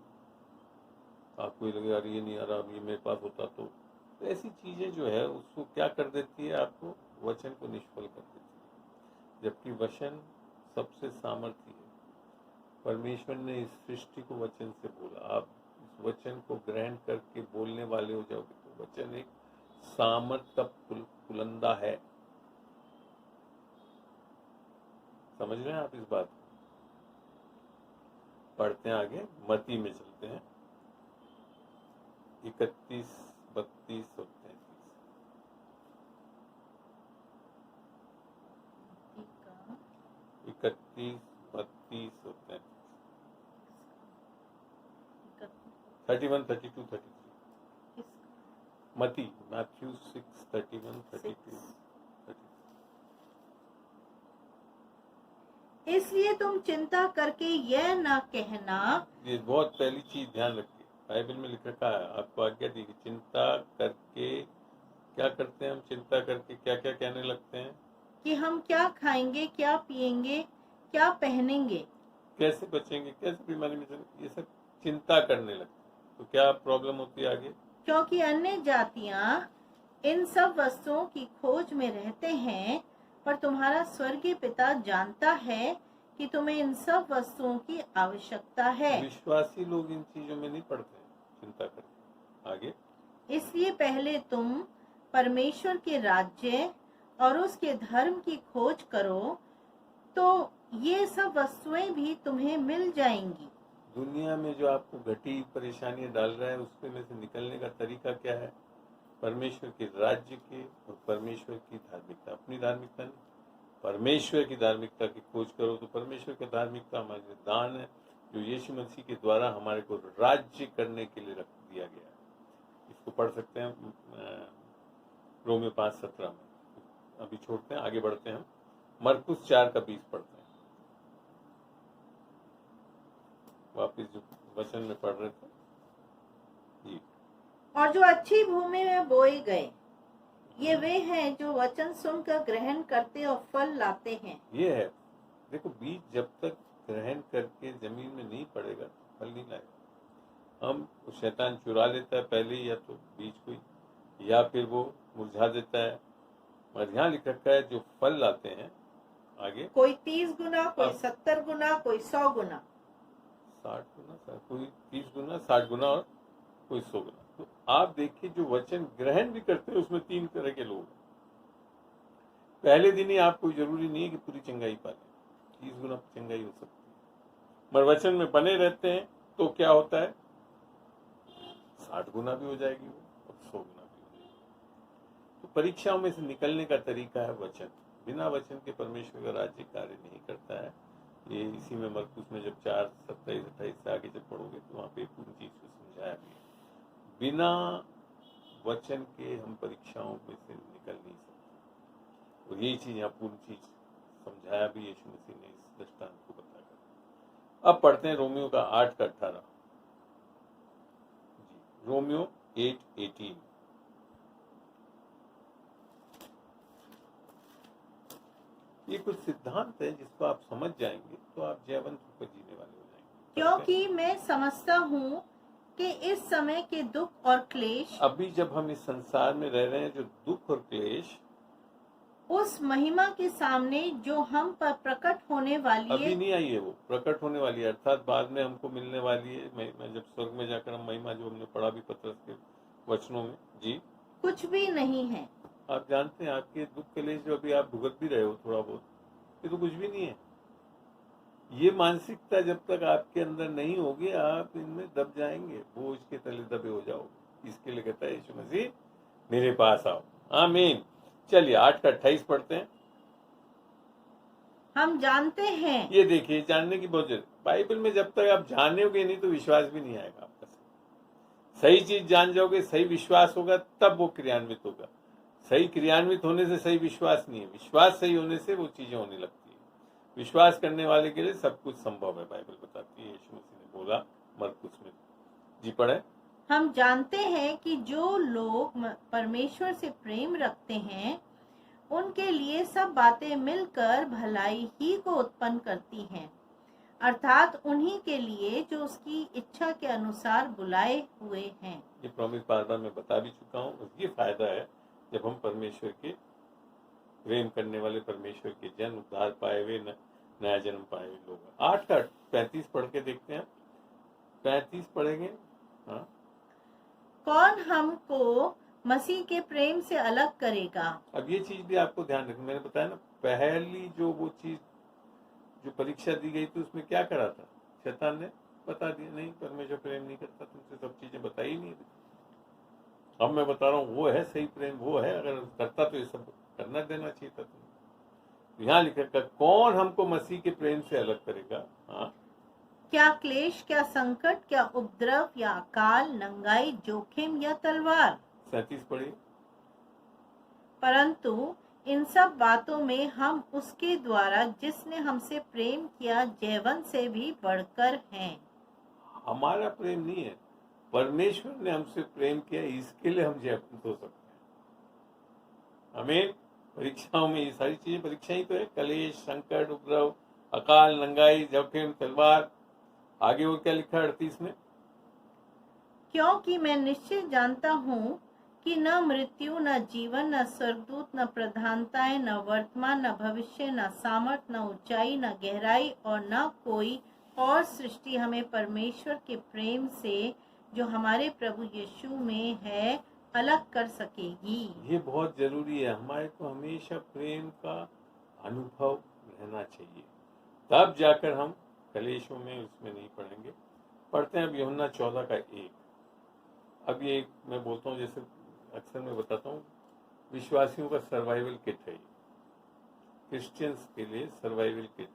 [SPEAKER 1] आपको ये लगेगा ये नहीं आ रहा, ये मेरे पास होता तो ऐसी चीजें जो है उसको क्या कर देती है? आपको वचन को निष्फल कर देती है। जबकि वचन सबसे सामर्थ्य है। परमेश्वर ने इस सृष्टि को वचन से बोला। आप इस वचन को ग्रहण करके बोलने वाले हो जाओगे तो वचन एक सामर्थ का पुलंदा है। समझ रहे हैं आप इस बात को? पढ़ते हैं आगे, मती में चलते हैं। 31, 32 और 33। 31, 32 और 33। 31, 32, 33। मती, मैथ्यू 6, 31, 32, 33।
[SPEAKER 2] इसलिए तुम चिंता करके यह ना कहना।
[SPEAKER 1] ये बहुत पहली चीज ध्यान रखिए, बाइबल में लिख रखा है, आपको आज्ञा दी कि चिंता करके क्या करते हैं? हम चिंता करके क्या क्या कहने लगते हैं?
[SPEAKER 2] कि हम क्या खाएंगे, क्या पिएंगे, क्या पहनेंगे,
[SPEAKER 1] कैसे बचेंगे, कैसे बीमारी में ये सब चिंता करने लगते हैं। तो क्या प्रॉब्लम होती है आगे?
[SPEAKER 2] क्योंकि अन्य जातियां इन सब वस्तुओं की खोज में रहते हैं, पर तुम्हारा स्वर्गीय पिता जानता है कि तुम्हें इन सब वस्तुओं की आवश्यकता है।
[SPEAKER 1] विश्वासी लोग इन चीजों में नहीं पड़ते चिंता करके। आगे,
[SPEAKER 2] इसलिए पहले तुम परमेश्वर के राज्य और उसके धर्म की खोज करो, तो ये सब वस्तुएं भी तुम्हें मिल जाएंगी।
[SPEAKER 1] दुनिया में जो आपको घटी परेशानियां डाल रहा है उसके में से निकलने का तरीका क्या है? परमेश्वर के राज्य के और परमेश्वर की धार्मिकता, अपनी धार्मिकता नहीं, परमेश्वर की धार्मिकता की खोज करो। तो परमेश्वर की धार्मिकता हमारे लिए दान है जो यीशु मसीह के द्वारा हमारे को राज्य करने के लिए रख दिया गया है। इसको पढ़ सकते हैं रोमे 5:17 में। अभी छोड़ते हैं, आगे बढ़ते हैं। हम मरकुस 4:20 पढ़ते हैं। वापिस जो वचन में पढ़ रहे थे जी।
[SPEAKER 2] और जो अच्छी भूमि में बोए गए ये वे हैं जो वचन सुनकर ग्रहण करते और फल लाते हैं।
[SPEAKER 1] ये है, देखो, बीज जब तक ग्रहण करके जमीन में नहीं पड़ेगा फल नहीं लाएगा। हम शैतान चुरा लेता है पहले, या तो बीज को, या फिर वो मुरझा देता है। मगर यहाँ लिख रखा है जो फल लाते हैं, आगे,
[SPEAKER 2] कोई 30 गुना, कोई 70 गुना, कोई 100 गुना,
[SPEAKER 1] 60 गुना, कोई 30 गुना, 60 गुना और कोई 100 गुना। तो आप देखिए जो वचन ग्रहण भी करते हैं उसमें 3 तरह के लोग हैं। पहले दिन ही आपको जरूरी नहीं है कि पूरी चंगाई पाले, 30 गुना चंगाई हो सकती है। मगर वचन में बने रहते हैं तो क्या होता है? 60 गुना भी हो जाएगी वो और 100 गुना भी हो जाएगी। तो परीक्षाओं में से निकलने का तरीका है वचन। बिना वचन के परमेश्वर का राज्य कार्य नहीं करता है। ये इसी में मरकुस में जब 4:27-28 से आगे जब पढ़ोगे तो वहाँ पे पूरी चीज को समझाया भी है। बिना वचन के हम परीक्षाओं में से निकल नहीं सकते, और यही चीज यहाँ पूरी चीज समझाया भी यीशु मसीह ने इस दृष्टांत को बताकर। अब पढ़ते हैं रोमियो का 8:18। रोमियो 8:18। ये कुछ सिद्धांत है जिसको आप समझ जाएंगे तो आप जयवंत होकर जीने वाले हो जाएंगे।
[SPEAKER 2] क्योंकि मैं समझता हूँ कि इस समय के दुख और क्लेश,
[SPEAKER 1] अभी जब हम इस संसार में रह रहे हैं, जो दुख और क्लेश
[SPEAKER 2] उस महिमा के सामने जो हम पर प्रकट होने वाली
[SPEAKER 1] अभी
[SPEAKER 2] है,
[SPEAKER 1] नहीं आई है, वो प्रकट होने वाली है, अर्थात बाद में हमको मिलने वाली है। मैं जब स्वर्ग में जाकर हम महिमा, जो हमने पढ़ा भी पत्रस के वचनों में जी,
[SPEAKER 2] कुछ भी नहीं है।
[SPEAKER 1] आप जानते हैं आपके दुख क्लेश जो अभी आप भुगत भी रहे हो थोड़ा बहुत, ये तो कुछ भी नहीं है। ये मानसिकता जब तक आपके अंदर नहीं होगी, आप इनमें दब जाएंगे, बोझ के तले दबे हो जाओगे। इसके लिए कहता है यीशु मसीह, मेरे पास आओ। आमीन। चलिए 8:28 पढ़ते हैं।
[SPEAKER 2] हम जानते हैं,
[SPEAKER 1] ये देखिए, जानने की बहुत जरूरत। बाइबल में जब तक आप जानोगे नहीं तो विश्वास भी नहीं आएगा आपका। सही चीज जान जाओगे, सही विश्वास होगा, तब वो क्रियान्वित होगा। सही क्रियान्वित होने से सही विश्वास नहीं है, विश्वास सही होने से वो चीजें होने लगती है। विश्वास करने वाले के लिए सब कुछ संभव है, बाइबल बताती है। यीशु मसीह ने बोला मरकुस में। जी पढ़े।
[SPEAKER 2] हम जानते हैं कि जो लोग परमेश्वर से प्रेम रखते हैं उनके लिए सब बातें मिलकर भलाई ही को उत्पन्न करती हैं, अर्थात उन्हीं के लिए जो उसकी इच्छा के अनुसार बुलाए हुए हैं।
[SPEAKER 1] ये प्रॉमिस बार बार मैं बता भी चुका हूँ। ये फायदा है जब हम परमेश्वर के प्रेम करने वाले, परमेश्वर के जन, उद्धार पाए हुए, नया जन्म पाए हुए लोग। 8:35 पढ़ के देखते हैं। 35 पढ़ेंगे। हाँ,
[SPEAKER 2] कौन हमको मसीह के प्रेम से अलग करेगा।
[SPEAKER 1] अब ये चीज भी आपको ध्यान रखना। मैंने बताया ना, पहली जो वो चीज जो परीक्षा दी गई थी उसमें क्या करा था, शैतान ने बता दिया, नहीं परमेश्वर प्रेम नहीं करता, तुमसे सब चीजें बताई ही नहीं। अब मैं बता रहा हूँ वो है सही प्रेम, वो है। अगर करता तो ये सब करना देना चाहिए था तुम्हें। यहाँ लिखा कौन हमको मसीह के प्रेम से अलग करेगा। हाँ,
[SPEAKER 2] क्या क्लेश, क्या संकट, क्या उपद्रव, या अकाल, नंगाई, जोखिम या तलवार।
[SPEAKER 1] 37 पढ़िए।
[SPEAKER 2] परंतु इन सब बातों में हम उसके द्वारा जिसने हमसे प्रेम किया जयवंत से भी बढ़कर हैं।
[SPEAKER 1] हमारा प्रेम नहीं है, परमेश्वर ने हमसे प्रेम किया, इसके लिए हम जयवंत हो सकते हैं। आमीन। परीक्षाओं में ये सारी चीजें परीक्षा ही तो है। कलेश, संकट, उपद्रव, अकाल, नंगाई, जोखिम, तलवार। आगे वो क्या लिखा 38 में।
[SPEAKER 2] क्योंकि मैं निश्चय जानता हूँ कि न मृत्यु, न जीवन, न स्वर्गदूत, न प्रधानताएं, न वर्तमान, न भविष्य, न सामर्थ, न ऊंचाई, न गहराई और न कोई और सृष्टि हमें परमेश्वर के प्रेम से जो हमारे प्रभु यीशु में है अलग कर सकेगी।
[SPEAKER 1] ये बहुत जरूरी है। हमारे को हमेशा प्रेम का अनुभव रहना चाहिए, तब जाकर हम कलेशों में उसमें नहीं पड़ेंगे। पढ़ते हैं अब यूहन्ना 14:1। अब ये मैं बोलता हूँ, जैसे अक्सर मैं बताता हूँ, विश्वासियों का सर्वाइवल किट है। क्रिश्चियंस के लिए सर्वाइवल किट,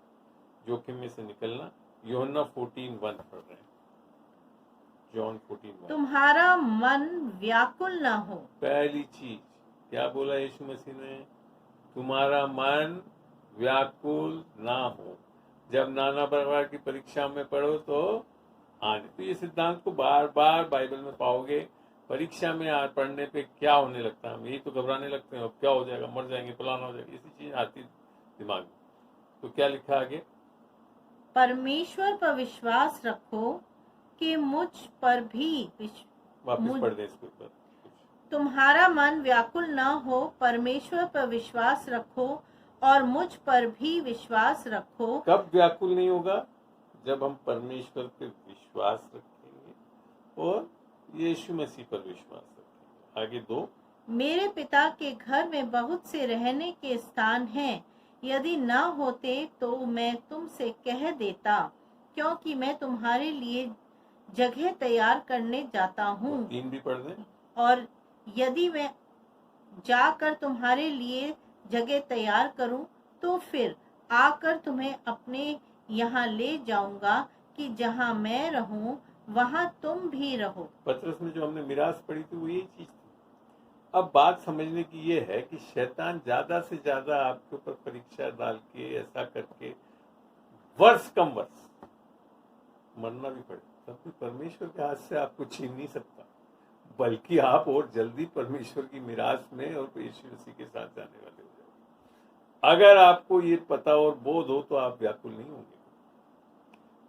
[SPEAKER 1] जोखिम में से निकलना। यूहन्ना 14:1 पढ़ रहे हैं। जॉन 14:1।
[SPEAKER 2] तुम्हारा मन व्याकुल न हो।
[SPEAKER 1] पहली चीज क्या बोला यीशु मसीह ने, तुम्हारा मन व्याकुल ना हो। जब नाना प्रकार की परीक्षा में पढ़ो तो आने, तो ये सिद्धांत को बार बार बाइबल में पाओगे। परीक्षा में पढ़ने पे क्या होने लगता है, हम यही तो घबराने लगते हैं, अब क्या हो जाएगा, मर जाएंगे, फलाना हो जाएगा, इसी चीज आती दिमाग में। तो क्या लिखा आगे,
[SPEAKER 2] परमेश्वर पर विश्वास रखो कि मुझ पर भी
[SPEAKER 1] वापस पढ़ दे इसके ऊपर।
[SPEAKER 2] तुम्हारा मन व्याकुल न हो, परमेश्वर पर विश्वास रखो और मुझ पर भी विश्वास रखो।
[SPEAKER 1] कब व्याकुल नहीं होगा, जब हम परमेश्वर पे विश्वास रखेंगे और यीशु मसीह पर विश्वास रखेंगे। आगे 2,
[SPEAKER 2] मेरे पिता के घर में बहुत से रहने के स्थान हैं, यदि न होते तो मैं तुमसे कह देता, क्योंकि मैं तुम्हारे लिए जगह तैयार करने जाता हूँ।
[SPEAKER 1] 3 भी पढ़ दें।
[SPEAKER 2] और यदि मैं जाकर तुम्हारे लिए जगह तैयार करूं तो फिर आकर तुम्हें अपने यहाँ ले जाऊंगा कि जहाँ मैं रहूं वहाँ तुम भी रहो।
[SPEAKER 1] पतरस में जो हमने मिरास पढ़ी थी वो यही चीज थी। अब बात समझने की ये है कि शैतान ज्यादा से ज्यादा आपके ऊपर परीक्षा डाल के ऐसा करके वर्ष कम वर्ष मरना भी पड़े तब भी परमेश्वर के हाथ से आपको छीन नहीं सकता, बल्कि आप और जल्दी परमेश्वर की मिरास में और यीशु मसीह के साथ जाने वाले हो जाओगे। अगर आपको ये पता और बोध हो तो आप व्याकुल नहीं होंगे,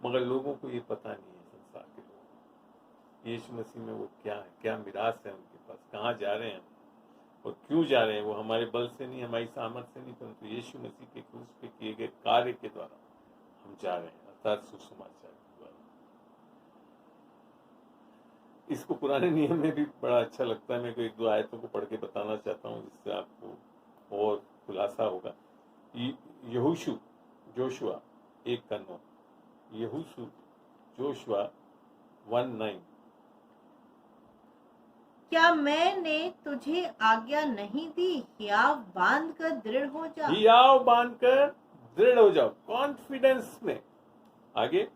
[SPEAKER 1] मगर लोगों को ये पता नहीं है। संसार के लोग यीशु मसीह में वो क्या है, क्या मिरास है उनके पास, कहाँ जा रहे हैं और क्यों जा रहे हैं। वो हमारे बल से नहीं, हमारी सामर्थ्य से नहीं, परंतु यीशु मसीह के क्रूस पे किए गए कार्य के द्वारा हम जा रहे हैं, अर्थात सुसमाचार के द्वारा। इसको पुराने नियम में भी बड़ा अच्छा लगता है। मैं को एक दो आयतों को पढ़ के बताना चाहता हूँ जिससे आपको और खुलासा होगा। यहोशू जोशुआ 1:9, यहोशू जोशुआ 1:9।
[SPEAKER 2] क्या मैंने तुझे आज्ञा नहीं दी, हियाव बांध कर दृढ़ हो जा।
[SPEAKER 1] हियाव बांध कर दृढ़ हो जाओ, कॉन्फिडेंस में। आगे,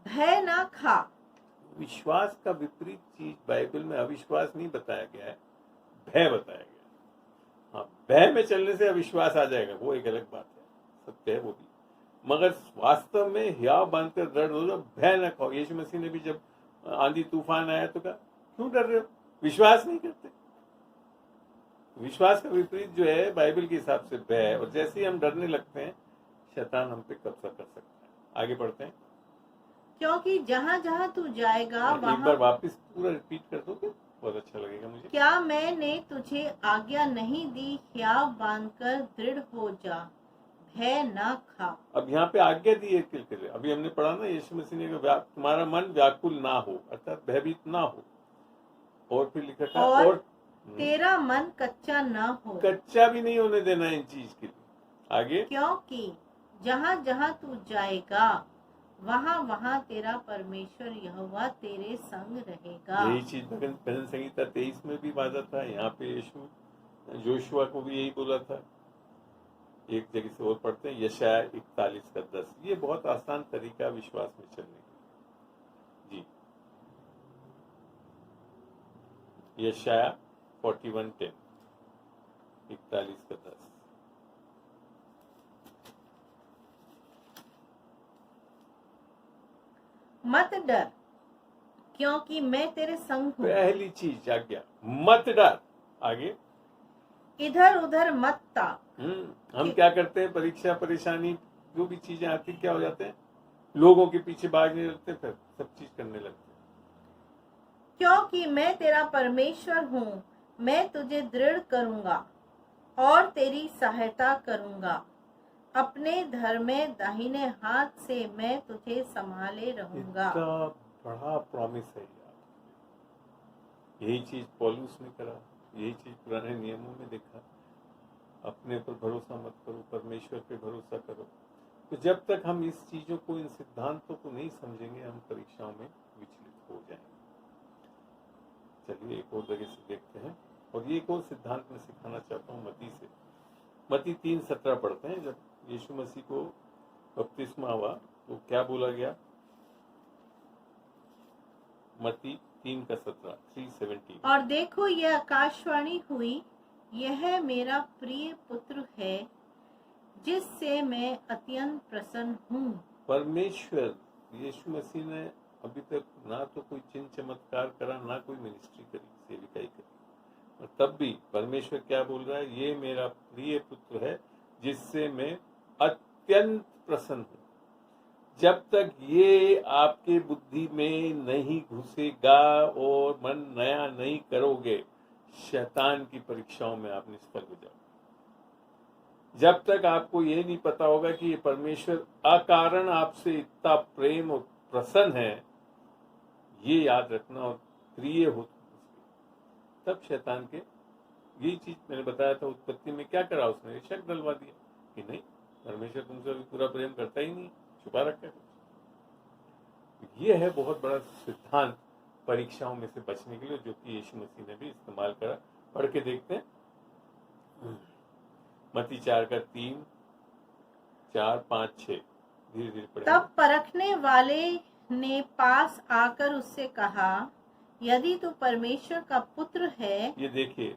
[SPEAKER 2] भय ना खा।
[SPEAKER 1] विश्वास का विपरीत चीज बाइबल में अविश्वास नहीं बताया गया है, भय बताया गया है। हाँ, भय में चलने से अविश्वास आ जाएगा, वो एक अलग बात है, सत्य है वो भी, मगर वास्तव में हियाव बांधकर दृढ़ हो जाओ, भय न खाओ। यीशु मसीह ने भी जब आंधी तूफान आया तो कहा क्यों डर रहे हो, विश्वास नहीं करते। विश्वास का विपरीत जो है बाइबल के हिसाब से भय है, और जैसे ही हम डरने लगते हैं शैतान हम पे कब्जा कर सकता है। आगे बढ़ते हैं।
[SPEAKER 2] क्योंकि जहाँ जहाँ तू जाएगा
[SPEAKER 1] एक बार
[SPEAKER 2] वहाँ।
[SPEAKER 1] वापस पूरा रिपीट कर दोगे, बहुत अच्छा लगेगा मुझे।
[SPEAKER 2] क्या मैंने तुझे आज्ञा नहीं दी, हियाव बांधकर दृढ़ हो जा, भय ना खा।
[SPEAKER 1] अब यहाँ पे आज्ञा दी है के लिए, अभी हमने पढ़ा ना, यीशु मसीह ने कहा तुम्हारा मन व्याकुल ना हो, अर्थात भयभीत ना हो। और फिर लिखा था और
[SPEAKER 2] तेरा मन कच्चा ना हो।
[SPEAKER 1] कच्चा भी नहीं होने देना इन चीज के लिए। आगे,
[SPEAKER 2] क्योंकि जहाँ जहाँ तू जाएगा वहाँ वहाँ तेरा परमेश्वर यहोवा तेरे संग रहेगा।
[SPEAKER 1] यही चीज भजन संहिता 23 में भी वादा था। यहाँ पे यीशु जोशुआ को भी यही बोला था। एक जगह से और पढ़ते हैं, यशाया 41:10। ये बहुत आसान तरीका विश्वास में चलने का। जी, यशाया 41:10, 41:10।
[SPEAKER 2] मत डर, क्योंकि मैं तेरे संग हूँ।
[SPEAKER 1] पहली चीज आज्ञा, मत डर। आगे,
[SPEAKER 2] इधर उधर मत ताक।
[SPEAKER 1] हम क्या करते हैं, परीक्षा परेशानी जो भी चीजें आती क्या हो जाते हैं, लोगों के पीछे भागने लगते, फिर सब चीज करने लगते।
[SPEAKER 2] क्योंकि मैं तेरा परमेश्वर हूँ, मैं तुझे दृढ़ करूंगा और तेरी सहायता करूंगा, अपने धर्मे दाहिने हाथ से मैं तुझे संभाले रहूंगा।
[SPEAKER 1] इतना बड़ा प्रॉमिस है यार। यही चीज पौलुस ने करा, यही चीज पुराने नियमों में देखा। अपने पर भरोसा मत करो, परमेश्वर पे भरोसा करो। तो जब तक हम इस चीजों को, इन सिद्धांतों को नहीं समझेंगे, हम परीक्षाओं में विचलित हो जाएंगे। चलिए एक और जगह से देखते हैं, और ये एक और सिद्धांत मैं सिखाना चाहता हूँ मती से। मती 3:17 पढ़ते हैं। जब यीशु मसीह को बपतिस्मा हुआ तो क्या बोला गया? मती 3:17, 3:17।
[SPEAKER 2] और देखो यह आकाशवाणी हुई, यह मेरा प्रिय पुत्र है, जिससे मैं अत्यंत प्रसन्न हूँ। परमेश्वर
[SPEAKER 1] यीशु मसीह ने अभी तक ना तो कोई चिन्ह चमत्कार करा, ना कोई मिनिस्ट्री करी, सेविकाई करी, और तब भी परमेश्वर क्या बोल रहा है? ये मेरा प्रिय पुत्र है जिससे मैं अत्यंत प्रसन्न हूँ। जब तक ये आपके बुद्धि में नहीं घुसेगा और मन नया नहीं करोगे, शैतान की परीक्षाओं में आप निष्फल हो जाओगे। जब तक आपको ये नहीं पता होगा कि ये परमेश्वर अकारण आपसे इतना प्रेम और प्रसन्न है, ये याद रखना, और प्रिय हो, तब शैतान के, यही चीज मैंने बताया था उत्पत्ति में क्या करा उसने, शक डलवा दिया कि नहीं, परमेश्वर तुमसे अभी पूरा प्रेम करता ही नहीं, छुपा रखा है। ये है बहुत बड़ा सिद्धांत परीक्षाओं में से बचने के लिए, जो कि यीशु मसीह ने भी इस्तेमाल करा। पढ़ के देखते हैं मत्ती 4:3, 4, 5, 6। धीरे धीरे पढ़ेंगे।
[SPEAKER 2] तब परखने वाले ने पास आकर उससे कहा, यदि तू परमेश्वर का पुत्र है।
[SPEAKER 1] ये देखिए,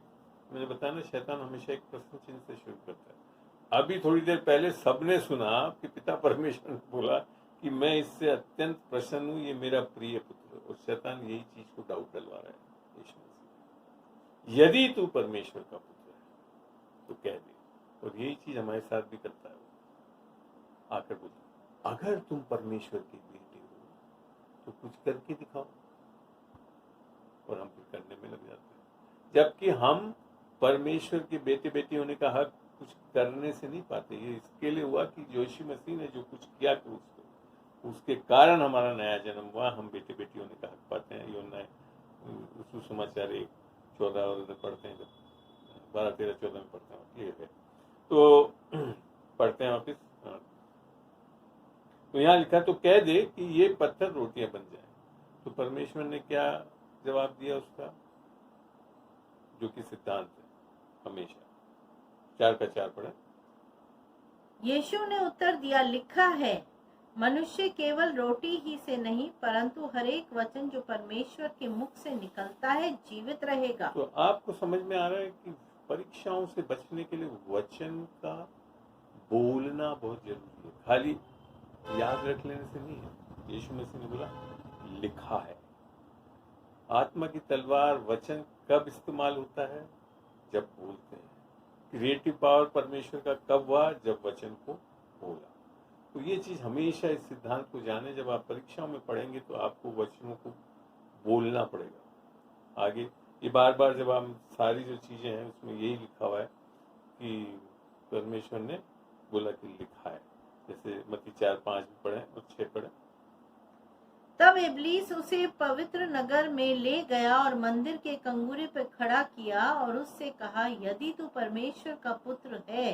[SPEAKER 1] मैंने बताया ना, शैतान हमेशा एक प्रश्न चिन्ह से शुरू करता है। अभी थोड़ी देर पहले सबने सुना कि पिता परमेश्वर ने बोला कि मैं इससे अत्यंत प्रसन्न हूं, ये मेरा प्रिय पुत्र है। और शैतान यही चीज को डाउट डलवा रहा है यीशु मसीह। यदि तू परमेश्वर का पुत्र है तो कह दे। और यही चीज हमारे साथ भी करता है। वो आकर बोलता, अगर तुम परमेश्वर के बेटे हो तो कुछ करके दिखाओ। और हम फिर करने में लग जाते हैं, जबकि हम परमेश्वर के बेटे बेटी होने का हक कुछ करने से नहीं पाते। ये इसके लिए हुआ कि यीशु मसीह ने जो कुछ किया क्रूस पे, उसके कारण हमारा नया जन्म हुआ, हम बेटे बेटी होने का हक पाते हैं। यूहन्ना सुसमाचार 1:14 और पढ़ते हैं, जब 12, 13, 14 में पढ़ते हैं, ये है तो पढ़ते हैं वापिस। तो यहाँ लिखा, तो कह दे कि ये पत्थर रोटियां बन जाए। तो परमेश्वर ने क्या जवाब दिया उसका, जो कि सिद्धांत है हमेशा। 4:4 पढ़े।
[SPEAKER 2] यीशु ने उत्तर दिया, लिखा है, मनुष्य केवल रोटी ही से नहीं परंतु हर एक वचन जो परमेश्वर के मुख से निकलता है जीवित रहेगा।
[SPEAKER 1] तो आपको समझ में आ रहा है कि परीक्षाओं से बचने के लिए वचन का बोलना बहुत जरूरी है, खाली याद रख लेने से नहीं है। यीशु मसीह ने बोला लिखा है। आत्मा की तलवार वचन कब इस्तेमाल होता है, जब बोलते हैं। क्रिएटिव पावर परमेश्वर का कब हुआ, जब वचन को बोला। तो ये चीज हमेशा इस सिद्धांत को जाने, जब आप परीक्षाओं में पढ़ेंगे तो आपको वचनों को बोलना पड़ेगा। आगे ये बार बार जब हम सारी जो चीजें हैं उसमें यही लिखा हुआ है कि परमेश्वर ने बोला कि लिखा है। जैसे मत्ती 4:5 भी पढ़े और 6 पढ़े।
[SPEAKER 2] तब इब्लीस उसे पवित्र नगर में ले गया और मंदिर के कंगूरे पर खड़ा किया और उससे कहा, यदि तू परमेश्वर का पुत्र है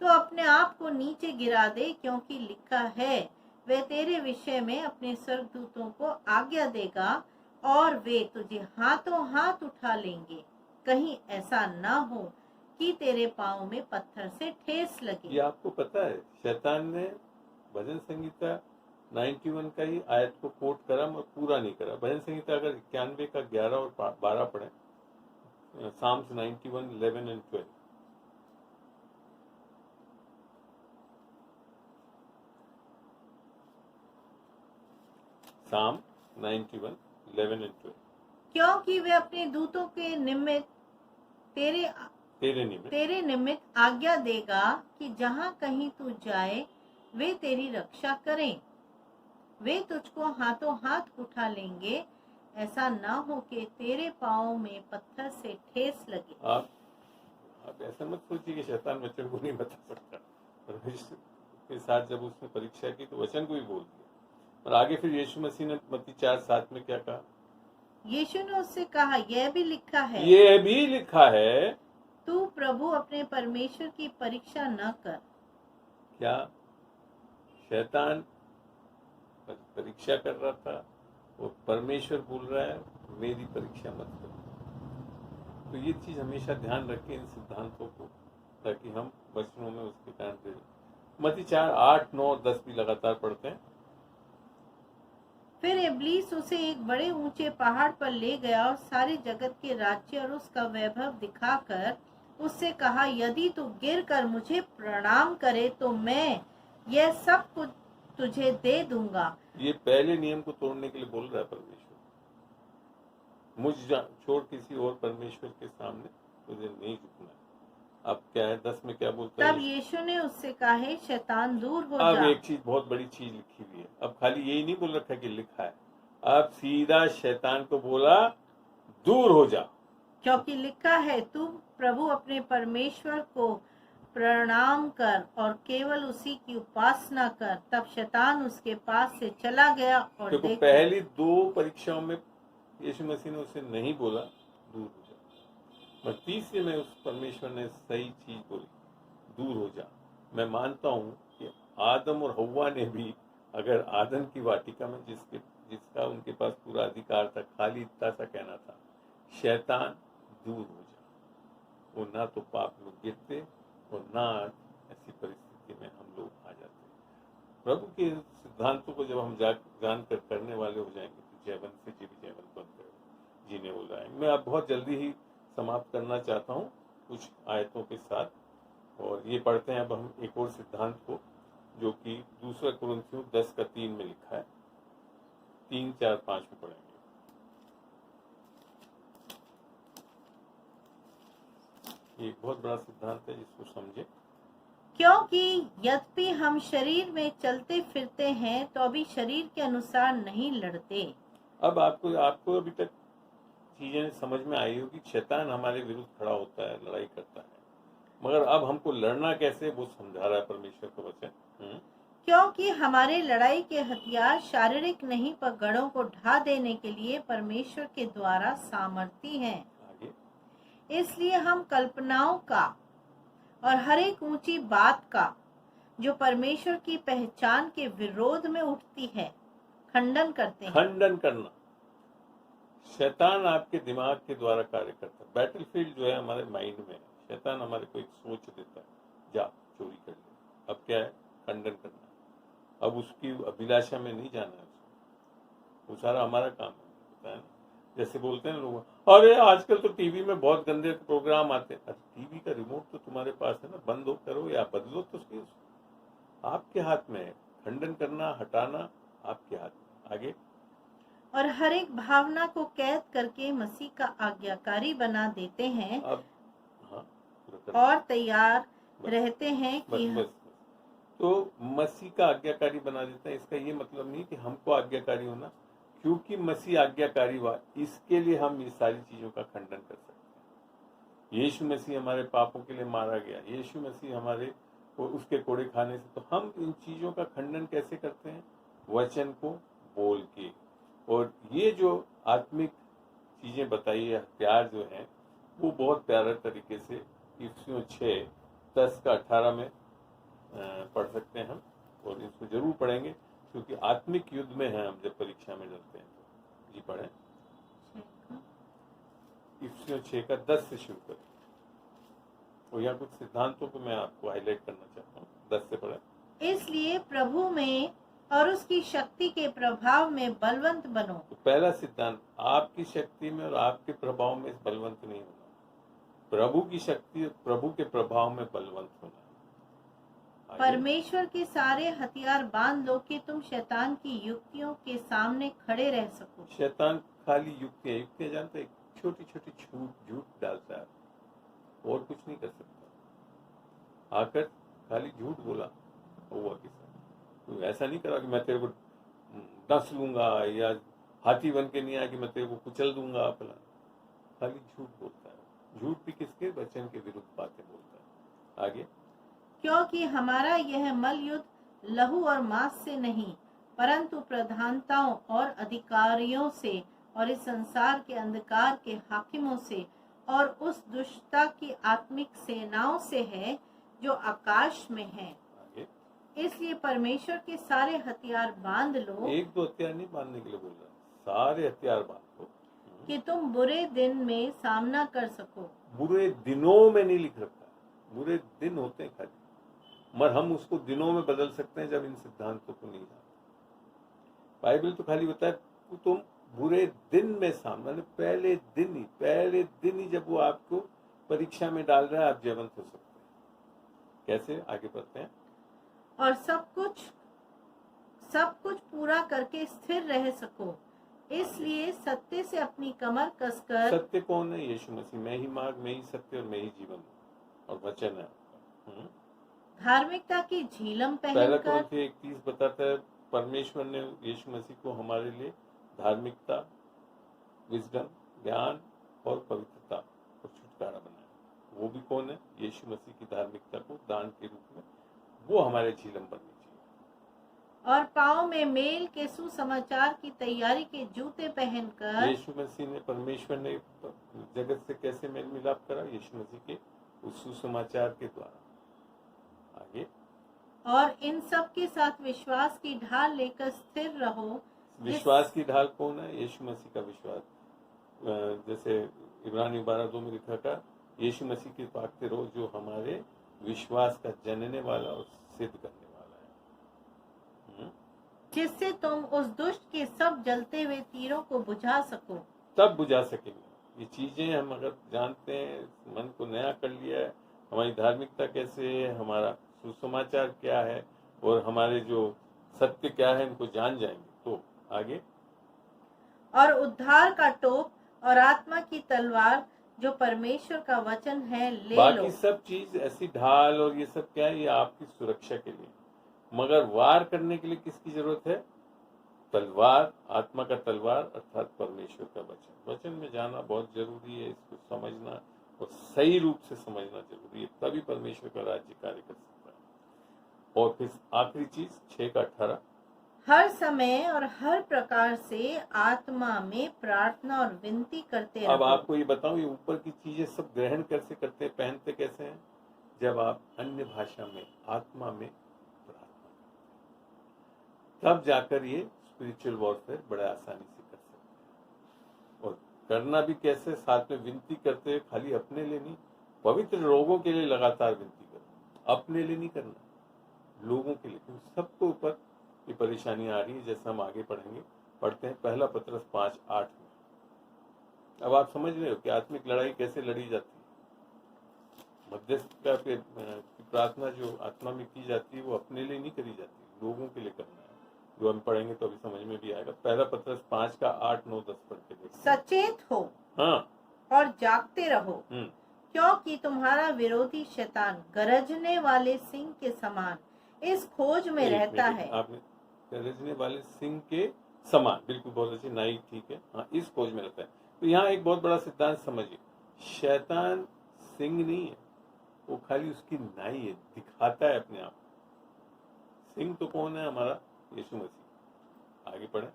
[SPEAKER 2] तो अपने आप को नीचे गिरा दे, क्योंकि लिखा है, वह तेरे विषय में अपने स्वर्गदूतों को आज्ञा देगा और वे तुझे हाथों हाथ उठा लेंगे, कहीं ऐसा ना हो कि तेरे पांव में पत्थर से ठेस लगे।
[SPEAKER 1] ये आपको पता है, शैतान ने भजन संगीता 91 का ही आयत को कोट करा और पूरा नहीं करा। भजन संगीता अगर 91 का 11 और 12 पढ़े, साम्स 91, 11 and 12। साम 91, 11 and 12।
[SPEAKER 2] क्योंकि वे अपने दूतों के निमित्त तेरे निमित्त आज्ञा देगा कि जहाँ कहीं तू जाए वे तेरी रक्षा करें। वे तुझको हाथों हाथ उठा लेंगे, ऐसा ना हो कि तेरे पाँव में पत्थर से ठेस लगे।
[SPEAKER 1] आप ऐसा मत सोचिए कि शैतान वचन को नहीं बता सकता। परमेश्वर के साथ जब उसने परीक्षा की तो वचन को भी बोल दिया। और आगे फिर यीशु मसीह ने मत्ती 4:7 में क्या कहा?
[SPEAKER 2] यीशु ने उससे कहा, यह भी लिखा है, तू प्रभु अपने परमेश्वर की परीक्षा न कर।
[SPEAKER 1] क्या शैतान परीक्षा कर रहा था और परमेश्वर बोल रहा है मेरी परीक्षा मत करो। तो ये चीज हमेशा ध्यान रखें इन सिद्धांतों को, ताकि हम वचनों में उसके कारण दे। मत्ती 4:8, 9, 10 भी लगातार पढ़ते हैं।
[SPEAKER 2] फिर इब्लीस उसे एक बड़े ऊंचे पहाड़ पर ले गया और सारे जगत के राज्य और उसका वैभव दिखाकर उससे कहा, यदि तू गिर कर मुझे प्रणाम करे तो मैं यह सब कुछ तुझे दे दूंगा।
[SPEAKER 1] ये पहले नियम को तोड़ने के लिए बोल रहा है परमेश्वर, मुझ छोड़ किसी और परमेश्वर के सामने तुझे नहीं झुकना है। अब क्या है 10 में क्या बोलता है?
[SPEAKER 2] तब यीशु ने उससे कहा, शैतान दूर हो
[SPEAKER 1] अब
[SPEAKER 2] जा।
[SPEAKER 1] एक चीज, बहुत बड़ी चीज लिखी हुई है। अब खाली यही नहीं बोल रखा कि लिखा है, अब सीधा शैतान को बोला दूर हो जा,
[SPEAKER 2] क्योंकि लिखा है, तू प्रभु अपने परमेश्वर को प्रणाम कर और केवल उसी की उपासना कर। तब शैतान उसके पास से चला गया और
[SPEAKER 1] देखो पहली 2 परीक्षाओं में यीशु मसीह ने उसे नहीं बोला दूर हो जा, पर तीसरे में उस परमेश्वर ने सही चीज बोली, दूर हो जा। मैं मानता हूं कि आदम और हव्वा ने भी, अगर आदम की वाटिका में जिसका उनके पास पूरा अधिकार था, खाली इतना सा कहना था, शैतान दूर हो जा, वो ना तो पाप में गिरते और ना ऐसी परिस्थिति में हम लोग आ जाते। प्रभु के सिद्धांतों को जब हम जान कर करने वाले हो जाएंगे तो जीवन से जीवन बनकर जीने हो जाएंगे। मैं अब बहुत जल्दी ही समाप्त करना चाहता हूँ कुछ आयतों के साथ, और ये पढ़ते हैं अब हम एक और सिद्धांत को, जो कि 2 कुरिन्थियों 10:3 में लिखा है। 3, 4, 5 में पढ़ेंगे। ये एक बहुत बड़ा सिद्धांत है, जिसको समझे।
[SPEAKER 2] क्योंकि यद्यपि हम शरीर में चलते फिरते हैं तो अभी शरीर के अनुसार नहीं लड़ते।
[SPEAKER 1] अब आपको अभी तक चीजें समझ में आई होगी। शैतान हमारे विरुद्ध खड़ा होता है, लड़ाई करता है, मगर अब हमको लड़ना कैसे वो समझा रहा है परमेश्वर का वचन।
[SPEAKER 2] क्योंकि हमारे लड़ाई के हथियार शारीरिक नहीं पर गढ़ों को ढा देने के लिए परमेश्वर के द्वारा सामर्थी हैं।
[SPEAKER 1] आगे,
[SPEAKER 2] इसलिए हम कल्पनाओं का और हर एक ऊंची बात का जो परमेश्वर की पहचान के विरोध में उठती है खंडन करते हैं।
[SPEAKER 1] खंडन करना। शैतान आपके दिमाग के द्वारा कार्य करता है। बैटलफील्ड जो है हमारे माइंड में है। शैतान हमारे को एक सोच देता है, जा चोरी कर ले। अब क्या है? खंडन करना। अब उसकी अभिलाषा में नहीं जाना है उसको, वो सारा हमारा काम है। जैसे बोलते हैं लोग, अरे आजकल तो टीवी में बहुत गंदे प्रोग्राम आते हैं। अरे टीवी का रिमोट तो तुम्हारे पास है ना, बंद हो करो या बदलो तो उसकी, आपके हाथ में है। खंडन करना, हटाना आपके हाथ में। आगे,
[SPEAKER 2] और हर एक भावना को कैद करके मसीह का आज्ञाकारी बना देते हैं।
[SPEAKER 1] अब हाँ,
[SPEAKER 2] और तैयार रहते हैं कि
[SPEAKER 1] बस। तो मसीह का आज्ञाकारी बना देता है। इसका ये मतलब नहीं कि हमको आज्ञाकारी होना, क्योंकि मसीह आज्ञाकारी हुआ, इसके लिए हम ये सारी चीजों का खंडन कर सकते हैं। यीशु मसीह हमारे पापों के लिए मारा गया, यीशु मसीह हमारे उसके कोड़े खाने से, तो हम इन चीजों का खंडन कैसे करते हैं? वचन को बोल के। और ये जो आत्मिक चीजें बताई है, हथियार जो हैं, वो बहुत प्यारे तरीके से इफिसियों 6:10-18 में पढ़ सकते हैं हम, और इसको जरूर पढ़ेंगे, क्योंकि आत्मिक युद्ध में है हम जब परीक्षा में डरते हैं तो। जी पढ़ें। इफिसियों 6:10 से शुरू करें। और यहाँ कुछ सिद्धांतों को मैं आपको हाईलाइट करना चाहता हूँ। 10 से पढ़ें।
[SPEAKER 2] इसलिए प्रभु में और उसकी शक्ति के प्रभाव में बलवंत बनो।
[SPEAKER 1] तो पहला सिद्धांत, आपकी शक्ति में और आपके प्रभाव में बलवंत नहीं होना, प्रभु की शक्ति, प्रभु के प्रभाव में बलवंत होना।
[SPEAKER 2] परमेश्वर के सारे हथियार बांध लो कि तुम शैतान की युक्तियों के सामने खड़े रह सको।
[SPEAKER 1] शैतान खाली युक्तियां जानते हैं, छोटी छोटी झूठ डालता है, और कुछ नहीं कर सकता। आकर खाली झूठ बोला हुआ के साथ, तो ऐसा नहीं करा कि मैं तेरे को डस लूंगा, या हाथी बन के नहीं आया कि मैं तेरे को कुचल दूंगा। अपना खाली झूठ बोलता है। झूठ भी किसके? वचन के विरुद्ध बातें बोलता है। आगे,
[SPEAKER 2] क्योंकि हमारा यह मल युद्ध लहू और मांस से नहीं, परंतु प्रधानताओं और अधिकारियों से और इस संसार के अंधकार के हाकिमों से और उस दुष्टता की आत्मिक सेनाओं से है जो आकाश में है। इसलिए परमेश्वर के सारे हथियार बांध लो।
[SPEAKER 1] एक दो हथियार नहीं बांधने के लिए बोल रहा, सारे हथियार बांध लो
[SPEAKER 2] कि तुम बुरे दिन में सामना कर सको।
[SPEAKER 1] बुरे दिनों में नहीं लिख रखा, बुरे दिन होते हैं खाली, मगर हम उसको दिनों में बदल सकते हैं जब इन सिद्धांतों को नहीं जानते। बाइबल तो खाली बताए तुम बुरे दिन में सामना, पहले दिन ही जब वो आपको परीक्षा में डाल रहा है, आप जयवंत हो सकते हैं। कैसे? आगे बढ़ते हैं।
[SPEAKER 2] और सब कुछ पूरा करके स्थिर रह सको। इसलिए सत्य से अपनी कमर कसकर।
[SPEAKER 1] सत्य कौन है? यीशु मसीह। मैं ही मार्ग, मैं ही सत्य और मैं ही जीवन और वचन है।
[SPEAKER 2] धार्मिकता की झीलम
[SPEAKER 1] पहला
[SPEAKER 2] पहनकर।
[SPEAKER 1] कुरिन्थियों 1:30 बताता है परमेश्वर ने यीशु मसीह को हमारे लिए धार्मिकता, विजडम, ज्ञान और पवित्रता और छुटकारा बनाया। वो भी कौन है? यीशु मसीह की धार्मिकता को दान के रूप में, वो हमारे झीलम बननी चाहिए।
[SPEAKER 2] और पाँव में मेल के सुसमाचार की तैयारी के जूते पहनकर।
[SPEAKER 1] यीशु मसीह ने, परमेश्वर ने जगत से कैसे मेल मिलाप करा? यीशु मसीह के उस सुसमाचार के द्वारा। आगे, और
[SPEAKER 2] इन सब के साथ विश्वास की ढाल लेकर स्थिर रहो।
[SPEAKER 1] विश्वास की ढाल कौन है? यीशु मसीह का विश्वास। जैसे इब्रानी 12:2 में लिखा था, यीशु मसीह की ताकते रहो जो हमारे विश्वास का जनने वाला और सिद्ध करने वाला है।
[SPEAKER 2] जिससे तुम उस दुष्ट के सब जलते हुए तीरों को बुझा सको।
[SPEAKER 1] तब बुझा सकेंगे। ये चीजें हम अगर जानते हैं, मन को नया कर लिया है, हमारी धार्मिकता कैसे है, हमारा सुसमाचार क्या है और हमारे जो सत्य क्या है, इनको जान जाएंगे तो आगे।
[SPEAKER 2] और उद्धार का टोप और आत्मा की तलवार जो परमेश्वर का वचन है ले
[SPEAKER 1] बाकी
[SPEAKER 2] लो।
[SPEAKER 1] सब चीज ऐसी ढाल और ये सब क्या है, ये आपकी सुरक्षा के लिए, मगर वार करने के लिए किसकी जरूरत है? तलवार, आत्मा का तलवार अर्थात परमेश्वर का वचन। वचन में जाना बहुत जरूरी है, इसको समझना और सही रूप से समझना जरूरी है, तभी परमेश्वर का राज्य कार्य कर सकता है। और फिर आखिरी चीज 6:18,
[SPEAKER 2] हर समय और हर प्रकार से आत्मा में प्रार्थना और विनती करते रहो।
[SPEAKER 1] अब आपको ये बताऊं, ये ऊपर की चीजें सब ग्रहण कैसे करते हैं, पहनते कैसे हैं? जब आप अन्य भाषा में आत्मा में प्रार्थना, तब जाकर ये स्पिरिचुअल वॉरफेयर बड़े आसानी से कर सकते हैं। और करना भी कैसे? साथ में विनती करते हुए, खाली अपने लिए नहीं, पवित्र लोगों के लिए लगातार विनती करो, अपने लिए नहीं करना, लोगों के लिए, क्योंकि सबको ऊपर ये परेशानी आ रही है, जैसे हम आगे पढ़ते हैं 1 पतरस 5:8 में। अब आप समझ रहे हो कि आत्मिक लड़ाई कैसे लड़ी जाती है। मध्यस्थता की प्रार्थना जो आत्मा में की जाती है, वो अपने लिए नहीं करी जाती, लोगों के लिए करना है, जो हम पढ़ेंगे तो अभी समझ में भी आएगा। 1 पतरस 5:8-9-10 पढ़ के देखिए।
[SPEAKER 2] सचेत हो
[SPEAKER 1] हाँ,
[SPEAKER 2] और जागते रहो, क्योंकि तुम्हारा विरोधी शैतान गरजने वाले सिंह के समान इस खोज में रहता है।
[SPEAKER 1] आपने गरजने वाले सिंह के समान, बिल्कुल बहुत अच्छी, नाई, ठीक है, हाँ, इस खोज में रहता है। तो यहाँ एक बहुत बड़ा सिद्धांत समझिए, शैतान सिंह नहीं है, वो खाली उसकी नाई है, दिखाता है अपने आप। सिंह तो कौन है? हमारा यीशु मसीह। आगे पढ़े।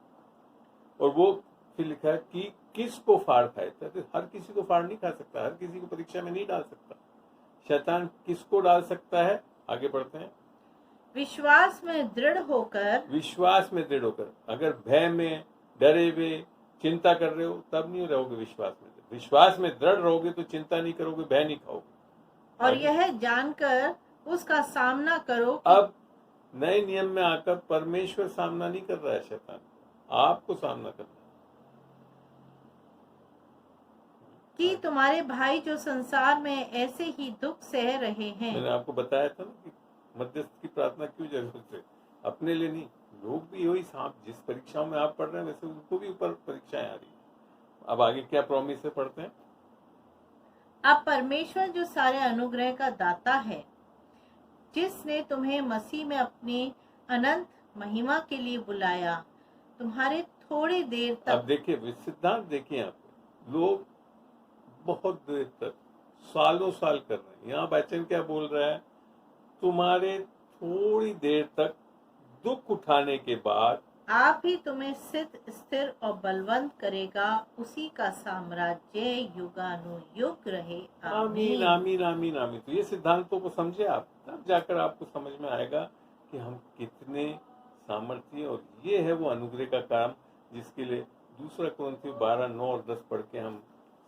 [SPEAKER 1] और वो फिर लिखा है कि किसको फाड़ खाए, तो हर किसी को फाड़ नहीं खा सकता, हर किसी को परीक्षा में नहीं डाल सकता। शैतान किसको डाल सकता है? आगे बढ़ते हैं।
[SPEAKER 2] विश्वास में दृढ़ होकर,
[SPEAKER 1] विश्वास में दृढ़ होकर, अगर भय में, डरे हुए, चिंता कर रहे हो, तब नहीं रहोगे विश्वास में। विश्वास में दृढ़ रहोगे तो चिंता नहीं करोगे, भय नहीं खाओगे।
[SPEAKER 2] और यह जानकर उसका सामना करो कि
[SPEAKER 1] अब नए नियम में आकर परमेश्वर सामना नहीं कर रहा है शैतान, आपको सामना करना है।
[SPEAKER 2] कि तुम्हारे भाई जो संसार में ऐसे ही दुख सह रहे हैं।
[SPEAKER 1] मैंने आपको बताया था ना कि मध्यस्थ की प्रार्थना क्यों जरूरत है, अपने लिए नहीं। लोग भी वही सांप, जिस परीक्षाओं में आप पढ़ रहे हैं वैसे उनको भी ऊपर परीक्षाएं आ रही है। अब आगे क्या प्रॉमिस है, पढ़ते हैं।
[SPEAKER 2] अब परमेश्वर जो सारे अनुग्रह का दाता है, जिसने तुम्हें मसीह में अपने अनंत महिमा के लिए बुलाया, तुम्हारे थोड़ी देर तक।
[SPEAKER 1] अब देखिए सिद्धांत, देखिए यहाँ पे लोग बहुत देर तक, सालों साल कर रहे हैं। यहाँ वचन क्या बोल रहा है? तुम्हारे थोड़ी देर तक दुख उठाने के बाद
[SPEAKER 2] आप ही तुम्हें सिद्ध, स्थिर और बलवंत करेगा। उसी का साम्राज्य युगानुयुग रहे।
[SPEAKER 1] आमीन आमीन आमीन आमीन। तो ये सिद्धांतों को समझे आप, तब जाकर आपको समझ में आएगा कि हम कितने सामर्थ्य, और ये है वो अनुग्रह का काम जिसके लिए 2 कुरिन्थियों 12:9 और 10 पढ़ के हम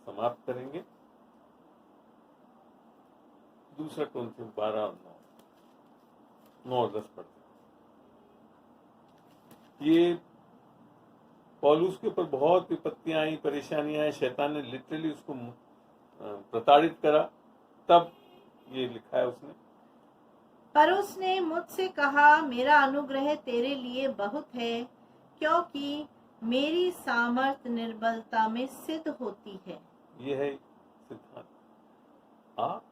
[SPEAKER 1] समाप्त करेंगे। 2 कुरिन्थियों 12:9 और 10 पढ़ते। ये पौलुस के ऊपर बहुत विपत्तियां आई, परेशानियां आई, शैतान ने लिटरली उसको प्रताड़ित करा, तब ये लिखा है उसने।
[SPEAKER 2] पर उसने मुझसे कहा, मेरा अनुग्रह तेरे लिए बहुत है, क्योंकि मेरी सामर्थ निर्बलता में सिद्ध होती है।
[SPEAKER 1] ये है सिद्धांत। आप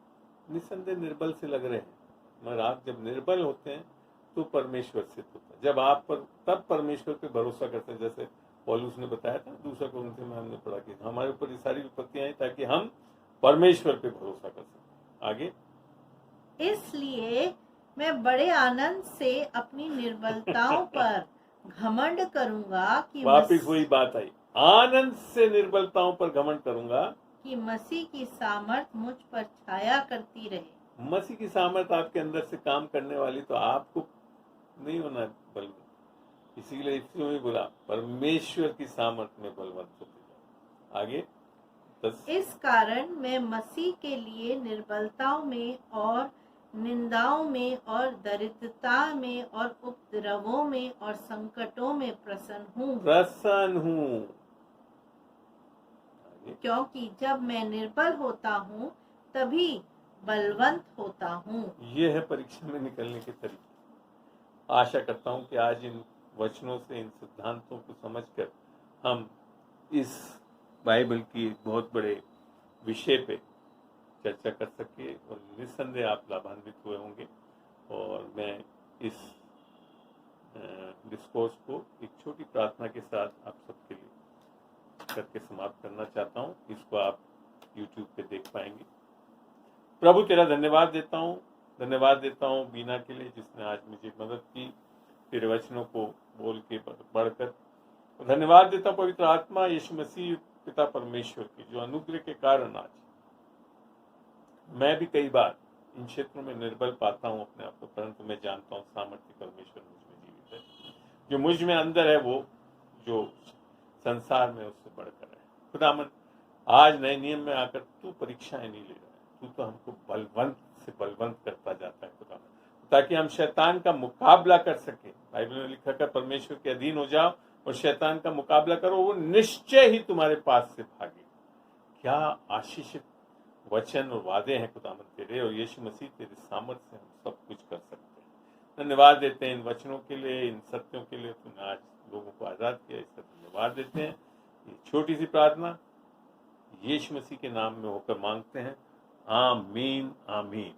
[SPEAKER 1] निसंदेह निर्बल से लग रहे हैं, मगर आप जब निर्बल होते हैं तो परमेश्वर सिद्ध होता है। जब आप पर, तब परमेश्वर पे भरोसा करते हैं, जैसे पौलुस ने बताया था 2 कुरिन्थियों में हमने पढ़ा कि हमारे ऊपर ये सारी विपत्तियां आई ताकि हम परमेश्वर पे भरोसा कर सकें। आगे।
[SPEAKER 2] इसलिए मैं बड़े आनंद से अपनी निर्बलताओं पर घमंड करूंगा कि
[SPEAKER 1] वापिस वही बात आई, आनंद से निर्बलताओं पर घमंड करूंगा
[SPEAKER 2] कि मसीह की सामर्थ मुझ पर छाया करती रहे।
[SPEAKER 1] मसीह की सामर्थ आपके अंदर से काम करने वाली, तो आपको नहीं होना है बलवंत। इसीलिए इसमें बोला परमेश्वर की सामर्थ में बलवंत होते जाओ। आगे 10।
[SPEAKER 2] इस कारण मैं मसीह के लिए निर्बलताओं में और निंदाओं में और दरिद्रता में और उपद्रवों में और संकटों में प्रसन्न हूँ, क्योंकि जब मैं निर्बल होता हूँ तभी बलवंत होता हूँ।
[SPEAKER 1] ये है परीक्षा में निकलने के तरीके। आशा करता हूँ कि आज इन वचनों से, इन सिद्धांतों को समझकर हम इस बाइबल की बहुत बड़े विषय पे चर्चा कर सके और निस्संदेह आप लाभान्वित हुए होंगे। और मैं इस डिस्कोर्स को एक छोटी प्रार्थना के साथ आप सबके लिए करके समाप्त करना चाहता हूँ। इसको आप YouTube पे देख पाएंगे। प्रभु तेरा धन्यवाद देता हूँ बीना के लिए, जिसने आज मुझे मदद की तेरे वचनों को बोल के बढ़कर। धन्यवाद देता हूँ पवित्र आत्मा यीशु मसीह पिता परमेश्वर की, जो अनुग्रह के कारण आज मैं भी कई बार इन क्षेत्रों में निर्बल पाता हूँ अपने आप को, परंतु मैं जानता हूँ सामर्थ्य परमेश्वर मुझ में जीवित है। जो मुझ में अंदर है वो जो संसार में उससे बढ़कर है। खुदावन, आज नए नियम में आकर तू परीक्षाएं नहीं ले रहा है, तू तो हमको बलवंत से बलवंत करता जाता है खुदावन, ताकि हम शैतान का मुकाबला कर सके। बाइबल में लिखा कर परमेश्वर के अधीन हो जाओ और शैतान का मुकाबला करो, वो निश्चय ही तुम्हारे पास से भागे। क्या आशीषित वचन और वादे हैं खुदावन तेरे, और यीशु मसीह तेरे सामर्थ्य से हम सब कुछ कर सकते हैं। धन्यवाद देते हैं इन वचनों के लिए, इन सत्यों के लिए। तूने आज लोगों को आजाद किया, इसका धन्यवाद देते हैं। ये छोटी सी प्रार्थना यीशु मसीह के नाम में होकर मांगते हैं। आमीन आमीन।